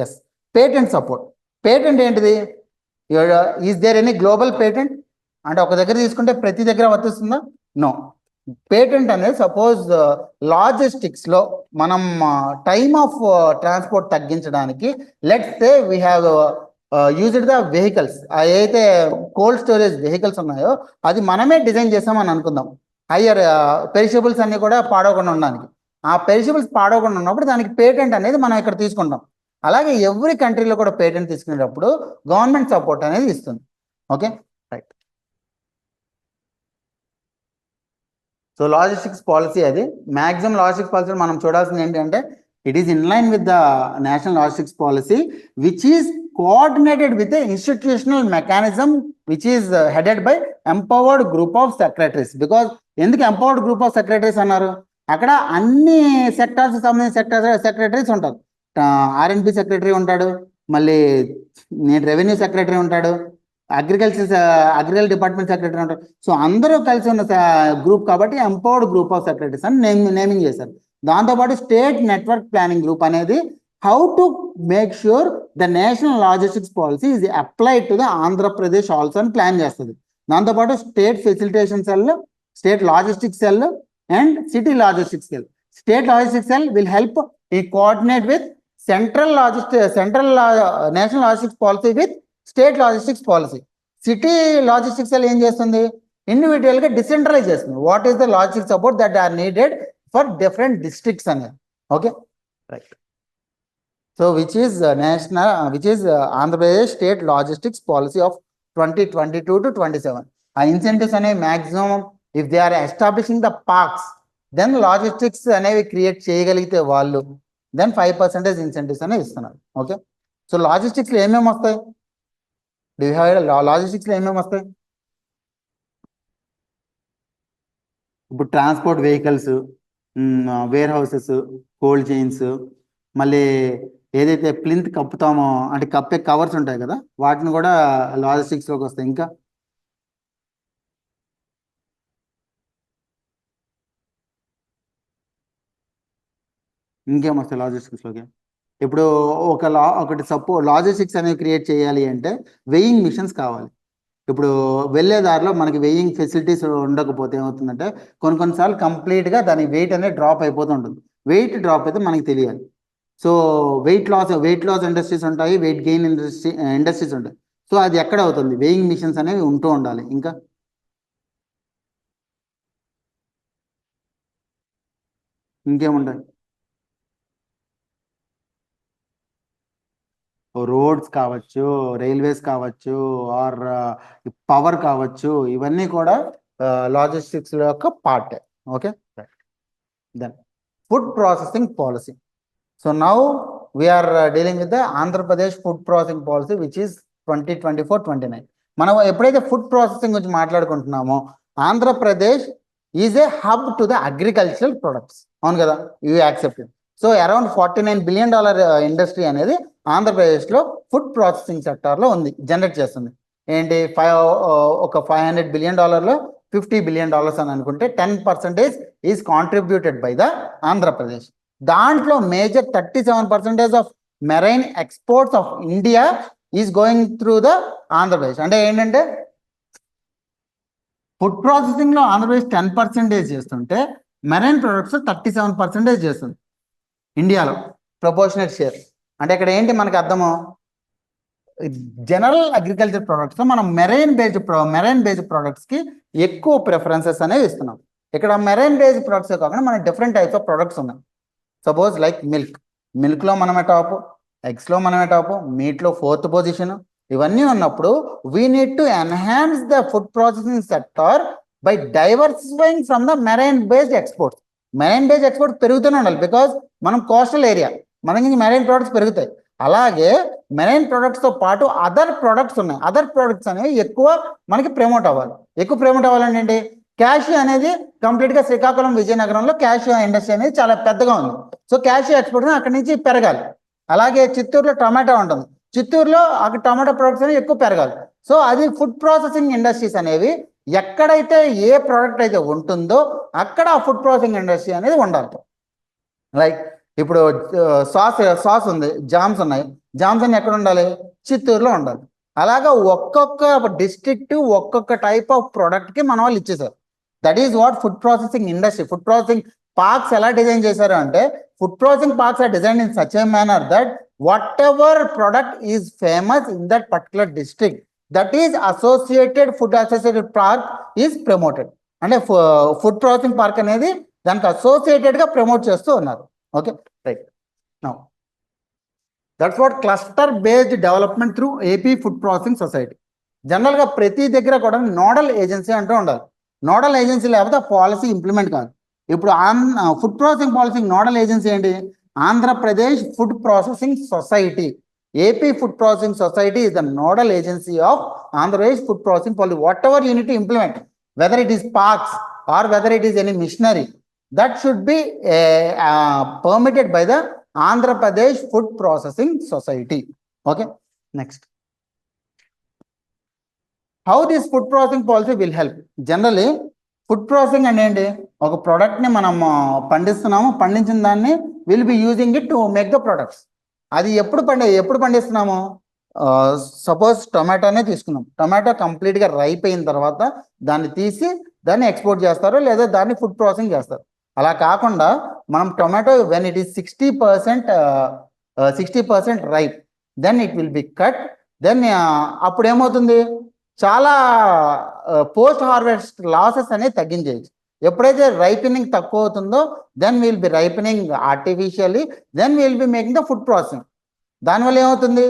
Speaker 1: Yes. Patent support. Patent ఏంటిది? Is there any global patent అంటే ఒక దగ్గర తీసుకుంటే ప్రతి దగ్గర వర్తిస్తుందా? నో. పేటెంట్ అనేది సపోజ్ లాజిస్టిక్స్ లో మనం టైమ్ ఆఫ్ ట్రాన్స్పోర్ట్ తగ్గించడానికి let's say we have used the vehicles, ఏదైతే కోల్డ్ స్టోరేజ్ వెహికల్స్ ఉన్నాయో అది మనమే డిజైన్ చేసామని అనుకుందాం. హయ్యర్ పెరిషబుల్స్ అన్ని కూడా పాడవకుండా ఉండడానికి. ఆ పెరిషబుల్స్ పాడవకుండా ఉన్నప్పుడు దానికి పేటెంట్ అనేది మనం ఇక్కడ తీసుకుంటాం. అలాగే ఎవ్రీ కంట్రీలో కూడా పేటెంట్ తీసుకునేటప్పుడు గవర్నమెంట్ సపోర్ట్ అనేది ఇస్తుంది. Okay, right. So logistics policy అది మ్యాక్సిమం లాజిస్టిక్స్ పాలసీ మనం చూడాల్సింది ఏంటంటే it is in line with the national logistics policy which is coordinated with the institutional mechanism which is headed by empowered group of secretaries. Because ఎందుకు ఎంపవర్డ్ గ్రూప్ ఆఫ్ సెక్రటరీస్ అన్నారు? అక్కడ అన్ని సెక్టార్స్ సంబంధించిన సెక్రటరీస్ ఉంటారు. R&B సెక్రటరీ ఉంటాడు, మళ్ళీ రెవెన్యూ సెక్రటరీ ఉంటాడు, అగ్రికల్చర్ డిపార్ట్మెంట్ సెక్రటరీ ఉంటారు. సో అందరూ కలిసి ఉన్న గ్రూప్ కాబట్టి ఎంపవర్డ్ గ్రూప్ ఆఫ్ సెక్రటరీస్ అని నేమింగ్ చేశారు. దాంతోపాటు స్టేట్ నెట్వర్క్ ప్లానింగ్ గ్రూప్ అనేది how to make sure the national logistics policy is applied to the Andhra Pradesh also అని ప్లాన్ చేస్తుంది. దాంతోపాటు state facilitation cell, state logistics cell and city logistics cell. State logistics cell will help ఈ coordinate with national logistics policy with state logistics policy. City logistics cell ఏం చేస్తుంది? ఇండివిజువల్ గా డిసెంట్రలైజ్ చేస్తుంది. What is the logistic support that are needed for different districts అనేది. Okay, right. So which is Andhra Pradesh state logistics policy of 2022 to 27. ఆ ఇన్సెంటివ్స్ అనేవి maximum if they are establishing the parks then logistics అనేవి క్రియేట్ చేయగలిగితే వాళ్ళు దెన్ 5% ఇన్సెంటివ్స్ అనేవి ఇస్తున్నారు. ఓకే, సో లాజిస్టిక్స్లో ఏమేమి వస్తాయి? లాజిస్టిక్స్లో ఏమేమి వస్తాయి? ఇప్పుడు transport vehicles, warehouses, cold chains, మళ్ళీ ఏదైతే ప్లింత్ కప్పుతామో అంటే కప్పే కవర్స్ ఉంటాయి కదా, వాటిని కూడా లాజిస్టిక్స్లోకి వస్తాయి. ఇంకా ఇంకేం వస్తాయి లాజిస్టిక్స్లోకి? ఇప్పుడు ఒకటి లాజిస్టిక్స్ అనేవి క్రియేట్ చేయాలి అంటే వెయింగ్ మిషన్స్ కావాలి. ఇప్పుడు వెళ్ళే దారిలో మనకి వెయింగ్ ఫెసిలిటీస్ ఉండకపోతే ఏమవుతుందంటే కొన్నిసార్లు కంప్లీట్గా దాని వెయిట్ అనేది డ్రాప్ అయిపోతుంటుంది. వెయిట్ డ్రాప్ అయితే మనకి తెలియాలి. సో వెయిట్ లాస్ ఇండస్ట్రీస్ ఉంటాయి, వెయిట్ గెయిన్ ఇండస్ట్రీస్ ఉంటాయి. సో అది ఎక్కడ అవుతుంది? వెయింగ్ మిషన్స్ అనేవి ఉంటూ ఉండాలి. ఇంకా ఇంకేముంటాయి? రోడ్స్ కావచ్చు, రైల్వేస్ కావచ్చు, ఆర్ పవర్ కావచ్చు, ఇవన్నీ కూడా లాజిస్టిక్స్ యొక్క part. Okay, then food processing policy. So now we are dealing with the Andhra Pradesh food processing policy which is 2024-29. మనం ఎప్పుడైతే ఫుడ్ ప్రాసెసింగ్ గురించి మాట్లాడుకుంటున్నామో Andhra Pradesh is a hub to the agricultural products. అవును కదా, you accepted. So around $49 billion industry అనేది ఆంధ్రప్రదేశ్లో ఫుడ్ ప్రాసెసింగ్ సెక్టార్లో ఉంది, జనరేట్ చేస్తుంది. ఏంటి ఒక $500 billion $50 billion అని అనుకుంటే 10% is contributed by the Andhra Pradesh. దాంట్లో major 37% of marine exports of India is going through the Andhra Pradesh. అంటే ఏంటంటే ఫుడ్ ప్రాసెసింగ్లో ఆంధ్రప్రదేశ్ 10% చేస్తుంటే మెరైన్ ప్రొడక్ట్స్ 37% చేస్తుంది ఇండియాలో ప్రపోర్షనల్ షేర్. అంటే ఇక్కడ ఏంటి మనకి అర్థము? జనరల్ అగ్రికల్చర్ ప్రొడక్ట్స్ మనం మెరైన్ బేస్డ్ ప్రొడక్ట్స్కి ఎక్కువ ప్రిఫరెన్సెస్ అనేవి ఇస్తున్నాం. ఇక్కడ మెరైన్ బేస్డ్ ప్రొడక్ట్స్ కాకుండా మనకి డిఫరెంట్ టైప్స్ ఆఫ్ ప్రొడక్ట్స్ ఉన్నాయి. సపోజ్ లైక్ మిల్క్లో మనమే టాప్, ఎగ్స్లో మనమే టాప్, మీట్లో 4th పొజిషన్. ఇవన్నీ ఉన్నప్పుడు we need to enhance the food processing sector by diversifying from the marine based exports. Marine based exports పెరుగుతూనే ఉండాలి, బికాజ్ మనం కోస్టల్ ఏరియా, మనకి మెరైన్ ప్రొడక్ట్స్ పెరుగుతాయి. అలాగే మెరైన్ ప్రొడక్ట్స్తో పాటు అదర్ ప్రొడక్ట్స్ ఉన్నాయి. అదర్ ప్రొడక్ట్స్ అనేవి ఎక్కువ మనకి ప్రమోట్ అవ్వాలి. ఎక్కువ ప్రమోట్ అవ్వాలంటే ఏంటి? క్యాష్యూ అనేది కంప్లీట్గా శ్రీకాకుళం, విజయనగరంలో క్యాష్యూ ఇండస్ట్రీ అనేది చాలా పెద్దగా ఉంది. సో క్యాష్యూ ఎక్స్పోర్ట్ అక్కడి నుంచి పెరగాలి. అలాగే చిత్తూరులో టమాటా ఉంటుంది, చిత్తూరులో అక్కడ టమాటా ప్రొడక్ట్స్ అనేవి ఎక్కువ పెరగాలి. సో అది ఫుడ్ ప్రాసెసింగ్ ఇండస్ట్రీస్ అనేవి ఎక్కడైతే ఏ ప్రోడక్ట్ అయితే ఉంటుందో అక్కడ ఆ ఫుడ్ ప్రాసెసింగ్ ఇండస్ట్రీ అనేది ఉండాలి. లైక్ ఇప్పుడు సాస్ ఉంది, జామ్స్ ఉన్నాయి, జామ్స్ అన్ని ఎక్కడ ఉండాలి? చిత్తూరులో ఉండాలి. అలాగా ఒక్కొక్క డిస్ట్రిక్ట్ ఒక్కొక్క టైప్ ఆఫ్ ప్రోడక్ట్ కి మన వాళ్ళు ఇచ్చేసారు. That is what food processing industry. Food processing parks ఎలా డిజైన్ చేశారు అంటే, food processing parks are design in such a manner that whatever product is famous in that particular district, that is associated food associated park is promoted. అంటే ఫుడ్ ప్రాసెసింగ్ పార్క్ అనేది దానికి అసోసియేటెడ్ గా ప్రమోట్ చేస్తూ ఉన్నారు. Okay, right. Now that's what cluster based development through AP food processing society. General గా ప్రతి దగ్గర కూడా నోడల్ ఏజెన్సీ అంటూ ఉండాలి. నోడల్ ఏజెన్సీ లేకపోతే పాలసీ ఇంప్లిమెంట్ కాదు. ఇప్పుడు food processing policy nodal agency ఏంటి? Andhra Pradesh food processing society. AP food processing society is the nodal agency of Andhra Pradesh food processing policy. Whatever you need to implement, whether it is parks or whether it is any machinery, that should be permitted by the Andhra Pradesh food processing society. Okay, next. How this food processing policy will help? Generally, food processing అంటే ఏంటి? ఒక ప్రోడక్ట్ని మనం పండిస్తున్నాము, పండించిన దాన్ని will be using it to make the products. అది ఎప్పుడు పండిస్తున్నాము? సపోజ్ టొమాటోనే తీసుకున్నాం. టొమాటో కంప్లీట్గా రైప్ అయిన తర్వాత దాన్ని తీసి దాన్ని ఎక్స్పోర్ట్ చేస్తారు, లేదా దాన్ని ఫుడ్ ప్రాసెసింగ్ చేస్తారు. అలా కాకుండా మనం tomato when it is 60% ripe, then it will be cut. Then అప్పుడు ఏమవుతుంది? చాలా పోస్ట్ హార్వెస్ట్ లాసెస్ అనేది తగ్గించేయచ్చు. ఎప్పుడైతే రైపెనింగ్ తక్కువ అవుతుందో then will be ripening artificially, then will be making the food processing. దానివల్ల ఏమవుతుంది?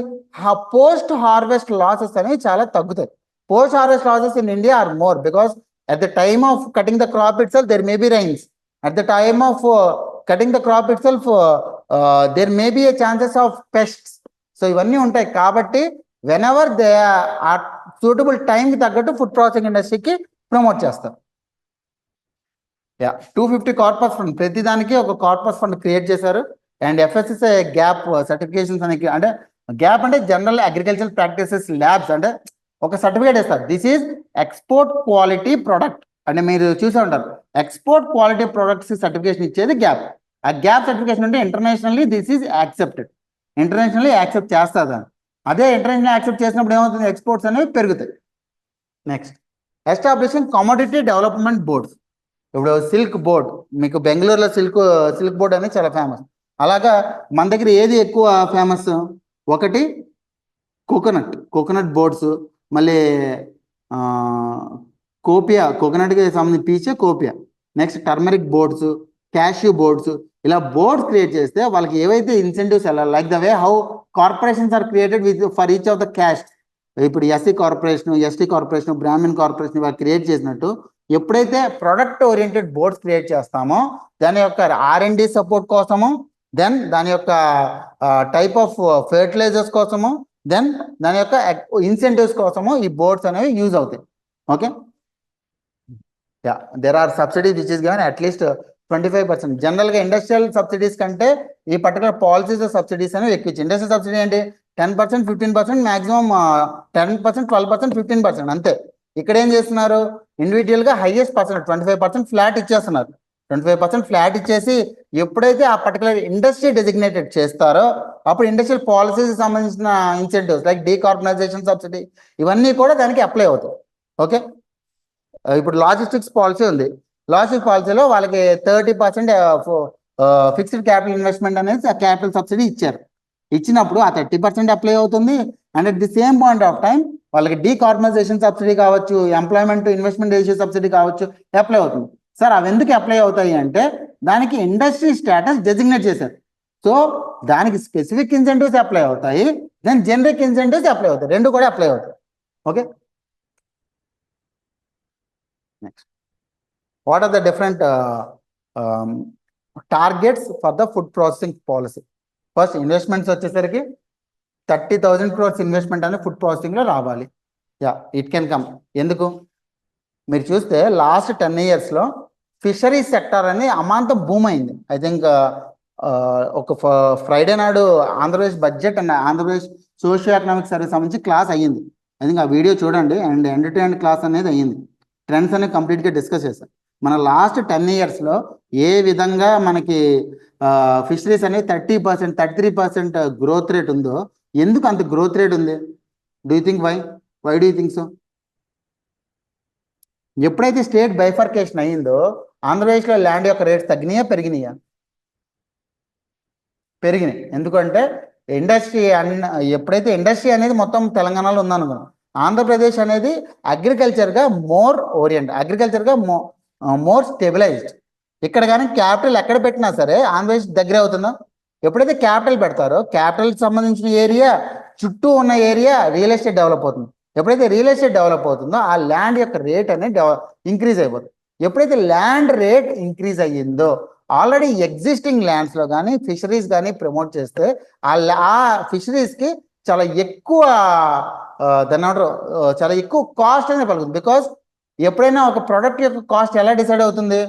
Speaker 1: ఆ పోస్ట్ హార్వెస్ట్ లాసెస్ అనేవి చాలా తగ్గుతాయి. Post harvest losses in India are more because at the time of cutting the crop itself there may be rains. At the time of cutting the crop itself there may be a chances of pests. So ఇవన్నీ ఉంటాయి కాబట్టి whenever they are suitable time కి తగ్గట్టు ఫుడ్ ప్రాసెసింగ్ ఇండస్ట్రీకి ప్రమోట్ చేస్తారు. 250 కార్పస్ ఫండ్, ప్రతి దానికి ఒక కార్పస్ ఫండ్ క్రియేట్ చేశారు. అండ్ FSSAI గ్యాప్ సర్టిఫికేషన్స్ అనేది, అంటే గ్యాప్ అంటే జనరల్ అగ్రికల్చర్ ప్రాక్టీసెస్ ల్యాబ్స్, అంటే ఒక సర్టిఫికేట్ ఇస్తారు. This is export quality product అంటే మీరు చూసే ఉంటారు. ఎక్స్పోర్ట్ క్వాలిటీ ప్రొడక్ట్స్ సర్టిఫికేషన్ ఇచ్చేది గ్యాప్. ఆ గ్యాప్ సర్టిఫికేషన్ అంటే internationally this is accepted, internationally accept చేస్తారు దాన్ని. అదే ఇంటర్నేషనల్ యాక్సెప్ట్ చేసినప్పుడు ఏమవుతుంది? ఎక్స్పోర్ట్స్ అనేవి పెరుగుతాయి. Next, establishing commodity development boards. ఇప్పుడు సిల్క్ బోర్డ్, మీకు బెంగళూరులో సిల్క్ బోర్డ్ అనేది చాలా ఫేమస్. అలాగా మన దగ్గర ఏది ఎక్కువ ఫేమస్? ఒకటి కోకోనట్ బోర్డ్స్, మళ్ళీ కోపియా, కోకోనట్కి సంబంధించి పీచే కోపియా. Next turmeric boards, cashew boards. ఇలా బోర్డ్స్ క్రియేట్ చేస్తే వాళ్ళకి ఏవైతే ఇన్సెంటివ్స్, ఎలా like the way how corporations are created with for each of the caste. ఇప్పుడు SC corporation, ST corporation, Brahmin corporation వాళ్ళు క్రియేట్ చేసినట్టు ఎప్పుడైతే ప్రొడక్ట్ ఓరియంటెడ్ బోర్డ్స్ క్రియేట్ చేస్తామో దాని యొక్క R&D సపోర్ట్ కోసము, దెన్ దాని యొక్క టైప్ ఆఫ్ ఫెర్టిలైజర్స్ కోసము, దెన్ దాని యొక్క ఇన్సెంటివ్స్ కోసము ఈ బోర్డ్స్ అనేవి యూజ్ అవుతాయి. Okay, there are subsidies which is given at least 25%. జనరల్గా ఇండస్ట్రియల్ సబ్సిడీస్ కంటే ఈ పర్టికులర్ పాలసీస్ సబ్సిడీస్ అనేవి ఎక్కువ. ఇండస్ట్రియల్ సబ్సిడీ ఏంటి? 10%, 15%, మాక్సిమం 10%, 12%, 15% అంతే. ఇక్కడ ఏం చేస్తున్నారు? ఇండివిజువల్గా హైయెస్ట్ పర్సెంట్ 25% ఫ్లాట్ ఇచ్చేస్తున్నారు. 25% ఫ్లాట్ ఇచ్చేసి ఎప్పుడైతే ఆ పర్టికులర్ ఇండస్ట్రీ డెసిగ్నేటెడ్ చేస్తారో అప్పుడు ఇండస్ట్రియల్ పాలసీస్ సంబంధించిన ఇన్సెంటివ్స్ లైక్ డీకార్బనైజేషన్ సబ్సిడీ ఇవన్నీ కూడా దానికి అప్లై అవుతాయి. ఓకే, ఇప్పుడు లాజిస్టిక్స్ పాలసీ ఉంది. లాజిస్టిక్స్ పాలసీలో వాళ్ళకి 30% ఫిక్స్డ్ క్యాపిటల్ ఇన్వెస్ట్మెంట్ అనేది క్యాపిటల్ సబ్సిడీ ఇచ్చారు. ఇచ్చినప్పుడు ఆ 30% అప్లై అవుతుంది. And at the same point of time వాళ్ళకి డీకార్బనైజేషన్ సబ్సిడీ కావచ్చు, ఎంప్లాయ్మెంట్ ఇన్వెస్ట్మెంట్ రేషియో సబ్సిడీ కావచ్చు, అప్లై అవుతుంది. సార్ అవి ఎందుకు అప్లై అవుతాయి అంటే దానికి ఇండస్ట్రీ స్టేటస్ డెసిగ్నేట్ చేశారు. సో దానికి స్పెసిఫిక్ ఇన్సెంటివ్స్ అప్లై అవుతాయి, దెన్ జనరిక్ ఇన్సెంటివ్స్ అప్లై అవుతాయి, రెండు కూడా అప్లై అవుతాయి. Okay, next, what are the different targets for the food processing policy? First investments వచ్చేసరికి 30,000 crores ఇన్వెస్ట్మెంట్ అనేది ఫుడ్ ప్రాసెసింగ్లో రావాలి. It can come. ఎందుకు? మీరు చూస్తే లాస్ట్ 10 yearsలో ఫిషరీస్ సెక్టర్ అని అమాంతం బూమ్ అయింది. ఐ థింక్ ఒక ఫ్రైడే నాడు Andhra Pradesh budget and Andhra Pradesh socio economic service సంబంధించి క్లాస్ అయ్యింది. ఐ థింక్ ఆ వీడియో చూడండి. And end to end class అనేది అయ్యింది. ట్రెండ్స్ అనేవి కంప్లీట్గా డిస్కస్ చేశారు. మన లాస్ట్ 10 yearsలో ఏ విధంగా మనకి ఫిషరీస్ అనేది 30%, 33% గ్రోత్ రేట్ ఉందో, ఎందుకు అంత గ్రోత్ రేట్ ఉంది? Do you think why do you think so? ఎప్పుడైతే స్టేట్ బైఫర్కేషన్ అయ్యిందో ఆంధ్రప్రదేశ్లో ల్యాండ్ యొక్క రేట్స్ తగ్గినాయా పెరిగినాయా? పెరిగినాయి. ఎందుకంటే ఎప్పుడైతే ఇండస్ట్రీ అనేది మొత్తం తెలంగాణలో ఉందనుకో, ఆంధ్రప్రదేశ్ అనేది అగ్రికల్చర్గా మోర్ స్టెబిలైజ్డ్. ఇక్కడ కానీ క్యాపిటల్ ఎక్కడ పెట్టినా సరే ఆంధ్రప్రదేశ్ దగ్గర అవుతుందా? ఎప్పుడైతే క్యాపిటల్ పెడతారో క్యాపిటల్కి సంబంధించిన ఏరియా చుట్టూ ఉన్న ఏరియా రియల్ ఎస్టేట్ డెవలప్ అవుతుంది. ఎప్పుడైతే రియల్ ఎస్టేట్ డెవలప్ అవుతుందో ఆ ల్యాండ్ యొక్క రేట్ అనేది ఇంక్రీజ్ అయిపోతుంది. ఎప్పుడైతే ల్యాండ్ రేట్ ఇంక్రీజ్ అయ్యిందో ఆల్రెడీ ఎగ్జిస్టింగ్ ల్యాండ్స్లో కానీ ఫిషరీస్ కానీ ప్రమోట్ చేస్తే ఆ ఫిషరీస్కి చాలా ఎక్కువ చాలా ఎక్కువ కాస్ట్ అనేది పలుకుతుంది. బికాస్ ఎప్పుడైనా ఒక ప్రోడక్ట్ యొక్క కాస్ట్ ఎలా డిసైడ్ అవుతుంది?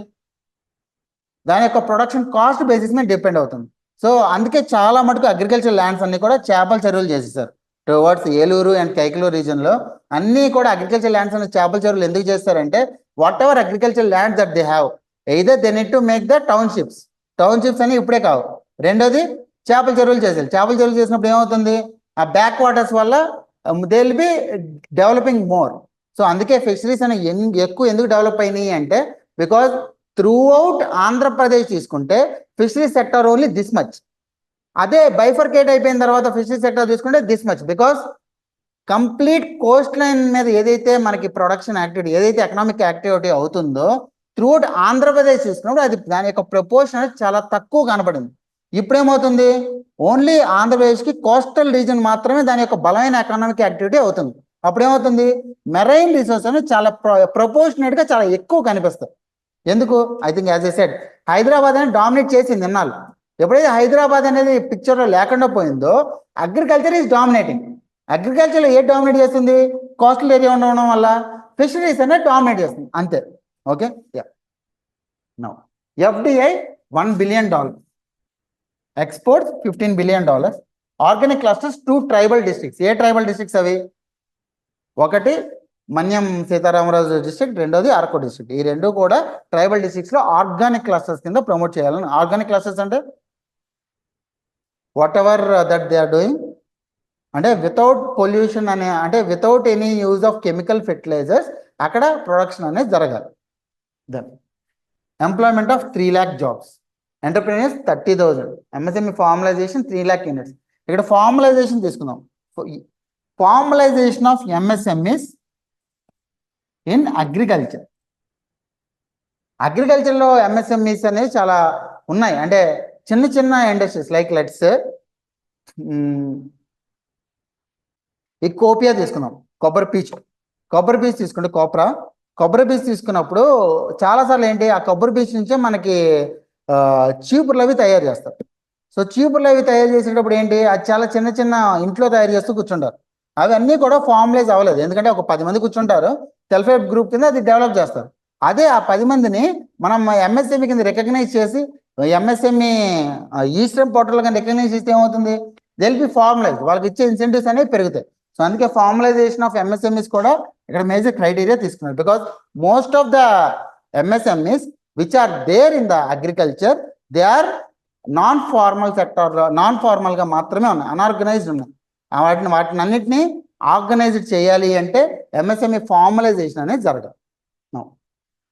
Speaker 1: దాని యొక్క ప్రొడక్షన్ కాస్ట్ బేసిస్ మీద డిపెండ్ అవుతుంది. సో అందుకే చాలా మటుకు అగ్రికల్చర్ ల్యాండ్స్ అన్ని కూడా చేపల చెరువులు చేసేసారు. టువర్డ్స్ ఏలూరు అండ్ కైకలూరు రీజన్లో అన్నీ కూడా అగ్రికల్చర్ ల్యాండ్స్ అనే చేపల చెరువులు ఎందుకు చేస్తారంటే, what ever agriculture lands that they have, either they need to make the townships అని ఇప్పుడే కావు. రెండోది చేపల చెరువులు చేసేది. చేపల చెరువులు చేసినప్పుడు ఏమవుతుంది? ఆ బ్యాక్ వాటర్స్ వల్ల they will B developing more. So అందుకే ఫిషరీస్ అని ఎందుకు డెవలప్ అయినాయి అంటే, బికాజ్ త్రూ అవుట్ ఆంధ్రప్రదేశ్ తీసుకుంటే fisheries sector only this much. అదే బైఫర్కేట్ అయిపోయిన తర్వాత ఫిషరీస్ సెక్టర్ తీసుకుంటే this much. Because complete Coast line మీద ఏదైతే మనకి ప్రొడక్షన్ యాక్టివిటీ, ఏదైతే ఎకనామిక్ యాక్టివిటీ అవుతుందో త్రూ అవుట్ ఆంధ్రప్రదేశ్ తీసుకున్నప్పుడు అది దాని యొక్క ప్రపోర్షన్ అనేది చాలా తక్కువ కనపడింది. ఇప్పుడేమవుతుంది? ఓన్లీ ఆంధ్రప్రదేశ్కి కోస్టల్ రీజన్ మాత్రమే దాని యొక్క బలమైన ఎకనామిక్ యాక్టివిటీ అవుతుంది. అప్పుడేమవుతుంది? మెరైన్ రిసోర్స్ అనేది చాలా ప్రపోర్షనేట్గా చాలా ఎక్కువ కనిపిస్తాయి. ఎందుకు? I think as I said, Hyderabad అనేది డామినేట్ చేసింది ఇన్నాళ్ళు. ఎప్పుడైతే హైదరాబాద్ అనేది పిక్చర్లో లేకుండా పోయిందో అగ్రికల్చర్ ఈజ్ డామినేటింగ్. అగ్రికల్చర్లో ఏ డామినేట్ చేస్తుంది? కోస్టల్ ఏరియా ఉండడం వల్ల ఫిషరీస్ అనేది డామినేట్ చేస్తుంది, అంతే. Okay, now FDI $1 billion, exports $15 billion, organic clusters 2 tribal districts. ఏ ట్రైబల్ డిస్ట్రిక్ట్స్ అవి? ఒకటి మన్యం సీతారామరాజు డిస్ట్రిక్ట్, రెండోది అరకు డిస్ట్రిక్ట్. ఈ రెండు కూడా ట్రైబల్ డిస్ట్రిక్ట్స్లో ఆర్గానిక్ క్లస్టర్స్ కింద ప్రమోట్ చేయాలని. ఆర్గానిక్ క్లస్టర్స్ అంటే whatever that they are doing అంటే వితౌట్ పొల్యూషన్ అంటే without any use of chemical fertilisers అక్కడ ప్రొడక్షన్ అనేది జరగాలి. Then employment of 3 lakh jobs, entrepreneurs 30,000, MSME formalisation 3 lakh units. ఇక్కడ ఫార్మలైజేషన్ తీసుకుందాం. Formalisation of MSMEs in agriculture. అగ్రికల్చర్లో MSMEs అనేవి చాలా ఉన్నాయి. అంటే చిన్న చిన్న ఇండస్ట్రీస్ లైక్ లెట్స్ ఈ కోపియా తీసుకుందాం, కొబ్బరి పీచ్ తీసుకుంటే కొబ్బరి పీచ్ తీసుకున్నప్పుడు చాలాసార్లు ఏంటి, ఆ కొబ్బరి పీచ్ నుంచే మనకి చీపుర్లు అవి తయారు చేస్తారు. సో చీపుర్లు అవి తయారు చేసేటప్పుడు ఏంటి, అది చాలా చిన్న చిన్న ఇంట్లో తయారు చేస్తూ కూర్చుంటారు. అవన్నీ కూడా ఫార్మలైజ్ అవ్వలేదు. ఎందుకంటే ఒక 10 మంది కూర్చుంటారు, సెల్ఫ్ హెల్ప్ గ్రూప్ కింద అది డెవలప్ చేస్తారు. అదే ఆ 10 మందిని మనం MSME కింద రికగ్నైజ్ చేసి MSME ఈస్టర్న్ పోర్టల్ కింద రికగ్నైజ్ చేస్తే ఏమవుతుంది? దే విల్ బి ఫార్మలైజ్, వాళ్ళకి ఇచ్చే ఇన్సెంటివ్స్ అనేవి పెరుగుతాయి. సో అందుకే ఫార్మలైజేషన్ ఆఫ్ MSMEs కూడా ఇక్కడ మేజర్ క్రైటీరియా తీసుకున్నారు. Because most of the MSMEs which are there in the agriculture they are non ఫార్మల్గా మాత్రమే ఉన్నాయి, అన్ఆర్గనైజ్డ్ ఉన్నాయి. వాటిని అన్నిటినీ ఆర్గనైజ్డ్ చేయాలి అంటే MSME ఫార్మలైజేషన్ అనేది జరగాలి.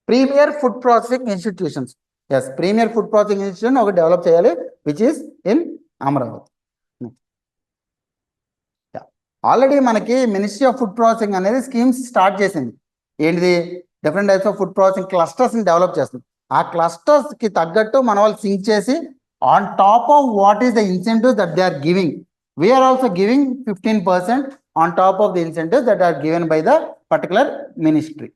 Speaker 1: Premier food processing institutions, premier food processing institution ఒకటి డెవలప్ చేయాలి which is in Amaravati. Already మనకి మినిస్ట్రీ ఆఫ్ ఫుడ్ ప్రాసెసింగ్ అనేది స్కీమ్స్ స్టార్ట్ చేసింది. ఏంటిది? Different types of food processing క్లస్టర్స్ని డెవలప్ చేస్తుంది. ఆ క్లస్టర్స్కి తగ్గట్టు మన వాళ్ళు సింక్ చేసి on top of what is the incentive that they are giving, we are also giving 15% on top of the incentive that are given by the particular ministry.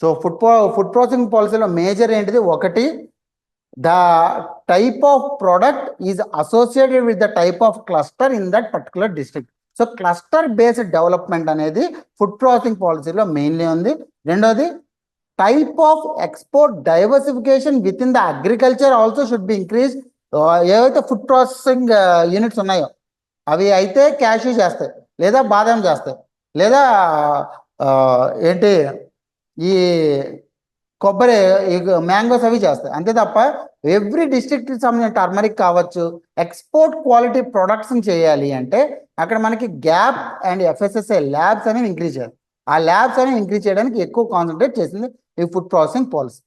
Speaker 1: So food processing పాలసీలో మేజర్ ఏంటిది? ఒకటి, the type of product is associated with the type of cluster in that particular district. So cluster based development అనేది ఫుడ్ ప్రాసెసింగ్ పాలసీలో మెయిన్లీ ఉంది. రెండోది, type of export diversification with in the agriculture also should be increase. ఏవైతే ఫుడ్ ప్రాసెసింగ్ యూనిట్స్ ఉన్నాయో అవి అయితే క్యాష్యూ చేస్తాయి లేదా బాదాం చేస్తాయి. లేదా ఏంటి ఈ కొబ్బరి మ్యాంగోస్ అవి చేస్తాయి. అంతే తప్ప ఎవ్రీ డిస్ట్రిక్ట్ సంబంధించిన టర్మరిక్ కావచ్చు, ఎక్స్పోర్ట్ క్వాలిటీ ప్రొడక్ట్స్ చేయాలి అంటే అక్కడ మనకి గ్యాప్ అండ్ ఎఫ్ఎస్ఎస్ఐ ల్యాబ్స్ అనేవి ఇంక్రీజ్ చేయాలి. ఆ ల్యాబ్స్ అనేవి ఇంక్రీజ్ చేయడానికి ఎక్కువ కాన్సన్ట్రేట్ చేసింది ఈ food processing policy.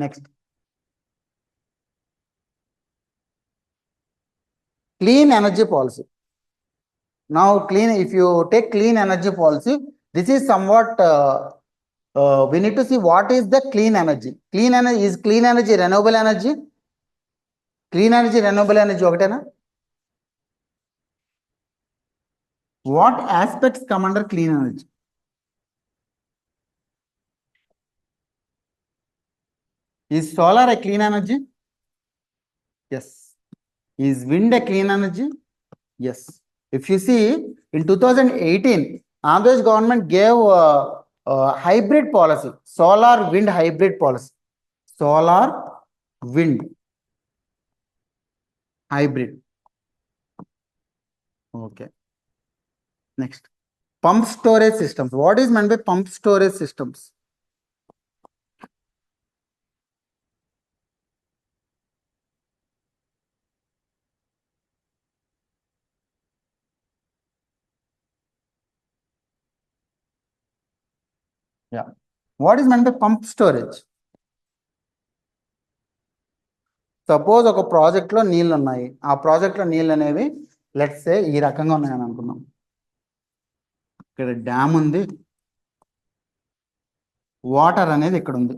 Speaker 1: Next, clean energy policy. Now, if you take clean energy policy, this is somewhat we need to see what is the clean energy. Clean energy is renewable energy. Clean energy, renewable energy ఒకటేనా? What aspects come under clean energy? Is solar a clean energy? Yes. Is wind a clean energy? Yes. If you see, in 2018, Andhra Pradesh government gave hybrid policy, solar wind hybrid policy. Solar wind hybrid. Okay. Next, pump storage systems. What is meant by pump storage systems? Yeah. What is meant by pump storage? Suppose ఒక ప్రాజెక్ట్లో నీళ్ళు ఉన్నాయి. ఆ ప్రాజెక్ట్లో నీళ్ళు అనేవి లెట్స్ సే ఈ రకంగా ఉన్నాయని అనుకున్నాం. ఇక్కడ డ్యామ్ ఉంది, వాటర్ అనేది ఇక్కడ ఉంది.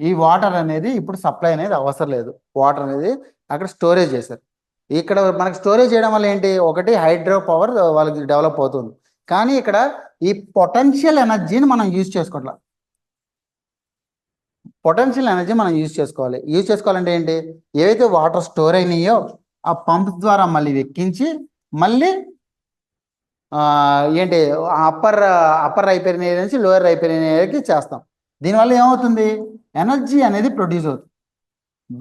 Speaker 1: ఈ వాటర్ అనేది ఇప్పుడు సప్లై అనేది అవసరం లేదు. వాటర్ అనేది అక్కడ స్టోరేజ్ చేశారు. ఇక్కడ మనకి స్టోరేజ్ చేయడం వల్ల ఏంటి, ఒకటి హైడ్రో పవర్ వాళ్ళకి డెవలప్ అవుతుంది. కానీ ఇక్కడ ఈ పొటెన్షియల్ ఎనర్జీని మనం యూజ్ చేసుకోవట్లా. పొటెన్షియల్ ఎనర్జీ మనం యూజ్ చేసుకోవాలి. యూజ్ చేసుకోవాలంటే ఏంటి, ఏవైతే వాటర్ స్టోర్ అయినాయో ఆ పంప్ ద్వారా మళ్ళీ ఎక్కించి మళ్ళీ ఏంటి అప్పర్ రైపేరియన్ ఏరియా నుంచి లోయర్ రైపేరియన్ ఏరియాకి చేస్తాం. దీనివల్ల ఏమవుతుంది, ఎనర్జీ అనేది ప్రొడ్యూస్ అవుతుంది.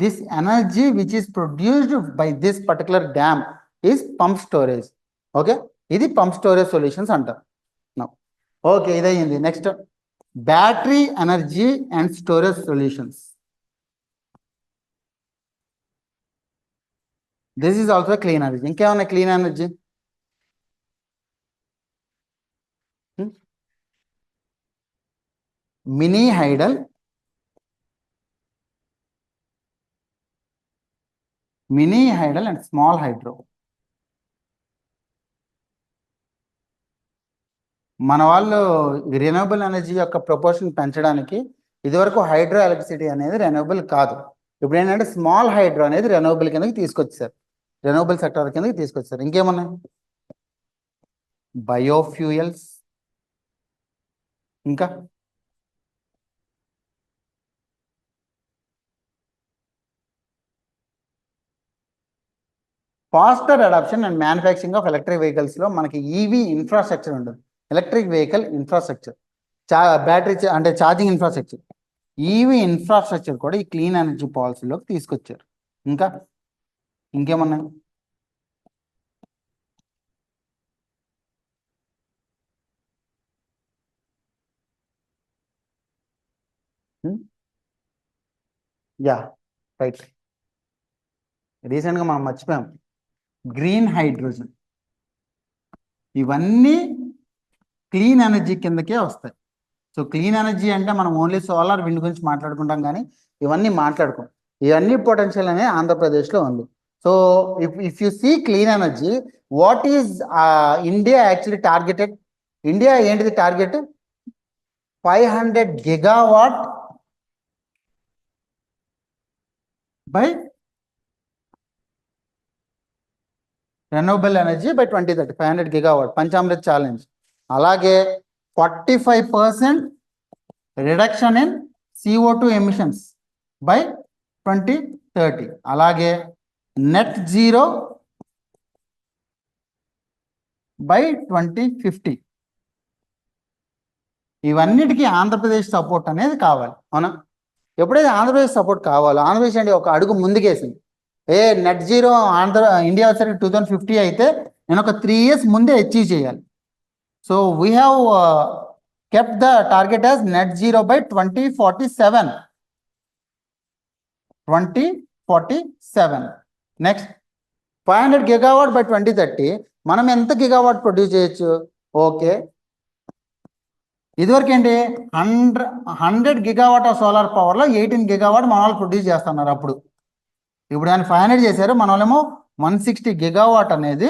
Speaker 1: This energy which is produced by this particular dam is pump storage. Okay, ఇది పంప్ స్టోరేజ్ సొల్యూషన్స్ అంటారు. ఓకే, ఇదయ్యింది. Next, battery energy and storage solutions. This is also clean energy. ఇంకేమన్నా clean energy? Mini hydel, and small hydro. మన వాళ్ళు రెన్యూవబుల్ ఎనర్జీ యొక్క ప్రపోర్షన్ పెంచడానికి ఇదివరకు హైడ్రో ఎలక్ట్రిసిటీ అనేది రెన్యూవబుల్ కాదు. ఇప్పుడు ఏంటంటే స్మాల్ హైడ్రో అనేది రెన్యూవబుల్ కిందకి తీసుకొచ్చారు, రెన్యూవబుల్ సెక్టర్ కిందకి తీసుకొచ్చారు. ఇంకేమున్నాయి, బయోఫ్యూయల్స్, ఇంకా faster adoption and manufacturing of electric వెహికల్స్లో మనకి ఈవీ ఇన్ఫ్రాస్ట్రక్చర్ ఉంటుంది. ఎలక్ట్రిక్ వెహికల్ ఇన్ఫ్రాస్ట్రక్చర్, బ్యాటరీ అంటే ఛార్జింగ్ ఇన్ఫ్రాస్ట్రక్చర్, ఈవీ ఇన్ఫ్రాస్ట్రక్చర్ కూడా ఈ క్లీన్ ఎనర్జీ పాలసీలోకి తీసుకొచ్చారు. ఇంకా ఇంకేమన్నా? Yeah, right. రీసెంట్గా మనం మర్చిపోయాం, గ్రీన్ హైడ్రోజన్. ఇవన్నీ క్లీన్ ఎనర్జీ కిందకే వస్తాయి. సో క్లీన్ ఎనర్జీ అంటే మనం ఓన్లీ సోలార్ విండ్ గురించి మాట్లాడుకుంటాం, కానీ ఇవన్నీ మాట్లాడుకోం. ఇవన్నీ పొటెన్షియల్ అనేది ఆంధ్రప్రదేశ్లో ఉంది. So if you see clean energy, what is India actually targeted? India ఏంటిది target? 500 gigawatt by renewable energy by 2030. 500 gigawatt Panchamrit challenge. అలాగే 45% reduction in CO2 emissions by 2030. అలాగే నెట్ జీరో బై 2050. ఇవన్నిటికీ ఆంధ్రప్రదేశ్ సపోర్ట్ అనేది కావాలి, అవునా? ఎప్పుడైతే ఆంధ్రప్రదేశ్ సపోర్ట్ కావాలో, ఆంధ్రప్రదేశ్ అంటే ఒక అడుగు ముందుకేసింది. నెట్ జీరో ఇండియా వచ్చేసరికి 2050 అయితే నేను ఒక 3 years ముందే అచీవ్ చేయాలి. So we have kept the target as net zero by 2047. 2047. Next, 500 gigawatt by 2030. మనం ఎంత గిగావాట్ ప్రొడ్యూస్ చేయొచ్చు? ఓకే, ఇదివరకు ఏంటి 100 గిగావాట్ ఆఫ్ సోలార్ పవర్లో 18 గిగావాట్ మన వాళ్ళు ప్రొడ్యూస్ చేస్తున్నారు. అప్పుడు ఇప్పుడు దాన్ని 500 చేశారు. మన వాళ్ళేమో 160 గిగావాట్ అనేది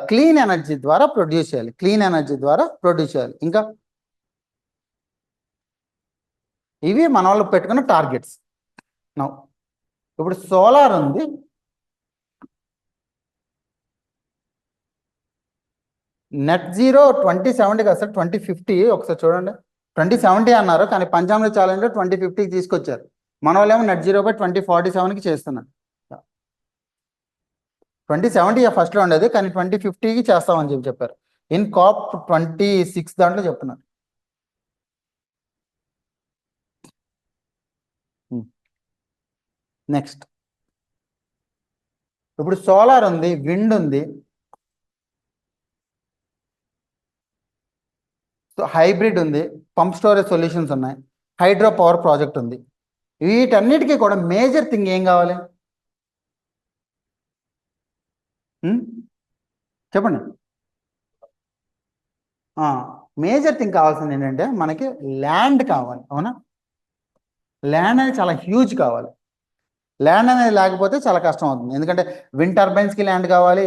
Speaker 1: క్లీన్ ఎనర్జీ ద్వారా ప్రొడ్యూస్ చేయాలి. క్లీన్ ఎనర్జీ ద్వారా ప్రొడ్యూస్ చేయాలి. ఇంకా ఇవి మన వాళ్ళు పెట్టుకున్న టార్గెట్స్. ఇప్పుడు సోలార్ ఉంది, నెట్ జీరో 2070 కదా సార్, 2050. ఒకసారి చూడండి, 2070 అన్నారు, కానీ పంచామృత ఛాలెంజ్లో 2050కి తీసుకొచ్చారు. మన వాళ్ళేమో నెట్ జీరో బై 2047కి చేస్తున్నారు. 2070 ఫస్ట్లో ఉండేది, కానీ 2050కి చేస్తామని చెప్పారు. ఇన్ COP 26 దాంట్లో చెప్తున్నారు. నెక్స్ట్, ఇప్పుడు సోలార్ ఉంది, విండ్ ఉంది, హైబ్రిడ్ ఉంది, పంప్ స్టోరేజ్ సొల్యూషన్స్ ఉన్నాయి, హైడ్రో పవర్ ప్రాజెక్ట్ ఉంది. వీటన్నిటికీ కూడా మేజర్ థింగ్ ఏం కావాలి చెప్పండి. మేజర్ థింగ్ కావాల్సింది ఏంటంటే మనకి ల్యాండ్ కావాలి. అవునా, ల్యాండ్ అనేది చాలా హ్యూజ్ కావాలి. ల్యాండ్ అనేది లేకపోతే చాలా కష్టం అవుతుంది. ఎందుకంటే విండ్ టర్బైన్స్కి ల్యాండ్ కావాలి,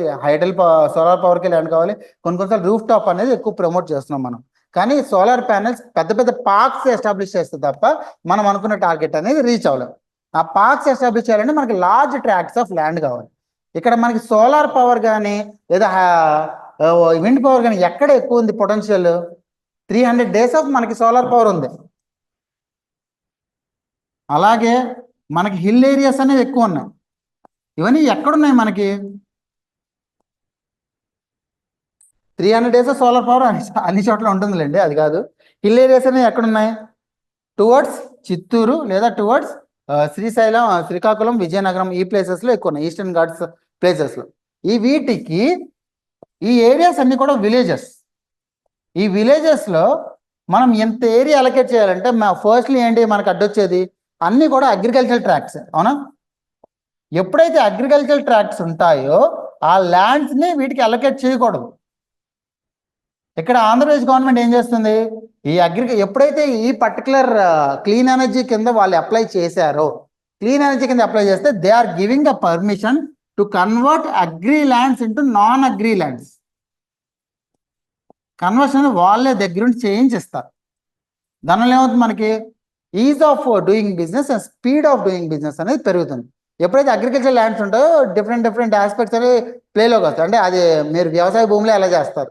Speaker 1: సోలార్ పవర్కి ల్యాండ్ కావాలి. కొన్నిసార్లు రూఫ్ టాప్ అనేది ఎక్కువ ప్రమోట్ చేస్తున్నాం మనం. కానీ సోలార్ ప్యానెల్స్ పెద్ద పెద్ద పార్క్స్ ఎస్టాబ్లిష్ చేస్తే తప్ప మనం అనుకున్న టార్గెట్ అనేది రీచ్ అవ్వలేం. ఆ పార్క్స్ ఎస్టాబ్లిష్ చేయాలంటే మనకి లార్జ్ ట్రాక్ట్స్ ఆఫ్ ల్యాండ్ కావాలి. ఇక్కడ మనకి సోలార్ పవర్ కానీ లేదా విండ్ పవర్ కానీ ఎక్కడ ఎక్కువ ఉంది పొటెన్షియల్? 300 days ఆఫ్ మనకి సోలార్ పవర్ ఉంది. అలాగే మనకి హిల్ ఏరియాస్ అనేవి ఎక్కువ ఉన్నాయి. ఇవన్నీ ఎక్కడున్నాయి మనకి? 300 days ఆఫ్ సోలార్ పవర్ అన్ని చోట్ల ఉంటుందిలేండి, అది కాదు. హిల్ ఏరియాస్ అనేవి ఎక్కడున్నాయి? టువర్డ్స్ చిత్తూరు లేదా టువర్డ్స్ శ్రీశైలం, శ్రీకాకుళం, విజయనగరం, ఈ ప్లేసెస్లో ఎక్కువ ఉన్నాయి, ఈస్టర్న్ ఘాట్స్ ప్లేసెస్లో. వీటికి ఈ ఏరియాస్ అన్ని కూడా విలేజెస్. ఈ విలేజెస్లో మనం ఎంత ఏరియా అలొకేట్ చేయాలంటే ఫస్ట్లీ ఏంటి మనకు అడ్డొచ్చేది అన్నీ కూడా అగ్రికల్చర్ ట్రాక్ట్స్. అవునా, ఎప్పుడైతే అగ్రికల్చర్ ట్రాక్ట్స్ ఉంటాయో ఆ ల్యాండ్స్ని వీటికి అలొకేట్ చేయకూడదు. ఇక్కడ ఆంధ్రప్రదేశ్ గవర్నమెంట్ ఏం చేస్తుంది, ఎప్పుడైతే ఈ పర్టికులర్ క్లీన్ ఎనర్జీ కింద వాళ్ళు అప్లై చేశారో, క్లీన్ ఎనర్జీ కింద అప్లై చేస్తే they are giving the permission to convert agri lands into non agri lands. Conversion వాళ్ళే దగ్గర నుంచి చేయించిస్తారు. దానివల్ల ఏమవుతుంది, మనకి ease of doing business and speed of doing business అనేది పెరుగుతుంది. ఎప్పుడైతే అగ్రికల్చర్ ల్యాండ్స్ ఉంటాయో డిఫరెంట్ ఆస్పెక్ట్స్ అనేవి ప్లేలోకి వస్తాయి. అంటే అది మీరు వ్యవసాయ భూమిలో ఎలా చేస్తారు,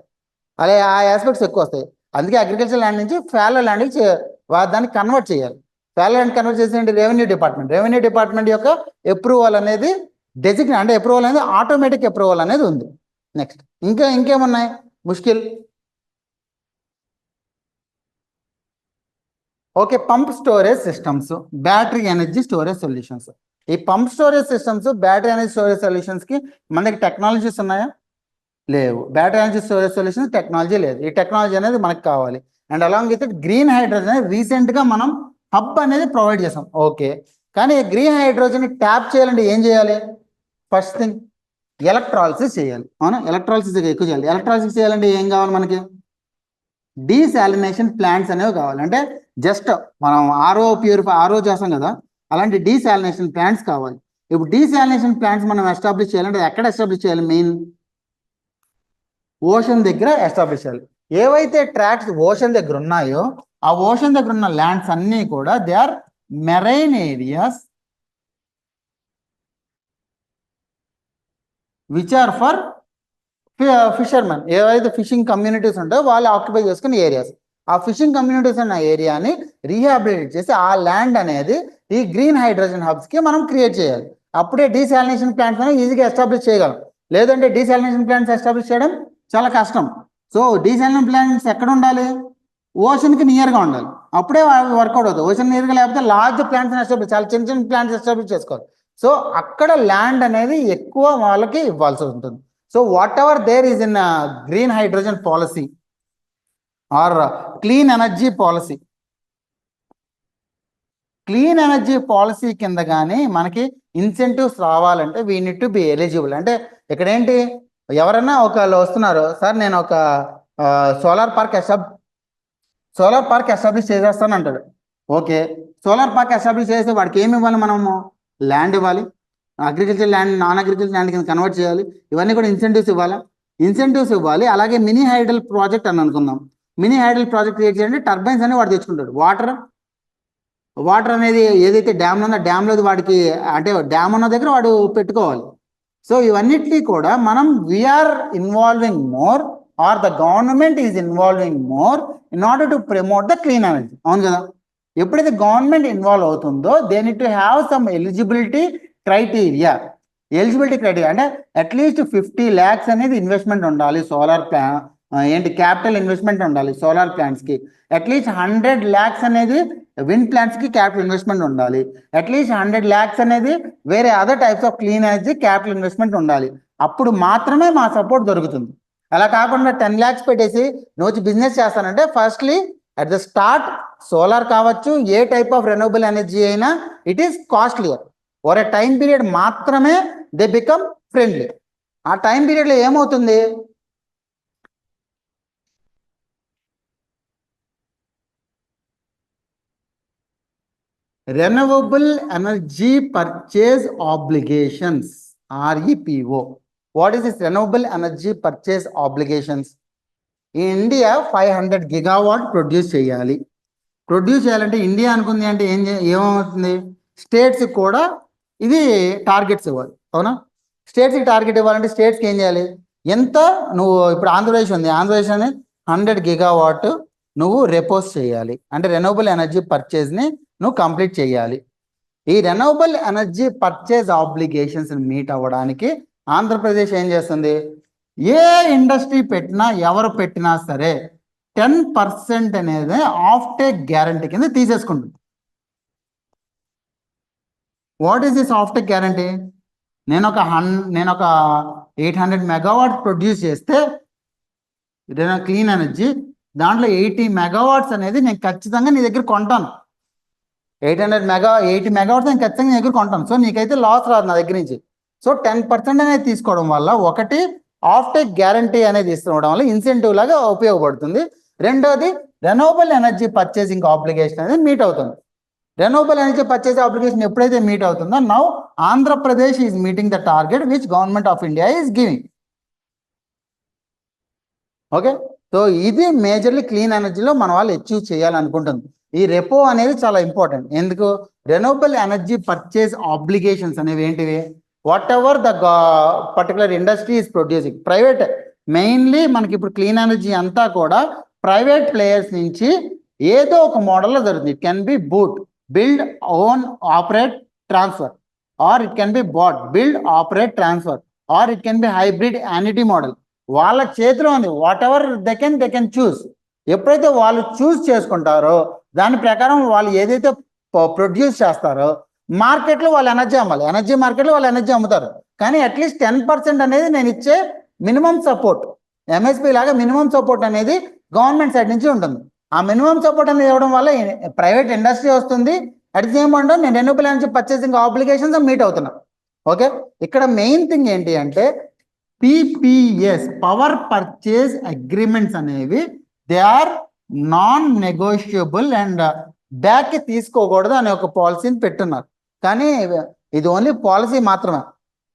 Speaker 1: అలా ఆ ఆస్పెక్ట్స్ ఎక్కువ వస్తాయి. అందుకే అగ్రికల్చర్ ల్యాండ్ నుంచి ఫాలో ల్యాండ్కి దాన్ని కన్వర్ట్ చేయాలి. ఫాలో ల్యాండ్ కన్వర్ట్ చేసేది రెవెన్యూ డిపార్ట్మెంట్ యొక్క అప్రూవల్ అనేది అంటే అప్రూవల్ అనేది ఆటోమేటిక్ అప్రూవల్ అనేది ఉంది. నెక్స్ట్ ఇంకేమున్నాయి ముష్కిల్? Okay, pump storage systems, battery energy storage solutions. ఈ pump storage systems, battery energy storage సొల్యూషన్స్కి మనకి టెక్నాలజీస్ ఉన్నాయా? లేవు. Battery energy storage solutions technology లేదు. ఈ టెక్నాలజీ అనేది మనకు కావాలి. And along with green hydrogen అనేది రీసెంట్గా మనం హబ్ అనేది ప్రొవైడ్ చేసాం. ఓకే, కానీ గ్రీన్ హైడ్రోజన్ ట్యాప్ చేయాలంటే ఏం చేయాలి? ఫస్ట్ థింగ్ ఎలక్ట్రాలిసిస్ చేయాలి. అవునా, ఎలక్ట్రాలిసిస్ ఎక్కువ చేయాలి. ఎలక్ట్రాలిసిస్ చేయాలంటే ఏం కావాలి మనకి? డీసాలినేషన్ ప్లాంట్స్ అనేవి కావాలి. అంటే జస్ట్ మనం ఆర్ఓ చేస్తాం కదా, అలాంటి డీసాలినేషన్ ప్లాంట్స్ కావాలి. ఇప్పుడు డీసాలినేషన్ ప్లాంట్స్ మనం ఎస్టాబ్లిష్ చేయాలంటే ఎక్కడ ఎస్టాబ్లిష్ చేయాలి? మెయిన్ ఓషన్ దగ్గర ఎస్టాబ్లిష్ చేయాలి. ఏవైతే ట్రాక్స్ ఓషన్ దగ్గర ఉన్నాయో ఆ ఓషన్ దగ్గర ఉన్న ల్యాండ్స్ అన్నీ కూడా they are marine areas which are for fishermen. ఏవైతే ఫిషింగ్ కమ్యూనిటీస్ ఉంటాయో వాళ్ళు ఆక్యుపై చేసుకునే ఏరియాస్. ఆ ఫిషింగ్ కమ్యూనిటీస్ అన్న ఏరియాని రీహాబిలిటేట్ చేసి ఆ ల్యాండ్ అనేది ఈ గ్రీన్ హైడ్రోజన్ హబ్స్కి మనం క్రియేట్ చేయాలి. అప్పుడే డీసాలినేషన్ ప్లాంట్స్ అనేది ఈజీగా ఎస్టాబ్లిష్ చేయగలం. లేదంటే డీసాలినేషన్ ప్లాంట్స్ ఎస్టాబ్లిష్ చేయడం చాలా కష్టం. సో డీసాలినేషన్ ప్లాంట్స్ ఎక్కడ ఉండాలి? ఓషన్కి నియర్గా ఉండాలి. అప్పుడే వర్కౌట్ అవుతుంది. ఓషన్ నియర్గా లేకపోతే లార్జ్ ప్లాంట్స్ ఎస్టాబ్లిష్, చాలా చిన్న ప్లాంట్స్ ఎస్టాబ్లిష్ చేసుకోవాలి. సో అక్కడ ల్యాండ్ అనేది ఎక్కువ వాళ్ళకి ఇవ్వాల్సి ఉంటుంది. So whatever there is in green hydrogen policy, or clean energy policy. Clean energy policy కింద కానీ మనకి ఇన్సెంటివ్స్ రావాలంటే we need to be eligible. అంటే ఇక్కడ ఏంటి, ఎవరైనా ఒకళ్ళు వస్తున్నారు, సార్ నేను ఒక సోలార్ పార్క్ ఎస్టాబ్లిష్ చేసేస్తాను అంటాడు. ఓకే, సోలార్ పార్క్ ఎస్టాబ్లిష్ చేస్తే వాడికి ఏమి ఇవ్వాలి, మనము ల్యాండ్ ఇవ్వాలి, agriculture land non agriculture land కింద కన్వర్ట్ చేయాలి, ఇవన్నీ కూడా ఇన్సెంటివ్స్ ఇవ్వాలి. అలాగే మినీ హైడల్ ప్రాజెక్ట్ అని అనుకుందాం. మినీ హైడల్ ప్రాజెక్ట్ క్రియేట్ చేయాలంటే టర్బైన్స్ అని వాడు తెచ్చుకుంటాడు. వాటర్ అనేది ఏదైతే డ్యామ్ ఉందో డ్యామ్లో వాడికి, అంటే డ్యామ్ ఉన్న దగ్గర వాడు పెట్టుకోవాలి. సో ఇవన్నిటినీ కూడా మనం we are involving more, or the government is involving more in order to promote the clean energy. అవును కదా, ఎప్పుడైతే గవర్నమెంట్ ఇన్వాల్వ్ అవుతుందో they need to have some eligibility criteria అంటే అట్లీస్ట్ 50 lakhs అనేది ఇన్వెస్ట్మెంట్ ఉండాలి. సోలార్ క్యాపిటల్ ఇన్వెస్ట్మెంట్ ఉండాలి సోలార్ ప్లాంట్స్కి. అట్లీస్ట్ 100 lakhs అనేది విండ్ ప్లాంట్స్కి క్యాపిటల్ ఇన్వెస్ట్మెంట్ ఉండాలి. అట్లీస్ట్ 100 lakhs అనేది వేరే other types of clean energy capital investment ఉండాలి. అప్పుడు మాత్రమే మా సపోర్ట్ దొరుకుతుంది. అలా కాకుండా 10 lakhs పెట్టేసి నువ్వు బిజినెస్ చేస్తానంటే, firstly at the start solar కావచ్చు, a type of renewable energy అయినా it is costlier. Or a time period మాత్రమే దే బికమ్ ఫ్రెండ్లీ. ఆ టైం పీరియడ్లో ఏమవుతుంది, renewable energy purchase obligations, REPO. What is this renewable energy purchase obligations? ఈ ఇండియా 500 GW ప్రొడ్యూస్ చేయాలంటే ఇండియా అనుకుంది అంటే ఏమవుతుంది, స్టేట్స్కి కూడా ఇది టార్గెట్స్ ఇవ్వాలి. అవునా, స్టేట్స్కి టార్గెట్ ఇవ్వాలంటే స్టేట్స్కి ఏం చేయాలి, ఎంత నువ్వు ఇప్పుడు ఆంధ్రప్రదేశ్ ఉంది, ఆంధ్రప్రదేశ్ అనేది 100 GW నువ్వు రెపోజ్ చేయాలి. అంటే రెన్యూవబుల్ ఎనర్జీ పర్చేజ్ని నువ్వు కంప్లీట్ చేయాలి. ఈ renewable energy purchase obligations meet అవ్వడానికి ఆంధ్రప్రదేశ్ ఏం చేస్తుంది, ఏ ఇండస్ట్రీ పెట్టినా ఎవరు పెట్టినా సరే 10% అనేది ఆఫ్ టేక్ గ్యారంటీ కింద తీసేసుకుంటుంది. What is this off take guarantee? నేను ఒక 800 MW ప్రొడ్యూస్ చేస్తే క్లీన్ ఎనర్జీ, దాంట్లో 80 MW అనేది నేను ఖచ్చితంగా నీ దగ్గర కొంటాను. 80 MW నేను ఖచ్చితంగా నీ దగ్గర కొంటాను. సో నీకైతే లాస్ రాదు నా దగ్గర నుంచి. సో 10% అనేది తీసుకోవడం వల్ల, ఒకటి ఆఫ్ టేక్ గ్యారంటీ అనేది ఇస్తుండడం వల్ల ఇన్సెంటివ్ లాగా ఉపయోగపడుతుంది. రెండోది రెన్యూవబుల్ ఎనర్జీ పర్చేసింగ్ ఆబ్లిగేషన్ అనేది మీట్ అవుతుంది. రెన్యూవబుల్ ఎనర్జీ పర్చేజ్ ఆబ్లిగేషన్ ఎప్పుడైతే మీట్ అవుతుందో, now Andhra Pradesh is meeting the target which government of India is giving. Okay, so ఇది మేజర్లీ క్లీన్ ఎనర్జీలో మన వాళ్ళు అచీవ్ చేయాలనుకుంటుంది. ఈ రెపో అనేది చాలా ఇంపార్టెంట్. ఎందుకు, రెన్యూవబుల్ ఎనర్జీ పర్చేజ్ ఆబ్లిగేషన్స్ అనేవి ఏంటివి, what ever the particular industry is producing, private, mainly మనకి ఇప్పుడు క్లీన్ ఎనర్జీ అంతా కూడా ప్రైవేట్ ప్లేయర్స్ నుంచి ఏదో ఒక మోడల్లో జరుగుతుంది. It can be build, own, operate, transfer, or it can be bought, build, operate, transfer, or it can be hybrid annuity model. వాళ్ళ చేతిలో ఉంది, what ever they can choose. ఎప్పుడైతే వాళ్ళు చూస్ చేసుకుంటారో దాని ప్రకారం వాళ్ళు ఏదైతే ప్రొడ్యూస్ చేస్తారో మార్కెట్లో వాళ్ళు ఎనర్జీ అమ్మాలి. ఎనర్జీ మార్కెట్లో వాళ్ళు ఎనర్జీ అమ్ముతారు. కానీ అట్లీస్ట్ 10% అనేది నేను ఇచ్చే మినిమం సపోర్ట్, MSP లాగా మినిమం సపోర్ట్ అనేది గవర్నమెంట్ సైడ్ నుంచి ఉంటుంది. ఆ మినిమం సపోర్ట్ అనేది ఇవ్వడం వల్ల ప్రైవేట్ ఇండస్ట్రీ వస్తుంది. అట్ ది సేమ్ టైం నేను renewable energy purchasing obligations meet అవుతున్నా. ఓకే, ఇక్కడ మెయిన్ థింగ్ ఏంటి అంటే PPS, పవర్ పర్చేజ్ అగ్రిమెంట్స్ అనేవి they are non negotiable and back తీసుకోకూడదు అనే ఒక పాలసీని పెట్టున్నారు. కానీ ఇది ఓన్లీ పాలసీ మాత్రమే.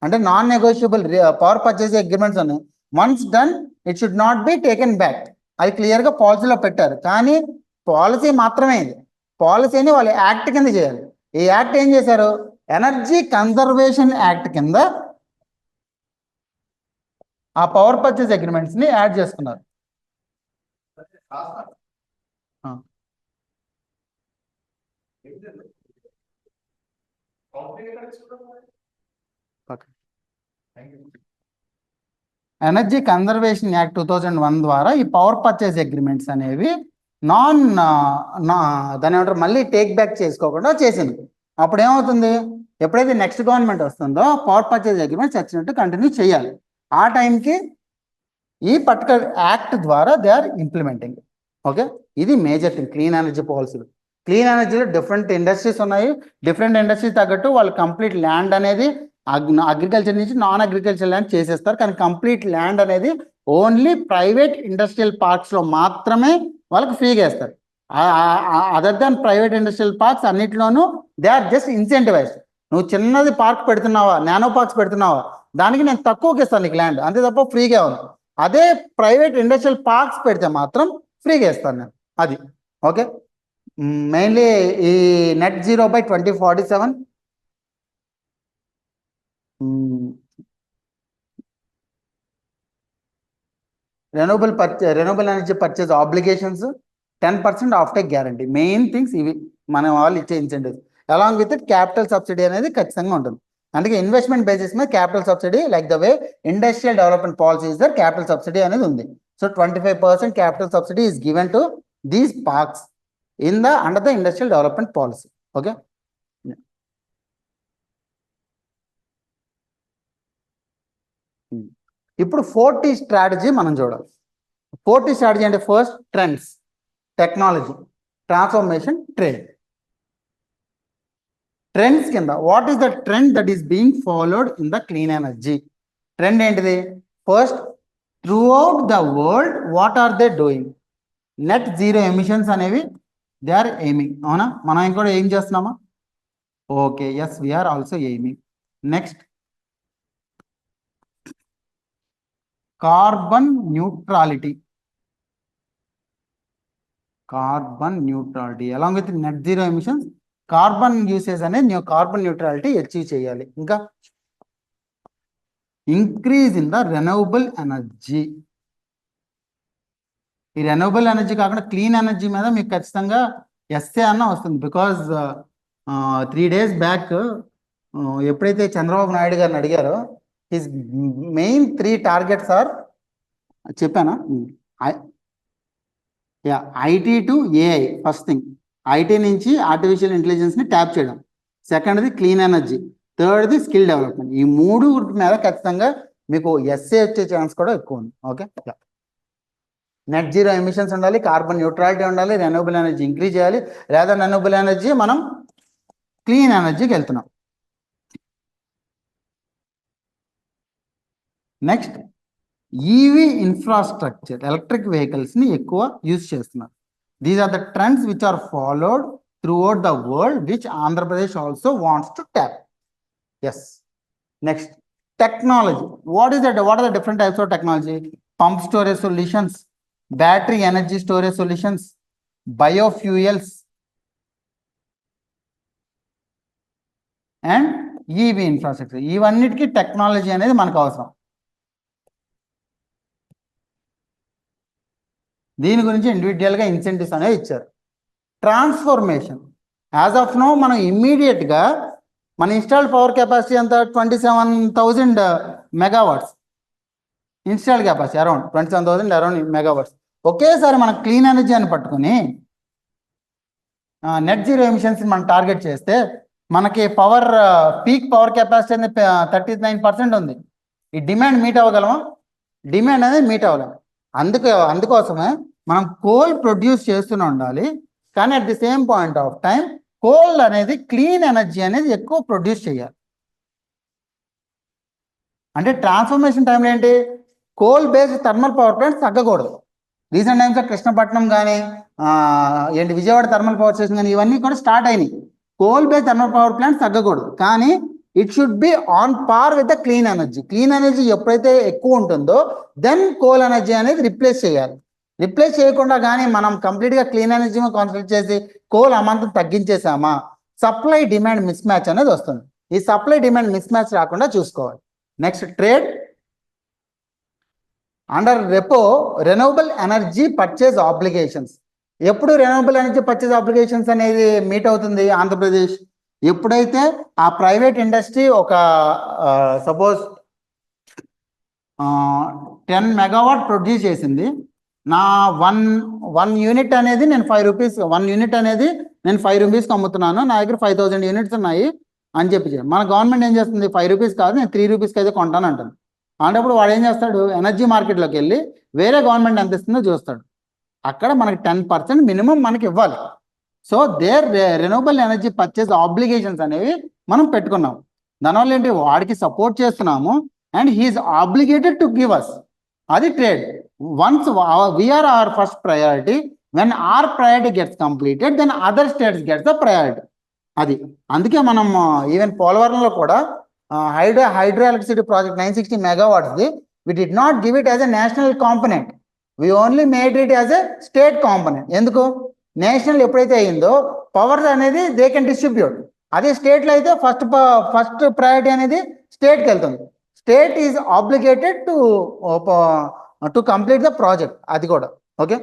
Speaker 1: అంటే non negotiable power purchase agreements అని once done it should not be taken back. అది క్లియర్గా పాలసీలో పెట్టారు. కానీ పాలసీ మాత్రమే ఇది. పాలసీని వాళ్ళు యాక్ట్ కింద చేయాలి. ఈ యాక్ట్ ఏం చేశారు, ఎనర్జీ కన్జర్వేషన్ యాక్ట్ కింద ఆ పవర్ పర్చేజ్ అగ్రిమెంట్స్ని యాడ్ చేసుకున్నారు. ఎనర్జీ కన్జర్వేషన్ యాక్ట్ 2001 ద్వారా ఈ పవర్ పర్చేజ్ అగ్రిమెంట్స్ అనేవి దాని ఏమంటారు మళ్ళీ టేక్ బ్యాక్ చేసుకోకుండా చేసింది. అప్పుడు ఏమవుతుంది, ఎప్పుడైతే నెక్స్ట్ గవర్నమెంట్ వస్తుందో పవర్ పర్చేజ్ అగ్రిమెంట్స్ వచ్చినట్టు కంటిన్యూ చేయాలి. ఆ టైంకి ఈ పర్టికులర్ యాక్ట్ ద్వారా దే ఆర్ ఇంప్లిమెంటింగ్. ఓకే, ఇది మేజర్ థింగ్ క్లీన్ ఎనర్జీ పాలసీలు. క్లీన్ ఎనర్జీలో డిఫరెంట్ ఇండస్ట్రీస్ ఉన్నాయి. డిఫరెంట్ ఇండస్ట్రీస్ తగ్గట్టు వాళ్ళు కంప్లీట్ ల్యాండ్ అనేది అగ్రికల్చర్ నుంచి నాన్ అగ్రికల్చర్ ల్యాండ్ చేసేస్తారు. కానీ కంప్లీట్ ల్యాండ్ అనేది ఓన్లీ ప్రైవేట్ ఇండస్ట్రియల్ పార్క్స్లో మాత్రమే వాళ్ళకి ఫ్రీగా ఇస్తారు. Other than private industrial parks అన్నింటిలోనూ దే ఆర్ జస్ట్ ఇన్సెంటివైజ్డ్. నువ్వు చిన్నది పార్క్ పెడుతున్నావా, నానో పార్క్స్ పెడుతున్నావా, దానికి నేను తక్కువకి ఇస్తాను నీకు ల్యాండ్, అంతే తప్ప ఫ్రీగా ఉంది. అదే ప్రైవేట్ ఇండస్ట్రియల్ పార్క్స్ పెడితే మాత్రం ఫ్రీగా ఇస్తాను నేను, అది. ఓకే, మెయిన్లీ ఈ net zero by 2047 renewable energy purchase obligations 10% off take guarantee. Main things ఇవి మనం వాళ్ళు ఇచ్చే incentives. Along with it capital subsidy అనేది ఖచ్చితంగా ఉంటుంది. అందుకే ఇన్వెస్ట్మెంట్ బేసిస్ మీద capital subsidy, like the way industrial development policies there capital subsidy అనేది ఉంది. So 25% capital subsidy is given to these parks under the industrial development policy. Okay, ఇప్పుడు 4T స్ట్రాటజీ మనం చూడాలి. 4T స్ట్రాటజీ అంటే first trends, technology, transformation, trade. Trends కింద what is the trend that is being followed in the clean energy? Trend ఏంటిది? First, throughout the world what are they doing? Net zero emissions అనేవి దే ఆర్ ఎయిమింగ్. అవునా, మనం ఇంకోటి ఏం చేస్తున్నామా? Okay, yes, we are also aiming. Next, carbon neutrality. Carbon neutrality along with net zero emissions, carbon usage అనేది కార్బన్ న్యూట్రాలిటీ అచీవ్ చేయాలి. ఇంకా increase in the renewable energy. ఈ రెన్యూవబుల్ ఎనర్జీ కాకుండా క్లీన్ ఎనర్జీ మీద మీకు ఖచ్చితంగా ఎస్ఏ అన్న వస్తుంది. బికాజ్ 3 days బ్యాక్ ఎప్పుడైతే చంద్రబాబు నాయుడు గారిని అడిగారో, హిస్ మెయిన్ 3 టార్గెట్స్ ఆర్, చెప్పానా? IT to AI. First thing IT నుంచి ఆర్టిఫిషియల్ ఇంటెలిజెన్స్ని ట్యాప్ చేయడం, సెకండ్ది క్లీన్ ఎనర్జీ, థర్డ్ది స్కిల్ డెవలప్మెంట్. ఈ 3 మీద ఖచ్చితంగా మీకు ఎస్ఏ వచ్చే ఛాన్స్ కూడా ఎక్కువ ఉంది. ఓకే, నెట్ జీరో ఎమిషన్స్ ఉండాలి, కార్బన్ న్యూట్రాలిటీ ఉండాలి, రెన్యూబుల్ ఎనర్జీ ఇంక్రీజ్ చేయాలి. లేదా రెన్యూబుల్ ఎనర్జీ మనం క్లీన్ ఎనర్జీకి వెళ్తున్నాం. నెక్స్ట్, ఈవీ ఇన్ఫ్రాస్ట్రక్చర్, ఎలక్ట్రిక్ వెహికల్స్ని ఎక్కువ యూజ్ చేస్తున్నారు. These are the trends which are followed through out the world, which Andhra Pradesh also wants to tap. Yes. Next, technology. What are the different types of technology? Pump storage solutions, battery energy storage solutions, biofuels and EV infrastructure. ఇవన్నిటికీ టెక్నాలజీ అనేది మనకు అవసరం. దీని గురించి ఇండివిజువల్గా ఇన్సెంటివ్స్ అనేవి ఇచ్చారు. ట్రాన్స్ఫర్మేషన్, యాజ్ ఆఫ్ నో మనం ఇమ్మీడియట్గా మన ఇన్స్టాల్డ్ పవర్ కెపాసిటీ ఎంత? 27,000 megawatts installed capacity, around 27,000 around megawatts. ఒకేసారి మనం క్లీన్ ఎనర్జీ అని పట్టుకుని నెట్ జీరో ఎమిషన్స్ మనం టార్గెట్ చేస్తే మనకి పవర్ పీక్ పవర్ కెపాసిటీ అనేది 39% ఉంది. ఈ డిమాండ్ మీట్ అవ్వగలమా? డిమాండ్ అనేది మీట్ అవ్వలేము. అందుకోసమే మనం కోల్ ప్రొడ్యూస్ చేస్తూనే ఉండాలి. కానీ at the same point of time coal అనేది క్లీన్ ఎనర్జీ అనేది ఎక్కువ ప్రొడ్యూస్ చేయాలి. అంటే ట్రాన్స్ఫర్మేషన్ టైంలో ఏంటి? Coal based thermal power plants తగ్గకూడదు. రీసెంట్ టైమ్స్లో కృష్ణపట్నం కానీ ఏంటి విజయవాడ థర్మల్ పవర్ స్టేషన్ కానీ ఇవన్నీ కూడా స్టార్ట్ అయినాయి. Coal based thermal power plants తగ్గకూడదు, కానీ it should be on par with the clean energy. Clean energy ఎప్పుడైతే ఎక్కువ ఉంటుందో దెన్ కోల్ ఎనర్జీ అనేది రిప్లేస్ చేయాలి. రిప్లేస్ చేయకుండా కానీ మనం కంప్లీట్గా క్లీన్ ఎనర్జీ మీద కాన్సన్ట్రేట్ చేసి కోల్ అమాంతం తగ్గించేసామా, సప్లై డిమాండ్ మిస్ మ్యాచ్ అనేది వస్తుంది. ఈ సప్లై డిమాండ్ మిస్ మ్యాచ్ రాకుండా చూసుకోవాలి. Next, trade. Under repo renewable energy purchase obligations. ఎప్పుడు రెన్యూవబుల్ ఎనర్జీ పర్చేజ్ ఆబ్లిగేషన్స్ అనేది మీట్ అవుతుంది ఆంధ్రప్రదేశ్? ఎప్పుడైతే ఆ ప్రైవేట్ ఇండస్ట్రీ ఒక సపోజ్ 10 మెగావాట్ ప్రొడ్యూస్ చేసింది, నా వన్ యూనిట్ అనేది నేను 5 రూపీస్, 1 యూనిట్ అనేది నేను 5 రూపీస్కి అమ్ముతున్నాను, నా దగ్గర 5,000 యూనిట్స్ ఉన్నాయి అని చెప్పి మన గవర్నమెంట్ ఏం చేస్తుంది? 5 రూపీస్ కాదు, నేను 3 రూపీస్కి అయితే కొంటాను అంటాను. అలాంటప్పుడు వాడు ఏం చేస్తాడు? ఎనర్జీ మార్కెట్లోకి వెళ్ళి వేరే గవర్నమెంట్ ఎంత ఇస్తుందో చూస్తాడు. అక్కడ మనకి 10% మినిమం మనకి ఇవ్వాలి. So there renewable energy purchase obligations అనేవి మనం పెట్టుకున్నాం. దానివల్ల ఏంటి, వాడికి సపోర్ట్ చేస్తున్నాము and he is obligated to give us. అది trade. Once we are our first priority, when our priority gets completed then other states gets the priority. అది అందుకే మనం ఈవెన్ పోలవరంలో కూడా hydro electricity project 960 megawatts, we did not give it as a national component, we only made it as a state component. ఎందుకు, నేషనల్ ఎప్పుడైతే అయిందో పవర్ అనేది దే కెన్ డిస్ట్రిబ్యూట్, అదే స్టేట్లో అయితే ఫస్ట్ ప్రయారిటీ అనేది స్టేట్కి వెళ్తుంది. State is obligated to complete the project. అది కూడా okay.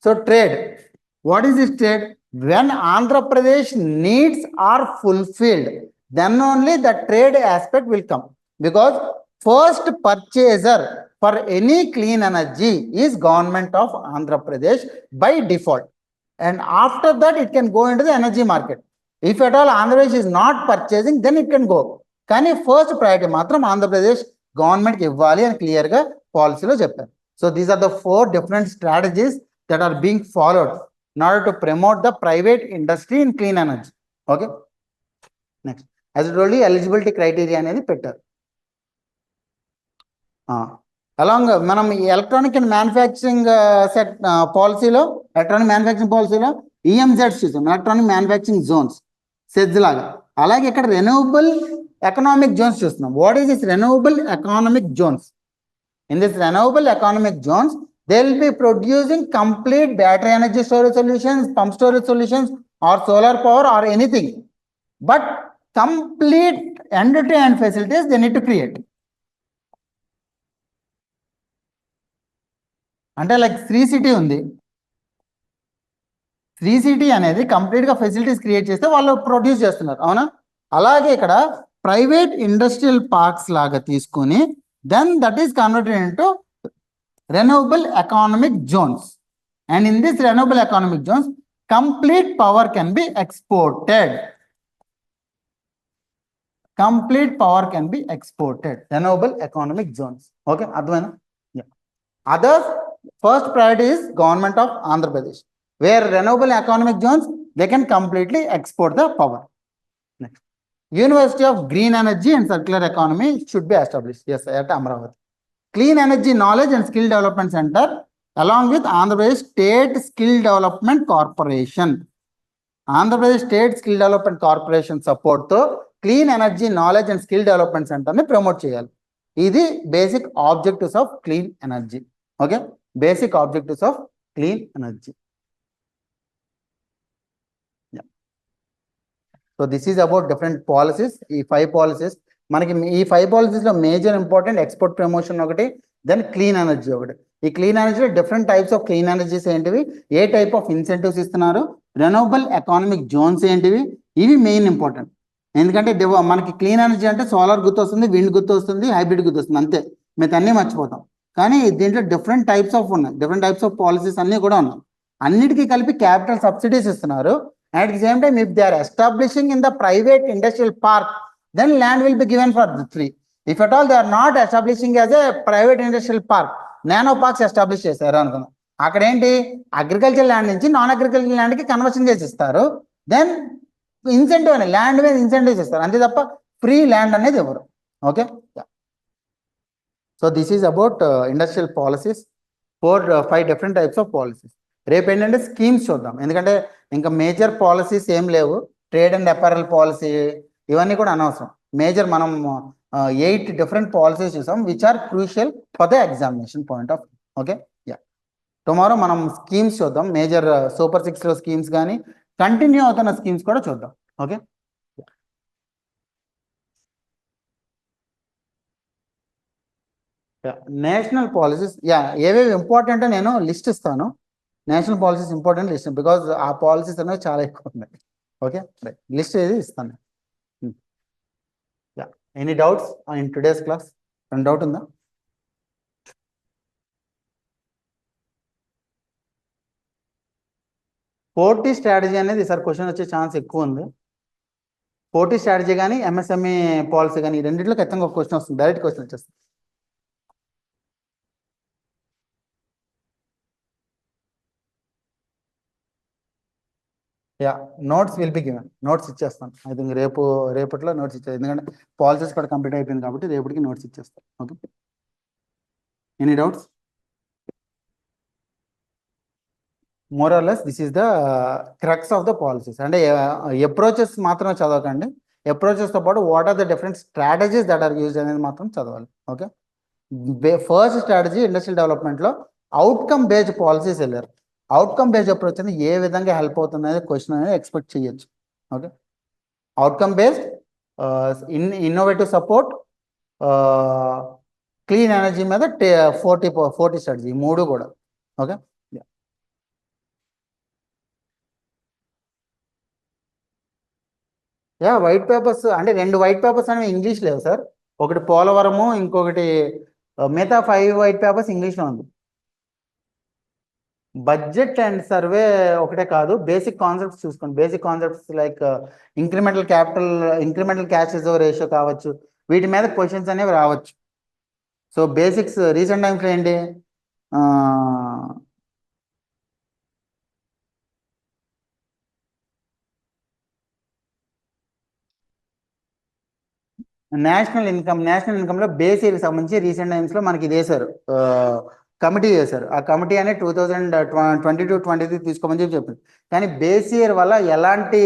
Speaker 1: So trade, what is this trade? When Andhra Pradesh needs are fulfilled, then only the trade aspect will come, because first purchaser for any clean energy is government of Andhra Pradesh by default, and after that it can go into the energy market. If at all Andhra Pradesh is not purchasing, then it can go. కానీ ఫస్ట్ ప్రయారిటీ మాత్రం ఆంధ్రప్రదేశ్ గవర్నమెంట్కి ఇవ్వాలి అని క్లియర్గా పాలసీలో చెప్పారు. So these are the 4 different strategies that are being followed in order to promote the private industry in clean energy. Okay. Next, as I told you, eligibility criteria అనేది పెట్టారు. అలాంగ్ మనం ఎలక్ట్రానిక్ అండ్ మ్యానుఫ్యాక్చరింగ్ పాలసీలో EMZs చూసాం, ఎలక్ట్రానిక్ మ్యానుఫ్యాక్చరింగ్ జోన్స్, సెజ్ లాగా. అలాగే ఇక్కడ రెన్యూవబుల్ ఎకనామిక్ జోన్స్ చూస్తున్నాం. What is this renewable economic Jones? In this renewable economic zones, they will be producing complete battery energy storage solutions, pump storage solutions, or solar power or anything. But complete end-to-end facilities they need to create. అంటే లైక్ శ్రీ సిటీ ఉంది, శ్రీ సిటీ అనేది కంప్లీట్గా ఫెసిలిటీస్ క్రియేట్ చేస్తే వాళ్ళు ప్రొడ్యూస్ చేస్తున్నారు, అవునా? అలాగే ఇక్కడ ప్రైవేట్ ఇండస్ట్రియల్ పార్క్స్ లాగా తీసుకొని then that is converted into renewable economic zones, and in this renewable economic zones complete power can be exported. Renewable economic zones. Okay, advana. Yeah. Others, first priority is government of Andhra Pradesh, where renewable economic zones they can completely export the power. Next, University of Green Energy and Circular Economy should be established. Yes, at Amravati. Clean Energy Knowledge and Skill Development Center along with Andhra Pradesh State Skill Development Corporation. Andhra Pradesh State Skill Development Corporation support తో clean energy knowledge and skill development సెంటర్ని ప్రమోట్ చేయాలి. ఇది basic objectives of clean energy. Okay, basic objectives of clean energy. So this is about different policies. ఈ 5 పాలసీస్ మనకి, ఈ 5 పాలసీస్లో మేజర్ ఇంపార్టెంట్ ఎక్స్పోర్ట్ ప్రమోషన్ ఒకటి, దెన్ క్లీన్ ఎనర్జీ ఒకటి. ఈ క్లీన్ ఎనర్జీలో different types of clean energies ఏంటివి, ఏ టైప్ ఆఫ్ ఇన్సెంటివ్స్ ఇస్తున్నారు, రెన్యూవబుల్ ఎకనామిక్ జోన్స్ ఏంటివి, ఇవి మెయిన్ ఇంపార్టెంట్. ఎందుకంటే మనకి క్లీన్ ఎనర్జీ అంటే సోలార్ గుర్తొస్తుంది, విండ్ గుర్తొస్తుంది, హైబ్రిడ్ గుర్తొస్తుంది, అంతే, మిగతా అన్నీ మర్చిపోతాం. కానీ దీంట్లో డిఫరెంట్ టైప్స్ ఆఫ్ ఉన్నాయి, డిఫరెంట్ టైప్స్ ఆఫ్ పాలసీస్ అన్నీ కూడా ఉన్నాయి. అన్నిటికీ కలిపి క్యాపిటల్ సబ్సిడీస్ ఇస్తున్నారు. At the same time, if they are establishing in the private industrial park, then land will be given for free. If at all they are not establishing as a private industrial park, nano parks establish చేశారు అనుకున్నాం, అక్కడ ఏంటి, అగ్రికల్చర్ ల్యాండ్ నుంచి నాన్ అగ్రికల్చర్ ల్యాండ్కి కన్వర్షన్ చేసి ఇస్తారు. దెన్ ఇన్సెంటివ్ అని ల్యాండ్ మీద ఇన్సెంటివ్స్ ఇస్తారు, అంతే తప్ప ఫ్రీ ల్యాండ్ అనేది ఎవరు. Okay, so this is about industrial policies, 5 different types of policies. రేపు ఏంటంటే స్కీమ్స్ చూద్దాం, ఎందుకంటే ఇంకా మేజర్ పాలసీస్ ఏం లేవు. ట్రేడ్ అండ్ అపారల్ పాలసీ ఇవన్నీ కూడా అనవసరం. మేజర్ మనం 8 different పాలసీస్ చూసాం which are crucial for the examination point of. Okay, ya, tomorrow మనం స్కీమ్స్ చూద్దాం, మేజర్ సూపర్ 6లో స్కీమ్స్ కానీ కంటిన్యూ అవుతున్న స్కీమ్స్ కూడా చూద్దాం. ఓకే, నేషనల్ పాలసీస్, యా, ఏవేవి ఇంపార్టెంట్ నేను లిస్ట్ ఇస్తాను. National policies important list, because ఆ పాలసీస్ అనేవి చాలా ఎక్కువ ఉన్నాయి. ఓకే, రైట్, లిస్ట్ ఏది ఇస్తాను. Ya, any doubts in today's class? Doubt ఉందా? పోటీ స్ట్రాటజీ అనేది ఈసారి క్వశ్చన్ వచ్చే ఛాన్స్ ఎక్కువ ఉంది. పోటీ స్ట్రాటజీ కానీ ఎంఎస్ఎంఈ పాలసీ కానీ ఈ రెండింటిలో ఖచ్చితంగా ఒక క్వశ్చన్ వస్తుంది, డైరెక్ట్ క్వశ్చన్ వచ్చేస్తుంది. Yeah, notes will be given. Notes ఇచ్చేస్తాను. ఐ థింక్ రేపట్లో నోట్స్ ఇచ్చేది, ఎందుకంటే పాలసీస్ కూడా కంప్లీట్ అయిపోయింది కాబట్టి రేపటికి నోట్స్ ఇచ్చేస్తాను. Okay, any doubts? More or less this is the crux of the policies. అంటే అప్రోచెస్ మాత్రమే చదవకండి, అప్రోచెస్తో పాటు what are the different strategies that are used అనేది మాత్రం చదవాలి. ఓకే, ఫస్ట్ స్ట్రాటజీ ఇండస్ట్రియల్ డెవలప్మెంట్లో అవుట్కమ్ బేస్డ్ పాలసీస్ వెళ్ళారు. అవుట్కమ్ బేస్డ్ అప్రోచ్ అనేది ఏ విధంగా హెల్ప్ అవుతుంది అనేది క్వశ్చన్ అనేది ఎక్స్పెక్ట్ చేయొచ్చు. Okay, outcome based, innovative support, clean energy మీద 40 స్ట్రాటజీ, మూడు కూడా. ఓకే, యా, వైట్ పేపర్స్ అంటే రెండు వైట్ పేపర్స్ అనేవి ఇంగ్లీష్ లేవు సార్. ఒకటి పోలవరము, ఇంకొకటి మిగతా 5 వైట్ పేపర్స్ ఇంగ్లీష్లో ఉంది. బడ్జెట్ అండ్ సర్వే ఒకటే కాదు, బేసిక్ కాన్సెప్ట్స్ చూసుకోండి. Basic concepts like incremental capital, incremental cash reserve ratio కావచ్చు, వీటి మీద క్వశ్చన్స్ అనేవి రావచ్చు. సో బేసిక్స్ రీసెంట్ టైమ్స్లో ఏంటి, నేషనల్ ఇన్కమ్లో బేస్ ఇయర్కి సంబంధించి రీసెంట్ టైమ్స్లో మనకి ఇది వేశారు, కమిటీ చేశారు. ఆ కమిటీ అనేది 2022-23 తీసుకోమని చెప్పి చెప్పింది. కానీ బేస్ ఇయర్ వల్ల ఎలాంటి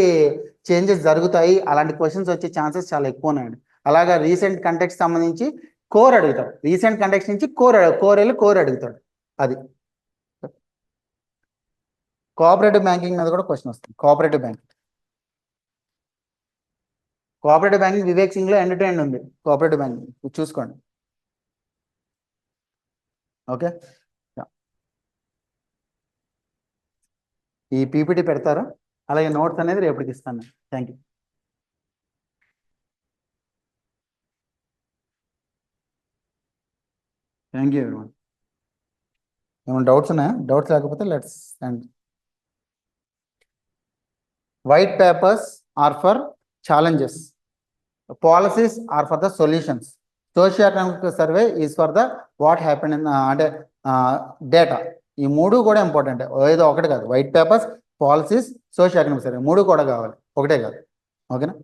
Speaker 1: చేంజెస్ జరుగుతాయి, అలాంటి క్వశ్చన్స్ వచ్చే ఛాన్సెస్ చాలా ఎక్కువ ఉన్నాయండి. అలాగా రీసెంట్ కంటెక్స్ట్ సంబంధించి కోర్ అడుగుతాడు, రీసెంట్ కంటెక్స్ట్ నుంచి కోర్ అడుగుతాడు. అది కోఆపరేటివ్ బ్యాంకింగ్ మీద కూడా క్వశ్చన్ వస్తుంది. కోఆపరేటివ్ బ్యాంకింగ్ వివేక్ సింగ్ లో ఎండ్ టు ఎండ్ ఉంది. కోఆపరేటివ్ బ్యాంకింగ్ చూసుకోండి. ఓకే, ఈ పీపీటీ పెడతారు, అలాగే నోట్స్ అనేది రేపటికి ఇస్తాను. Thank you. Thank you everyone. ఏమైనా డౌట్స్ ఉన్నాయా? డౌట్స్ లేకపోతే let's and white papers are for challenges, policies are for the solutions, socio economic survey is for the what happen in, అంటే డేటా. ఈ మూడు కూడా ఇంపార్టెంట్, ఏదో ఒకటి కాదు. White papers, policies, socio economic survey, మూడు కూడా కావాలి, ఒకటే కాదు. ఓకేనా?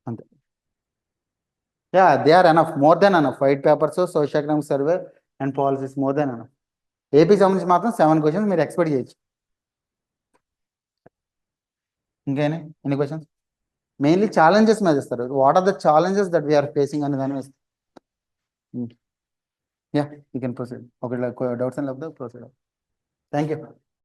Speaker 1: అంతే. Ya, they are enough, more than enough. White papers, socio economic survey and policies more than enough. AP సంబంధించి మాత్రం 7 క్వశ్చన్స్ మీరు ఎక్స్పెక్ట్ చేయొచ్చు. ఇంకేనా ఎన్ని క్వశ్చన్స్? మెయిన్లీ ఛాలెంజెస్ మీద ఇస్తారు. What are the challenges that we are facing అనే దాని మీద. Ya, you can proceed. ఒకవేళ డౌట్స్ అని లేకపోతే ప్రొసీడ్. Thank you.